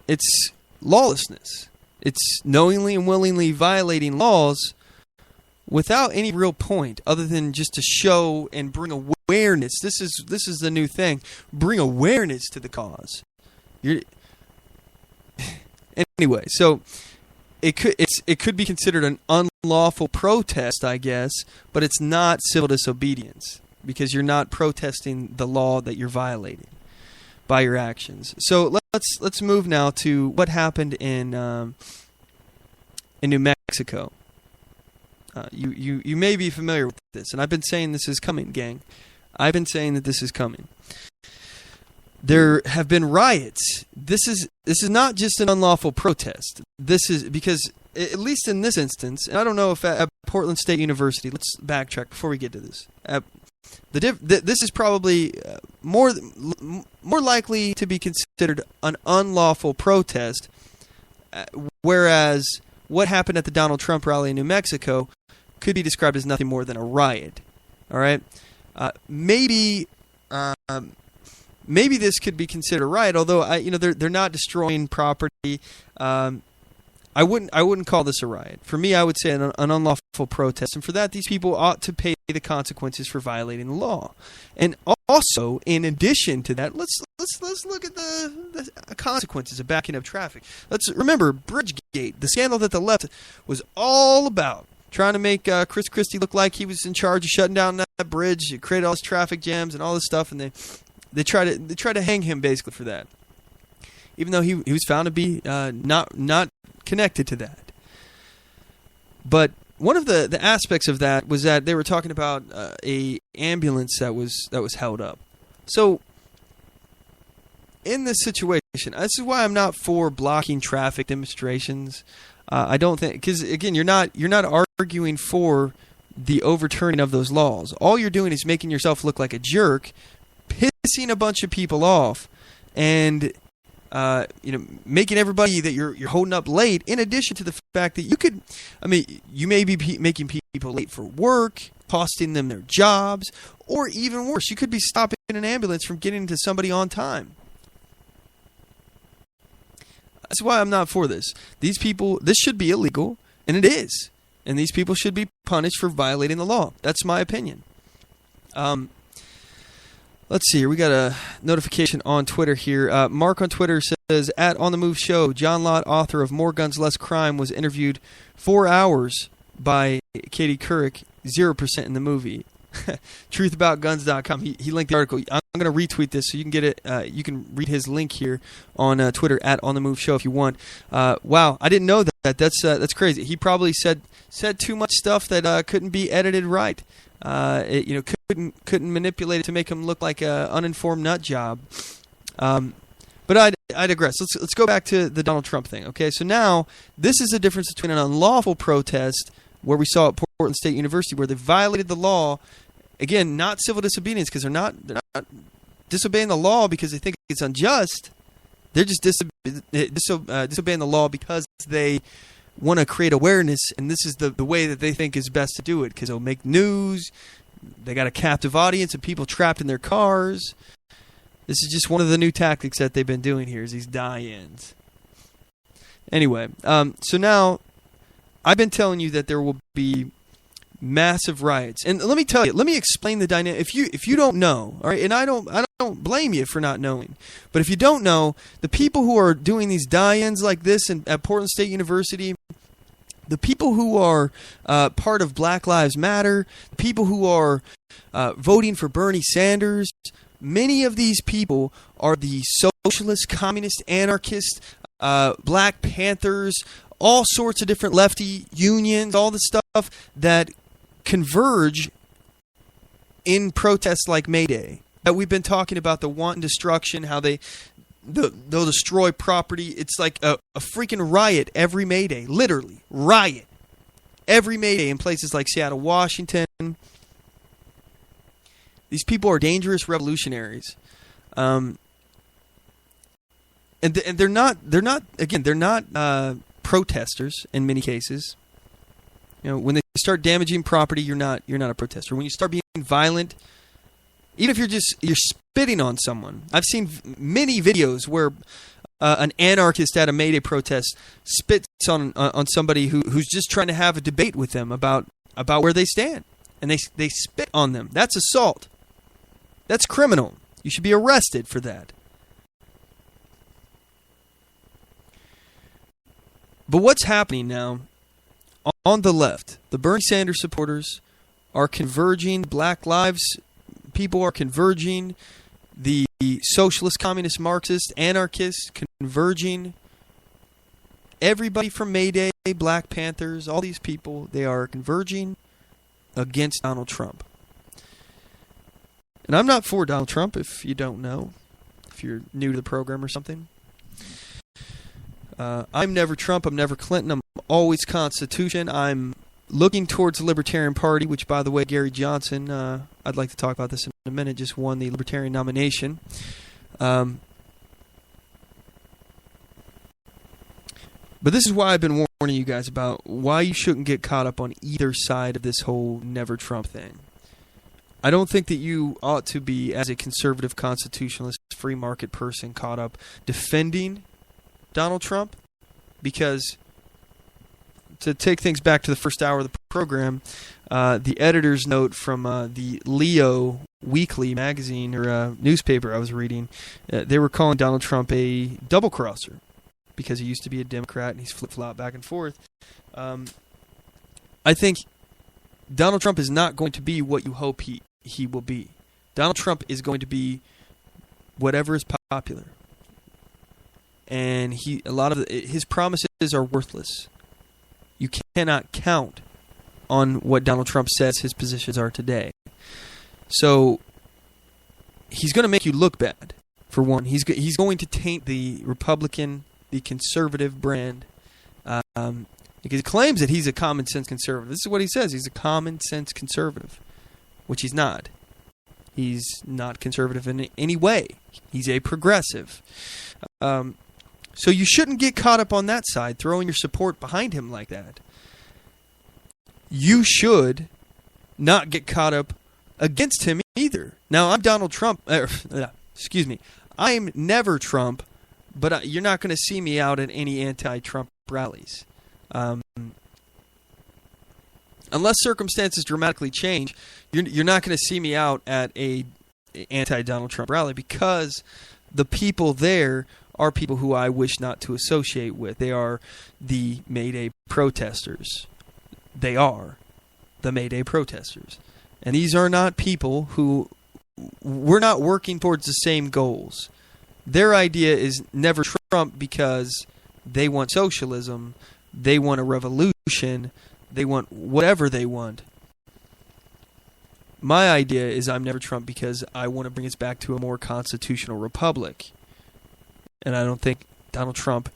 It's lawlessness. It's knowingly and willingly violating laws without any real point other than just to show and bring awareness. This is the new thing. Bring awareness to the cause. Anyway, so it could be considered an unlawful protest, I guess, but it's not civil disobedience because you're not protesting the law that you're violating by your actions. So let's move now to what happened in New Mexico. You may be familiar with this, and I've been saying this is coming, gang. I've been saying that this is coming. There have been riots. This is not just an unlawful protest. This is because, at least in this instance, and I don't know if at Portland State University, let's backtrack before we get to this. This is probably more likely to be considered an unlawful protest, whereas what happened at the Donald Trump rally in New Mexico could be described as nothing more than a riot. All right, maybe this could be considered a riot, although they're not destroying property. I wouldn't call this a riot. For me, I would say an unlawful protest, and for that, these people ought to pay the consequences for violating the law. And also, in addition to that, let's look at the consequences of backing up traffic. Let's remember Bridgegate, the scandal that the left was all about, trying to make Chris Christie look like he was in charge of shutting down that bridge. It created all these traffic jams and all this stuff, and they try to hang him basically for that, even though he was found to be not connected to that. But one of the aspects of that was that they were talking about a ambulance that was held up. So in this situation, this is why I'm not for blocking traffic demonstrations. I don't think, because again, you're not arguing for the overturning of those laws. All you're doing is making yourself look like a jerk, pissing a bunch of people off, and making everybody that you're holding up late, in addition to the fact that you may be making people late for work, costing them their jobs, or even worse, you could be stopping an ambulance from getting to somebody on time. That's why I'm not for this. These people, this should be illegal, and it is. And these people should be punished for violating the law. That's my opinion. Let's see here. We got a notification on Twitter here. Mark on Twitter says, at OnTheMoveShow, John Lott, author of More Guns, Less Crime, was interviewed 4 hours by Katie Couric, 0% in the movie. Truthaboutguns.com. He linked the article. I'm going to retweet this so you can get it. You can read his link here on Twitter at OnTheMoveShow if you want. Wow, I didn't know that. That's crazy. He probably said too much stuff that couldn't be edited right. Couldn't manipulate it to make him look like a uninformed nut job. But I digress. Let's go back to the Donald Trump thing. Okay, so now this is the difference between an unlawful protest, where we saw at Portland State University, where they violated the law. Again, not civil disobedience, because they're not disobeying the law because they think it's unjust. They're just disobeying the law because they want to create awareness, and this is the way that they think is best to do it, because it'll make news. They got a captive audience of people trapped in their cars. This is just one of the new tactics that they've been doing here, is these die-ins. Anyway, so now I've been telling you that there will be massive riots, and let me explain the dynamic. If you don't know, all right, and I don't blame you for not knowing, but if you don't know, the people who are doing these die-ins like this at Portland State University, the people who are part of Black Lives Matter, the people who are voting for Bernie Sanders, many of these people are the socialist, communist, anarchist, Black Panthers, all sorts of different lefty unions, all the stuff that converge in protests like May Day. that we've been talking about, the wanton destruction, how they'll destroy property. It's like a freaking riot every May Day, literally riot every May Day in places like Seattle, Washington. These people are dangerous revolutionaries, and they're not protesters in many cases. You know, when they start damaging property, you're not a protester. When you start being violent, even if you're spitting on someone. I've seen many videos where an anarchist at a May Day protest spits on somebody who's just trying to have a debate with them about where they stand, and they spit on them. That's assault. That's criminal. You should be arrested for that. But what's happening now on the left? The Bernie Sanders supporters are converging. Black Lives people are converging. The socialist, communist, Marxist, anarchists converging. Everybody from May Day, Black Panthers, all these people, they are converging against Donald Trump. And I'm not for Donald Trump, if you don't know, if you're new to the program or something. I'm never Trump, I'm never Clinton, I'm always Constitution. I'm looking towards the Libertarian Party, which, by the way, Gary Johnson, I'd like to talk about this in a minute, just won the Libertarian nomination. But this is why I've been warning you guys about why you shouldn't get caught up on either side of this whole never Trump thing. I don't think that you ought to be, as a conservative, constitutionalist, free market person, caught up defending Donald Trump, because to take things back to the first hour of the program, the editor's note from the Leo Weekly magazine or newspaper I was reading, they were calling Donald Trump a double-crosser because he used to be a Democrat and he's flip-flop back and forth. I think Donald Trump is not going to be what you hope he will be. Donald Trump is going to be whatever is popular. And a lot of his promises are worthless. You cannot count on what Donald Trump says his positions are today. So he's going to make you look bad, for one. He's going to taint the Republican, the conservative brand. Because he claims that he's a common sense conservative. This is what he says. He's a common sense conservative, which he's not. He's not conservative in any way. He's a progressive. So you shouldn't get caught up on that side, throwing your support behind him like that. You should not get caught up against him either. Now, I'm Donald Trump. Excuse me. I'm never Trump, but you're not going to see me out at any anti-Trump rallies. Unless circumstances dramatically change, you're not going to see me out at a anti-Donald Trump rally, because the people there are people who I wish not to associate with. They are the May Day protesters. They are the May Day protesters. And these are not people who... We're not working towards the same goals. Their idea is never Trump because they want socialism, they want a revolution, they want whatever they want. My idea is I'm never Trump because I want to bring us back to a more constitutional republic. And I don't think Donald Trump,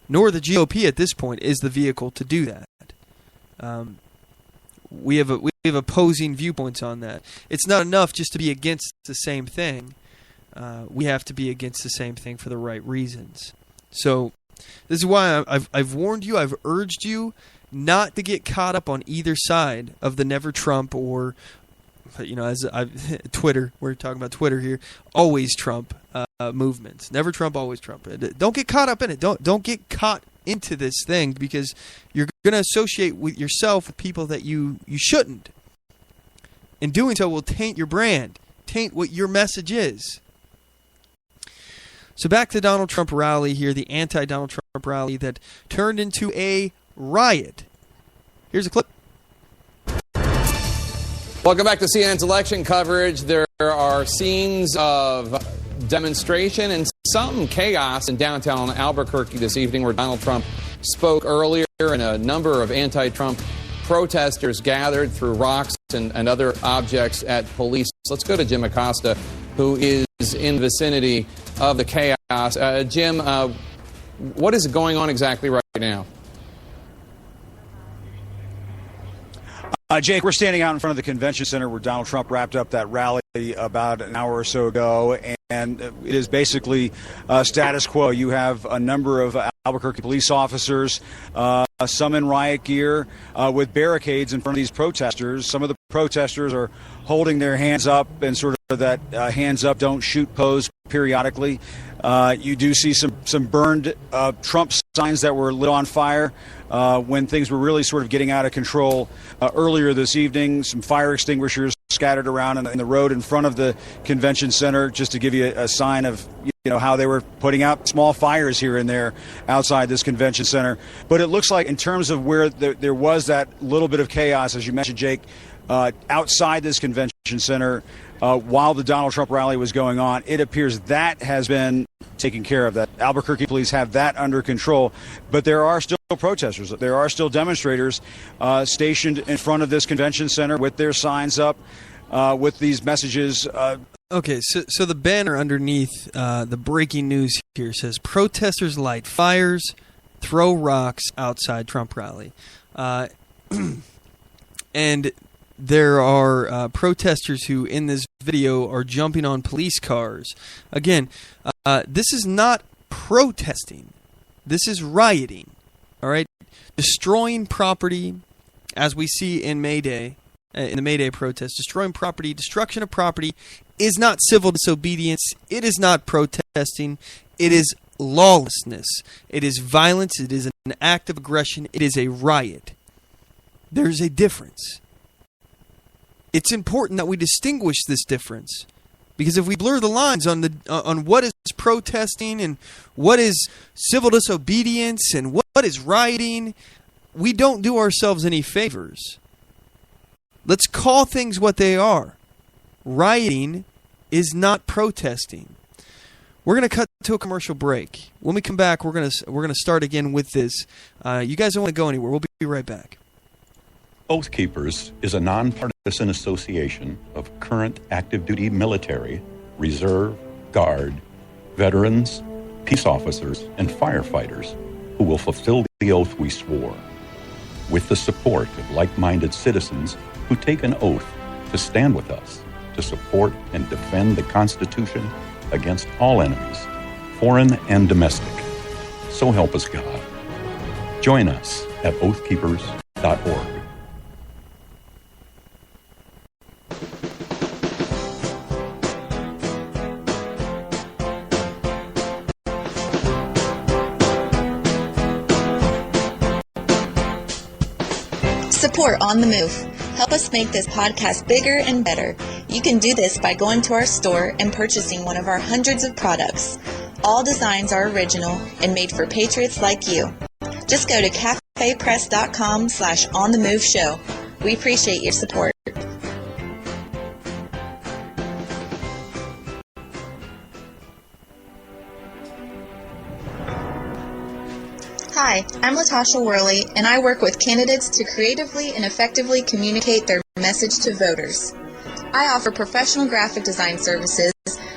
nor the GOP at this point, is the vehicle to do that. We have opposing viewpoints on that. It's not enough just to be against the same thing. We have to be against the same thing for the right reasons. So this is why I've warned you, I've urged you not to get caught up on either side of the never Trump or, as Twitter, we're talking about Twitter here, always Trump movements. Never Trump, always Trump. Don't get caught up in it. Don't get caught into this thing, because you're going to associate with yourself with people that you shouldn't. And doing so will taint your brand, taint what your message is. So back to the Donald Trump rally here, the anti-Donald Trump rally that turned into a riot. Here's a clip. Welcome back to CNN's election coverage. There are scenes of demonstration and some chaos in downtown Albuquerque this evening, where Donald Trump spoke earlier, and a number of anti-Trump protesters gathered, threw rocks and other objects at police. Let's go to Jim Acosta who is in the vicinity of the chaos. Jim, what is going on exactly right now? Jake, we're standing out in front of the convention center where Donald Trump wrapped up that rally about an hour or so ago, and it is basically status quo. You have a number of Albuquerque police officers, some in riot gear, with barricades in front of these protesters. Some of the protesters are holding their hands up in sort of that hands up, don't shoot pose periodically. You do see some burned Trump signs that were lit on fire when things were really sort of getting out of control earlier this evening. Some fire extinguishers scattered around in the road in front of the convention center, just to give you a sign of how they were putting out small fires here and there outside this convention center. But it looks like, in terms of where there was that little bit of chaos, as you mentioned, Jake, outside this convention center, while the Donald Trump rally was going on, it appears that has been taken care of. That Albuquerque police have that under control. But there are still protesters. There are still demonstrators stationed in front of this convention center with their signs up, with these messages. Okay, so the banner underneath the breaking news here says, "Protesters light fires, throw rocks outside Trump rally." And there are protesters who, in this video, are jumping on police cars. Again, this is not protesting. This is rioting. All right? Destroying property, as we see in May Day, in the May Day protest. Destroying property, destruction of property is not civil disobedience. It is not protesting. It is lawlessness. It is violence. It is an act of aggression. It is a riot. There's a difference. It's important that we distinguish this difference, because if we blur the lines on what is protesting and what is civil disobedience and what is rioting, we don't do ourselves any favors. Let's call things what they are. Rioting is not protesting. We're going to cut to a commercial break. When we come back, we're going to start again with this. You guys don't want to go anywhere. We'll be right back. Oath Keepers is a nonpartisan association of current active duty military, reserve, guard, veterans, peace officers, and firefighters who will fulfill the oath we swore, with the support of like-minded citizens who take an oath to stand with us, to support and defend the Constitution against all enemies, foreign and domestic. So help us God. Join us at oathkeepers.org. Support On The Move. Help us make this podcast bigger and better. You can do this by going to our store and purchasing one of our hundreds of products. All designs are original and made for patriots like you. Just go to cafepress.com/OnTheMoveShow. We appreciate your support. Hi, I'm Latasha Worley, and I work with candidates to creatively and effectively communicate their message to voters. I offer professional graphic design services,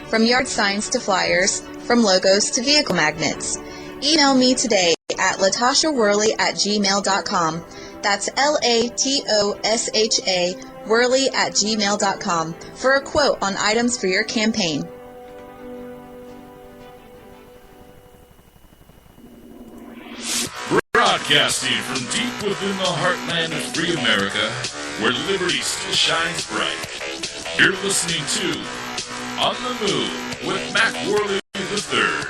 from yard signs to flyers, from logos to vehicle magnets. Email me today at latashaworley@gmail.com. That's LATOSHA Worley@gmail.com for a quote on items for your campaign. Broadcasting from deep within the heartland of free America, where liberty still shines bright. You're listening to On the Move with Mac Worley III.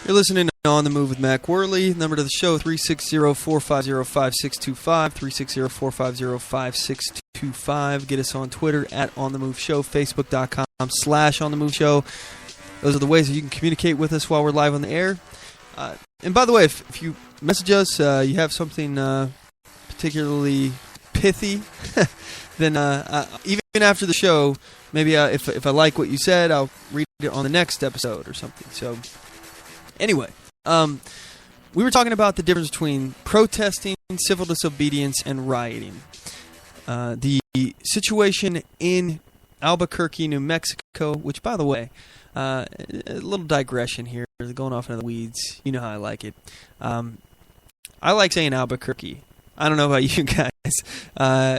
You're listening to On the Move with Mac Worley. Number to the show, 360-450-5625, 360-450-5625. Get us on Twitter at OnTheMoveShow, Facebook.com/OnTheMoveShow. Those are the ways that you can communicate with us while we're live on the air. And by the way, if you message us, you have something particularly pithy, then even after the show, maybe if I like what you said, I'll read it on the next episode or something. So anyway, we were talking about the difference between protesting, civil disobedience, and rioting. The situation in Albuquerque, New Mexico, which, by the way, a little digression here, going off into the weeds. You know how I like it. I like saying Albuquerque. I don't know about you guys.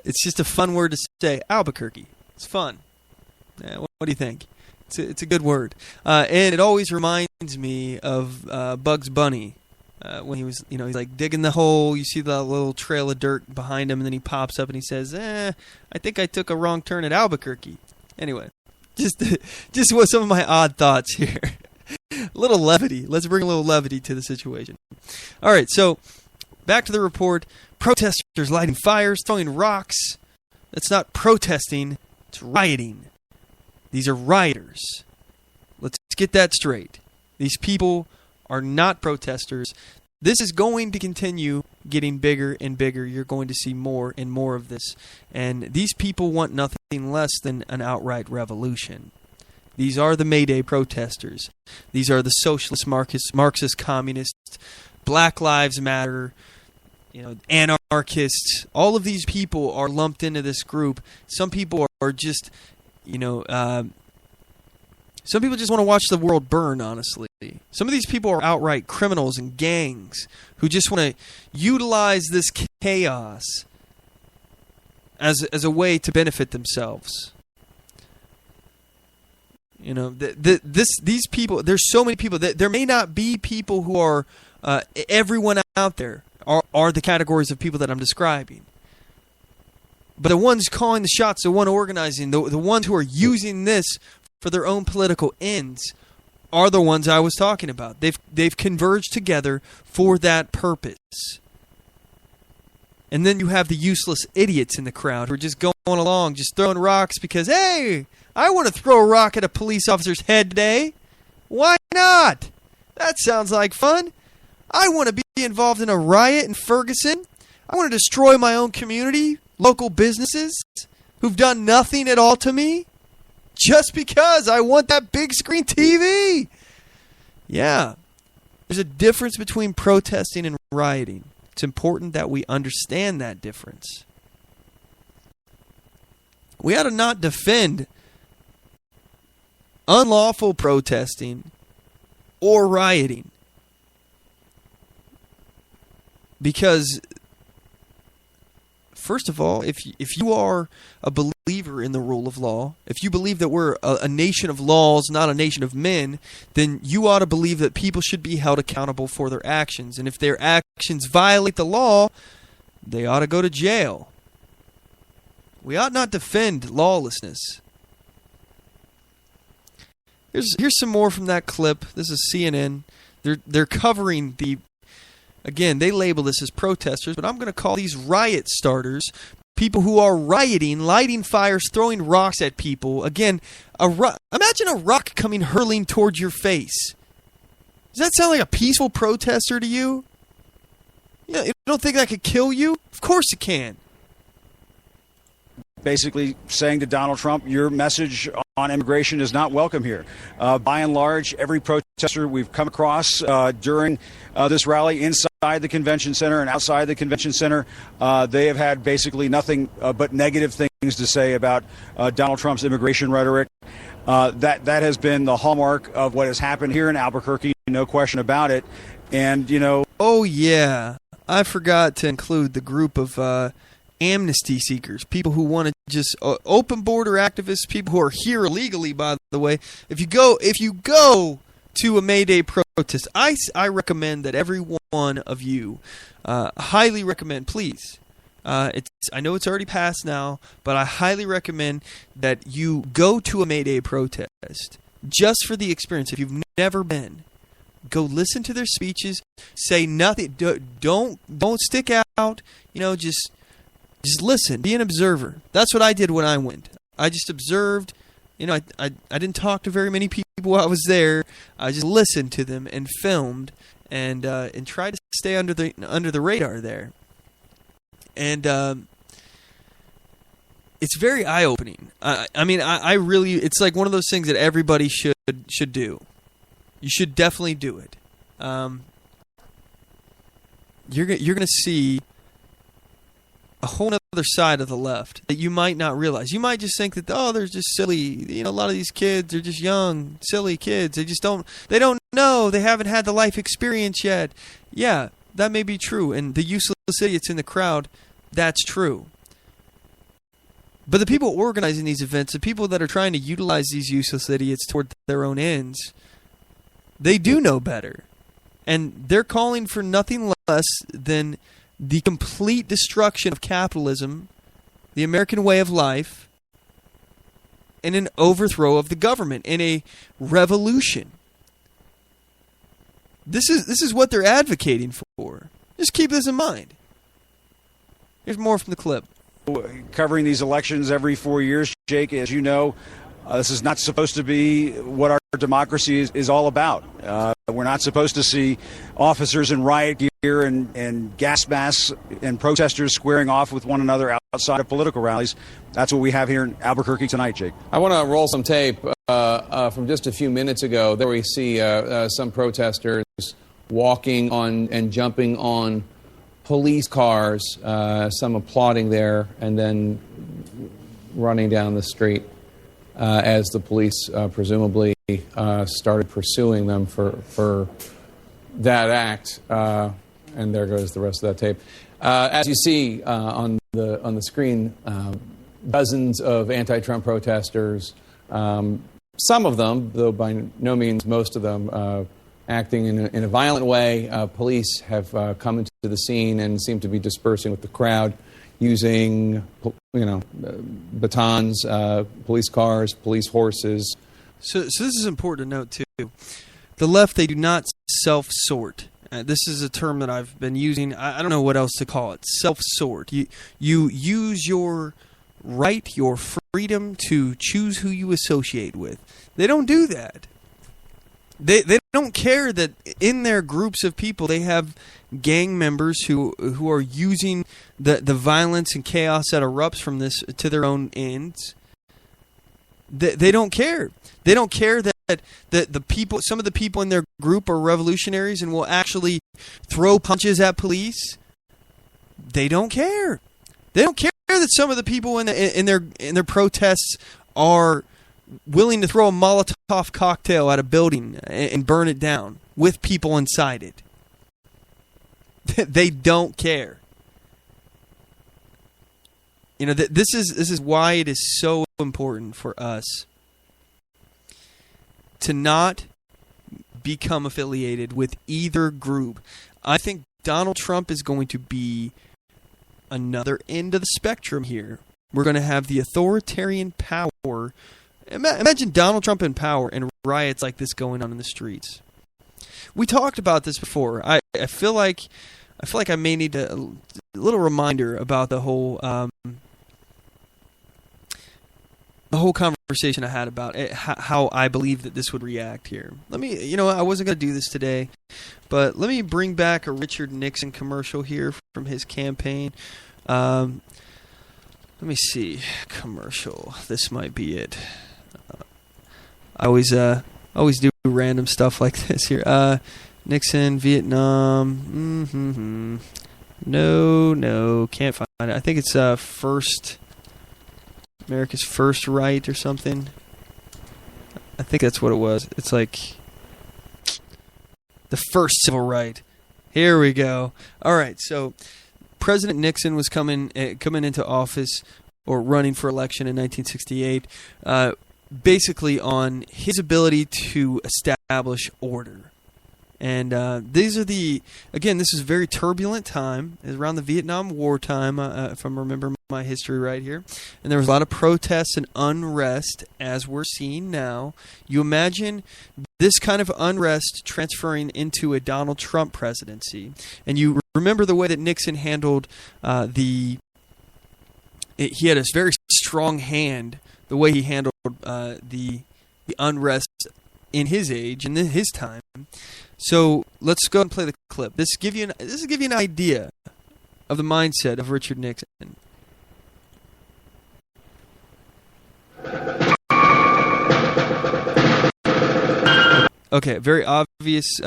It's just a fun word to say, Albuquerque. It's fun. What do you think? It's a good word. And it always reminds me of Bugs Bunny. When he was, he's like digging the hole. You see the little trail of dirt behind him, and then he pops up and he says, I think I took a wrong turn at Albuquerque. Anyway, just what some of my odd thoughts here. A little levity. Let's bring a little levity to the situation. All right, so back to the report. Protesters lighting fires, throwing rocks. That's not protesting, it's rioting. These are rioters. Let's get that straight. These people are not protesters. This is going to continue getting bigger and bigger. You're going to see more and more of this. And these people want nothing less than an outright revolution. These are the May Day protesters. These are the socialist, Marxist, communists, Black Lives Matter, anarchists. All of these people are lumped into this group. Some people are just, some people just want to watch the world burn, honestly. Some of these people are outright criminals and gangs who just want to utilize this chaos as a way to benefit themselves. These people, there's so many people. There may not be people who are, everyone out there are the categories of people that I'm describing. But the ones calling the shots, the one organizing, the ones who are using this for their own political ends are the ones I was talking about. They've converged together for that purpose. And then you have the useless idiots in the crowd who are just going along, just throwing rocks because, hey, I want to throw a rock at a police officer's head today. Why not? That sounds like fun. I want to be involved in a riot in Ferguson. I want to destroy my own community, local businesses who've done nothing at all to me. Just because I want that big screen TV. Yeah. There's a difference between protesting and rioting. It's important that we understand that difference. We ought to not defend unlawful protesting or rioting. Because, first of all, if you are a believer in the rule of law, if you believe that we're a nation of laws, not a nation of men, then you ought to believe that people should be held accountable for their actions. And if their actions violate the law, they ought to go to jail. We ought not defend lawlessness. Here's some more from that clip. This is CNN. They're covering the... Again, they label this as protesters, but I'm going to call these riot starters, people who are rioting, lighting fires, throwing rocks at people. Again, imagine a rock coming hurling towards your face. Does that sound like a peaceful protester to you? You don't think that could kill you? Of course it can. Basically saying to Donald Trump, your message on immigration is not welcome here. By and large, every protester we've come across during this rally inside the convention center and outside the convention center, they have had basically nothing but negative things to say about Donald Trump's immigration rhetoric. That has been the hallmark of what has happened here in Albuquerque, no question about it. And, Oh, yeah. I forgot to include the group of amnesty seekers, people who want to just open border activists, people who are here illegally, by the way. If you go to a May Day protest, I recommend that every one of you, highly recommend, please. I know it's already passed now, but I highly recommend that you go to a May Day protest just for the experience. If you've never been, go listen to their speeches. Say nothing. Don't stick out. Just listen. Be an observer. That's what I did when I went. I just observed. I didn't talk to very many people while I was there. I just listened to them and filmed and tried to stay under the radar there. And it's very eye-opening. I really, it's like one of those things that everybody should do. You should definitely do it. You're going to see a whole side of the left that you might not realize. You might just think that, oh, they're just silly. A lot of these kids are just young, silly kids. They don't know. They haven't had the life experience yet. Yeah, that may be true. And the useless idiots in the crowd, that's true. But the people organizing these events, the people that are trying to utilize these useless idiots toward their own ends, they do know better. And they're calling for nothing less than the complete destruction of capitalism, the American way of life, and an overthrow of the government in a revolution. This is what they're advocating for. Just keep this in mind. Here's more from the clip. Covering these elections every 4 years, Jake, as you know, this is not supposed to be what our democracy is all about. We're not supposed to see officers in riot gear and gas masks and protesters squaring off with one another outside of political rallies. That's what we have here in Albuquerque tonight, Jake. I want to roll some tape from just a few minutes ago. There we see some protesters walking on and jumping on police cars, some applauding there, and then running down the street as the police presumably started pursuing them for that act. And there goes the rest of that tape. As you see on the screen, dozens of anti-Trump protesters, some of them, though by no means most of them, acting in a violent way. Police have come into the scene and seem to be dispersing with the crowd using, batons, police cars, police horses. So this is important to note, too. The left, they do not self-sort. This is a term that I've been using. I don't know what else to call it. Self-sort. You use your right, your freedom to choose who you associate with. They don't do that. They don't care that in their groups of people they have gang members who are using the violence and chaos that erupts from this to their own ends. They don't care. They don't care that the people, some of the people in their group are revolutionaries and will actually throw punches at police. They don't care. They don't care that some of the people in their protests are willing to throw a Molotov cocktail at a building and burn it down with people inside it. They don't care. This is why it is so important for us to not become affiliated with either group. I think Donald Trump is going to be another end of the spectrum here. We're going to have the authoritarian power. Imagine Donald Trump in power and riots like this going on in the streets. We talked about this before. I feel like I may need a little reminder about the whole conversation I had about it, how I believe that this would react here. Let me, I wasn't going to do this today, but let me bring back a Richard Nixon commercial here from his campaign. Let me see. Commercial. This might be it. I always do random stuff like this here. Nixon, Vietnam. No, can't find it. I think it's America's First Right or something. I think that's what it was. It's like the first civil right. Here we go. All right, so President Nixon was coming into office or running for election in 1968. Basically on his ability to establish order. And this is a very turbulent time. It was around the Vietnam War time, if I'm remembering my history right here. And there was a lot of protests and unrest, as we're seeing now. You imagine this kind of unrest transferring into a Donald Trump presidency. And you remember the way that Nixon handled he had a very strong hand, the way he handled the unrest in his age and in his time. So let's go and play the clip. This will give you an idea of the mindset of Richard Nixon. Okay, very obvious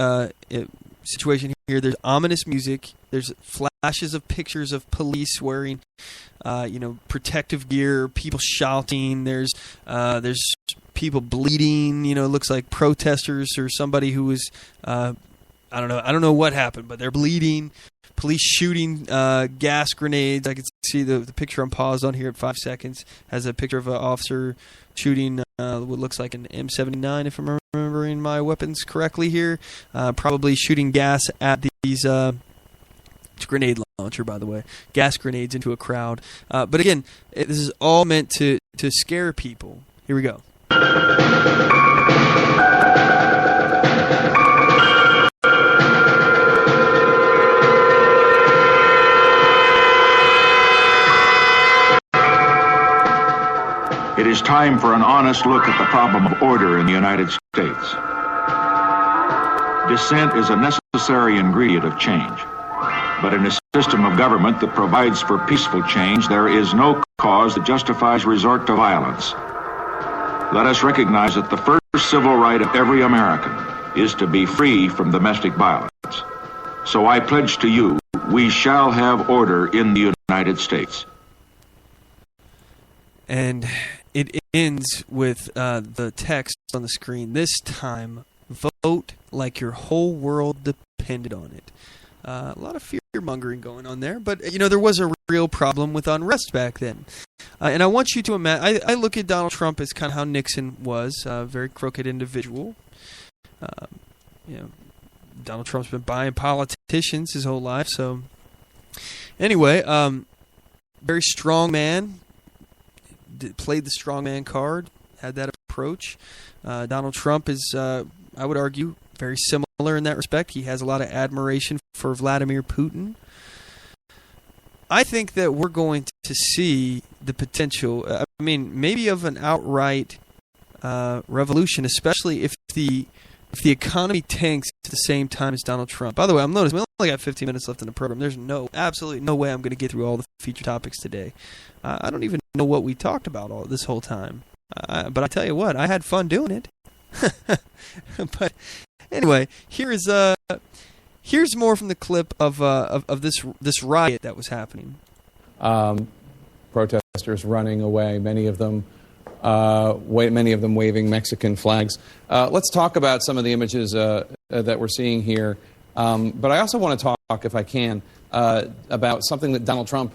situation here. There's ominous music. There's flashes of pictures of police wearing, protective gear. People shouting. There's people bleeding. It looks like protesters or somebody who was, I don't know what happened, but they're bleeding. Police shooting gas grenades. I can see the picture I'm paused on here at 5 seconds. Has a picture of an officer shooting what looks like an M79, if I'm remembering my weapons correctly here. Probably shooting gas at these it's a grenade launcher, by the way. Gas grenades into a crowd. But again, this is all meant to scare people. Here we go. It is time for an honest look at the problem of order in the United States. Dissent is a necessary ingredient of change. But in a system of government that provides for peaceful change, there is no cause that justifies resort to violence. Let us recognize that the first civil right of every American is to be free from domestic violence. So I pledge to you, we shall have order in the United States. And it ends with the text on the screen. This time, vote like your whole world depended on it. A lot of fear-mongering going on there, but there was a real problem with unrest back then. And I want you to imagine, I look at Donald Trump as kind of how Nixon was, a very crooked individual. Donald Trump's been buying politicians his whole life, so anyway, very strong man. Played the strongman card, had that approach. Donald Trump is, I would argue, very similar in that respect. He has a lot of admiration for Vladimir Putin. I think that we're going to see the potential, maybe of an outright revolution, especially if the economy tanks at the same time as Donald Trump. By the way, I'm noticing we only got 15 minutes left in the program. There's absolutely no way I'm going to get through all the feature topics today. I don't even know what we talked about this whole time. But I tell you what, I had fun doing it. But anyway, here's more from the clip of this riot that was happening. Protesters running away, many of them waving Mexican flags. Let's talk about some of the images that we're seeing here. But I also want to talk, if I can, about something that Donald Trump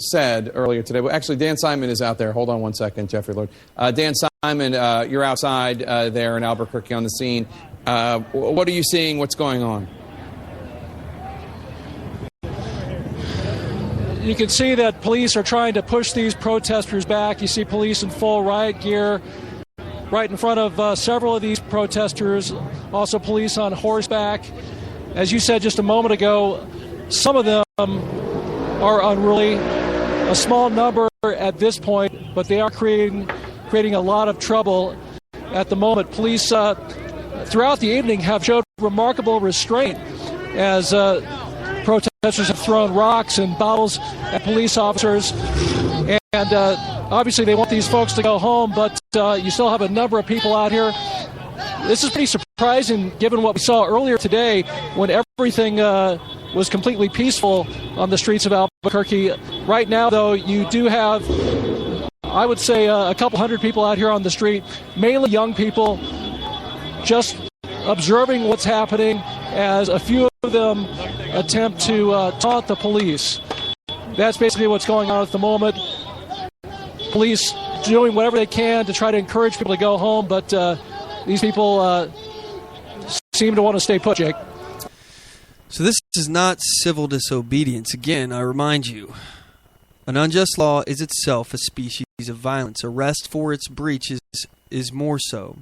said earlier today. Well, actually, Dan Simon is out there. Hold on one second, Jeffrey Lord. Dan Simon, you're outside there in Albuquerque on the scene. What are you seeing? What's going on? You can see that police are trying to push these protesters back. You see police in full riot gear right in front of several of these protesters, also police on horseback. As you said just a moment ago, some of them are unruly, a small number at this point, but they are creating a lot of trouble at the moment. Police throughout the evening have showed remarkable restraint as protesters have thrown rocks and bottles at police officers. And obviously they want these folks to go home, but you still have a number of people out here. This is pretty surprising given what we saw earlier today when everything was completely peaceful on the streets of Albuquerque. Right now, though, you do have, I would say, a couple hundred people out here on the street, mainly young people, just observing what's happening as a few of them attempt to taunt the police. That's basically what's going on at the moment. Police doing whatever they can to try to encourage people to go home, but these people seem to want to stay put, Jake. So this is not civil disobedience. Again, I remind you, an unjust law is itself a species of violence. Arrest for its breach is more so.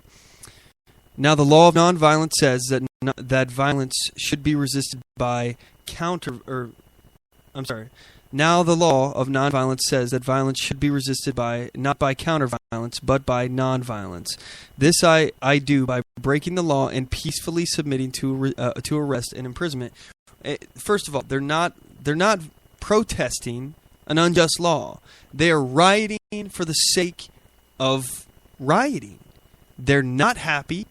Now, the law of nonviolence says that violence should be resisted by Now the law of nonviolence says that violence should be resisted not by counterviolence, but by nonviolence. This I do by breaking the law and peacefully submitting to arrest and imprisonment. First of all, they're not protesting an unjust law. They are rioting for the sake of rioting. They're not happy.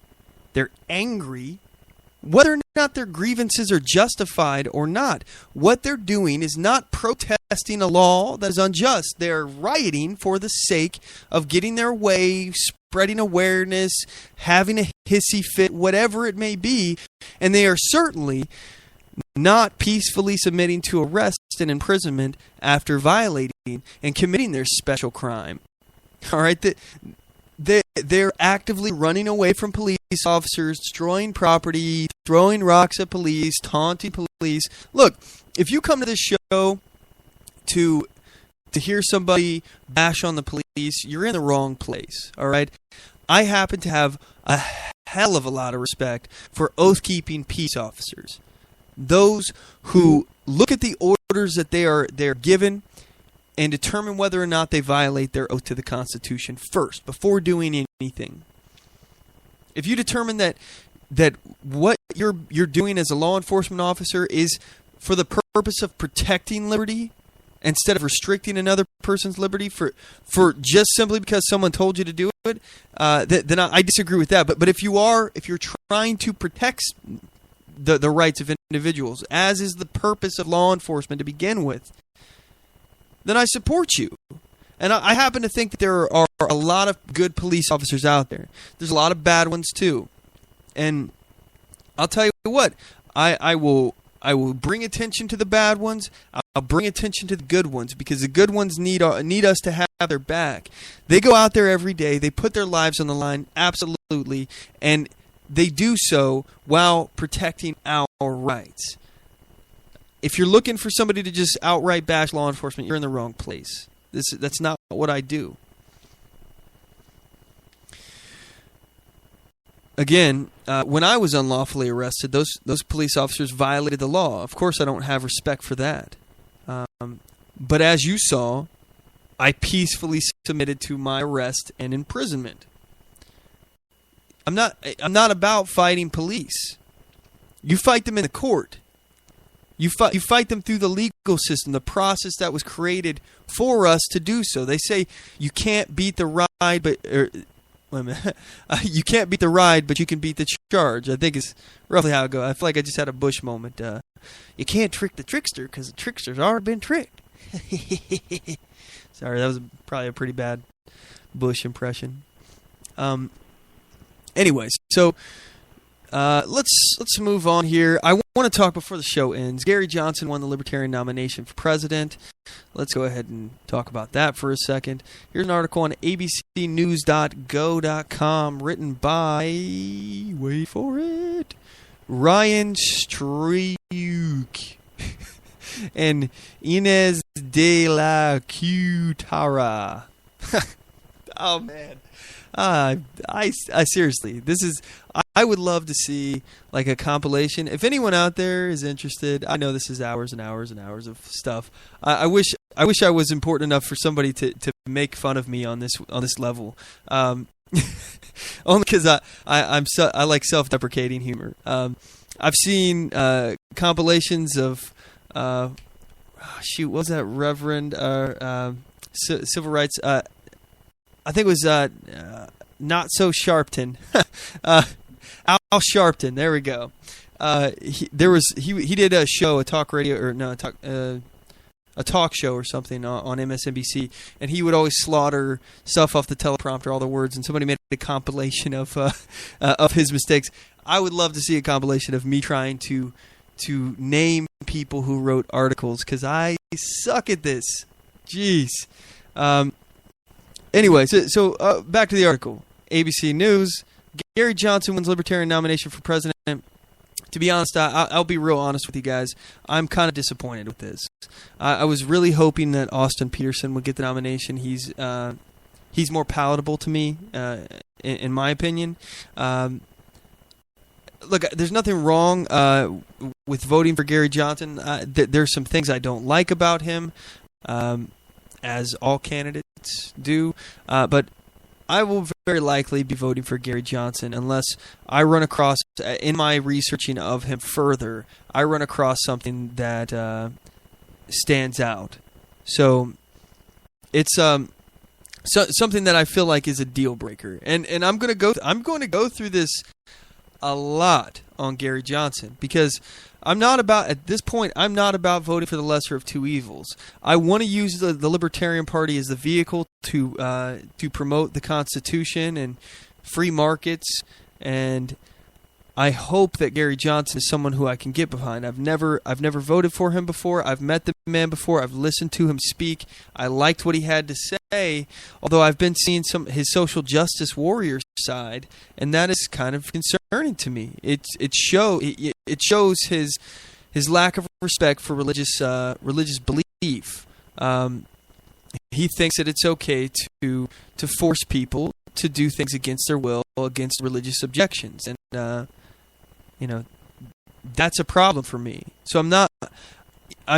They're angry whether or not their grievances are justified or not. What they're doing is not protesting a law that is unjust. They're rioting for the sake of getting their way, spreading awareness, having a hissy fit, whatever it may be. And they are certainly not peacefully submitting to arrest and imprisonment after violating and committing their special crime. All right? They're actively running away from police officers, destroying property, throwing rocks at police, taunting police. Look, if you come to this show to hear somebody bash on the police, you're in the wrong place, all right? I happen to have a hell of a lot of respect for oath-keeping peace officers. Those who look at the orders that they're given and determine whether or not they violate their oath to the Constitution first, before doing anything. If you determine that what you're doing as a law enforcement officer is for the purpose of protecting liberty instead of restricting another person's liberty for just simply because someone told you to do it, then I disagree with that. But if you're trying to protect the rights of individuals, as is the purpose of law enforcement to begin with, then I support you. And I happen to think that there are a lot of good police officers out there. There's a lot of bad ones too. And I'll tell you what, I will bring attention to the bad ones. I'll bring attention to the good ones, because the good ones need us to have their back. They go out there every day. They put their lives on the line, absolutely, and they do so while protecting our rights. If you're looking for somebody to just outright bash law enforcement, you're in the wrong place. That's not what I do. Again, when I was unlawfully arrested, those police officers violated the law. Of course, I don't have respect for that. But as you saw, I peacefully submitted to my arrest and imprisonment. I'm not about fighting police. You fight them in the court. You fight them through the legal system, the process that was created for us to do so. They say you can't beat the ride, but you can't beat the ride, but you can beat the charge. I think is roughly how it goes. I feel like I just had a Bush moment. You can't trick the trickster because the trickster's already been tricked. Sorry, that was probably a pretty bad Bush impression. Anyways, so let's move on here. I want to talk before the show ends. Gary Johnson won the Libertarian nomination for president. Let's go ahead and talk about that for a second. Here's an article on abcnews.go.com written by, wait for it, Ryan Striuk and Inez de la Cutara. Oh, man. I seriously, I would love to see like a compilation. If anyone out there is interested, I know this is hours and hours and hours of stuff. I wish I was important enough for somebody to make fun of me on this level. Only because I like self-deprecating humor. I've seen compilations of what was that, Reverend civil rights? I think it was Not So Sharpton. Al Sharpton. There we go. He did a show, a talk radio, or no, a talk show or something on MSNBC, and he would always slaughter stuff off the teleprompter, all the words, and somebody made a compilation of his mistakes. I would love to see a compilation of me trying to name people who wrote articles, because I suck at this. Jeez. Anyway, so back to the article. ABC News, Gary Johnson wins Libertarian nomination for president. To be honest, I'll be real honest with you guys. I'm kind of disappointed with this. I was really hoping that Austin Peterson would get the nomination. He's more palatable to me, in my opinion. Look, there's nothing wrong with voting for Gary Johnson. There's some things I don't like about him, as all candidates do. But I will very likely be voting for Gary Johnson unless I run across, in my researching of him further, I run across something that stands out. So it's something that I feel like is a deal breaker, and I'm going to go through this a lot on Gary Johnson because at this point, I'm not about voting for the lesser of two evils. I want to use the Libertarian Party as the vehicle to promote the Constitution and free markets, and I hope that Gary Johnson is someone who I can get behind. I've never voted for him before. I've met the man before. I've listened to him speak. I liked what he had to say, although I've been seeing his social justice warrior side, and that is kind of concerning to me. It shows his lack of respect for religious belief. He thinks that it's okay to force people to do things against their will, against religious objections, and that's a problem for me. So I'm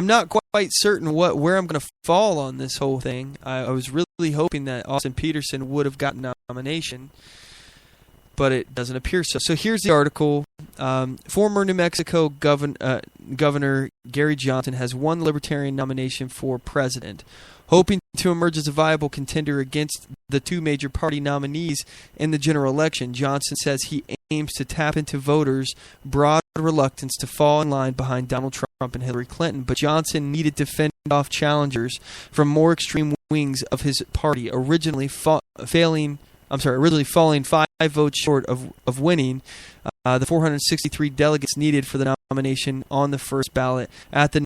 not quite certain where I'm going to fall on this whole thing. I was really hoping that Austin Peterson would have gotten a nomination, but it doesn't appear so. So here's the article. Former New Mexico Governor Gary Johnson has won the Libertarian nomination for president. Hoping to emerge as a viable contender against the two major party nominees in the general election, Johnson says he aims to tap into voters' broad reluctance to fall in line behind Donald Trump and Hillary Clinton. But Johnson needed to fend off challengers from more extreme wings of his party, originally falling 5 votes short of winning the 463 delegates needed for the nomination on the first ballot at the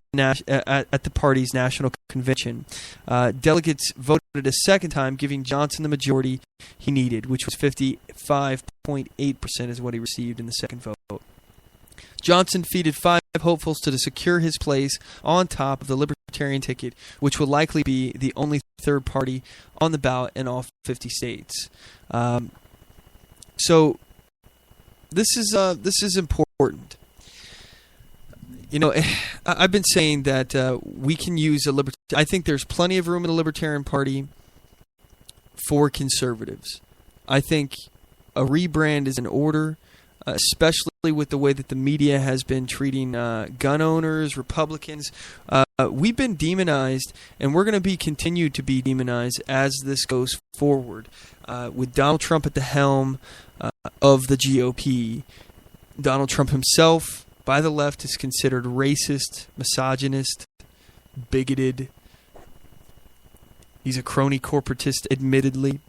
party's national convention. Delegates voted a second time, giving Johnson the majority he needed, which was 55.8% is what he received in the second vote. Johnson defeated 5 hopefuls to secure his place on top of the Libertarian ticket, which will likely be the only third party on the ballot in all 50 states. So this is important. I've been saying that we can use I think there's plenty of room in the Libertarian Party for conservatives. I think a rebrand is in order, especially with the way that the media has been treating gun owners, Republicans. We've been demonized, and we're going to be continued to be demonized as this goes forward. With Donald Trump at the helm of the GOP, Donald Trump himself, by the left, is considered racist, misogynist, bigoted. He's a crony corporatist, admittedly.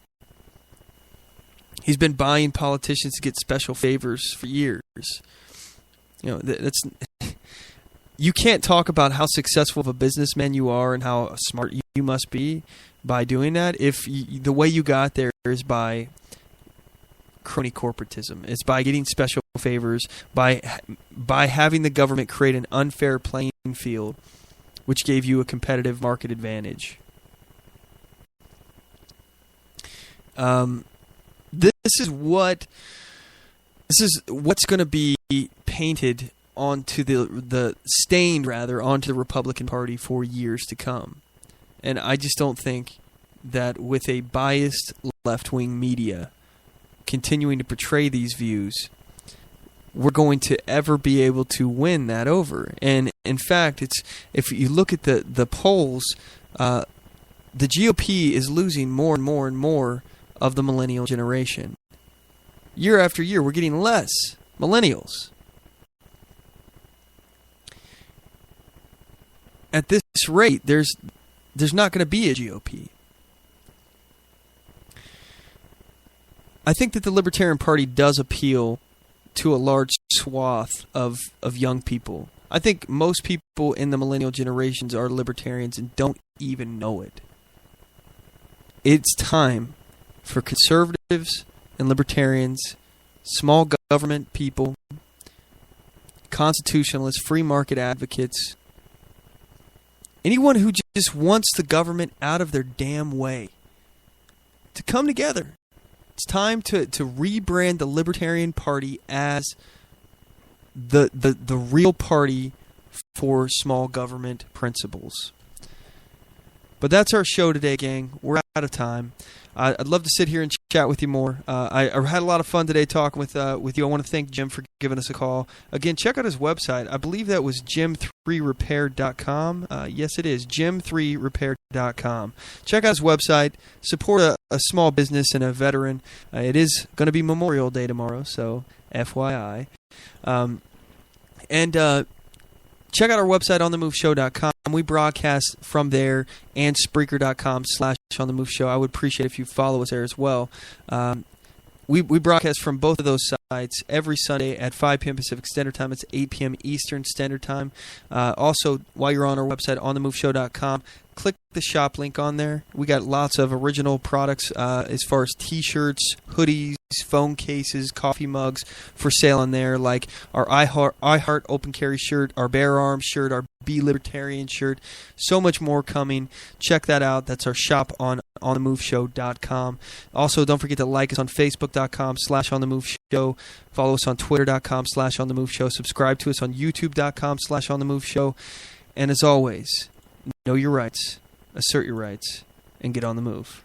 He's been buying politicians to get special favors for years. You can't talk about how successful of a businessman you are and how smart you must be by doing that if the way you got there is by crony corporatism. It's by getting special favors, by having the government create an unfair playing field, which gave you a competitive market advantage. This is what's going to be painted onto stained onto the Republican Party for years to come. And I just don't think that with a biased left-wing media continuing to portray these views, we're going to ever be able to win that over. And in fact, if you look at the polls, the GOP is losing more and more and more of the millennial generation. Year after year, we're getting less millennials. At this rate, there's not going to be a GOP. I think that the Libertarian Party does appeal to a large swath of young people. I think most people in the millennial generations are libertarians and don't even know it. It's time for conservatives and libertarians, small government people, constitutionalists, free market advocates, anyone who just wants the government out of their damn way, to come together. It's time to rebrand the Libertarian Party as the real party for small government principles. But that's our show today, gang. We're out of time. I'd love to sit here and chat with you more. I had a lot of fun today talking with you. I want to thank Jim for giving us a call. Again, check out his website. I believe that was Jim3Repair.com. Yes, it is, Jim3Repair.com. Check out his website. Support a small business and a veteran. It is going to be Memorial Day tomorrow, so FYI. Check out our website, OnTheMoveShow.com. We broadcast from there, and Spreaker.com/OnTheMoveShow. I would appreciate if you follow us there as well. We broadcast from both of those sites every Sunday at 5 p.m. Pacific Standard Time. It's 8 p.m. Eastern Standard Time. Also, while you're on our website, OnTheMoveShow.com, click the shop link on there. We got lots of original products as far as T-shirts, hoodies, phone cases, coffee mugs for sale on there, like our I Heart Open Carry shirt, our Bare Arms shirt, our Be Libertarian shirt. So much more coming. Check that out. That's our shop on OnTheMoveShow.com. Also, don't forget to like us on Facebook.com/OnTheMoveShow. Follow us on Twitter.com/OnTheMoveShow. Subscribe to us on YouTube.com/OnTheMoveShow. And as always, know your rights, assert your rights, and get on the move.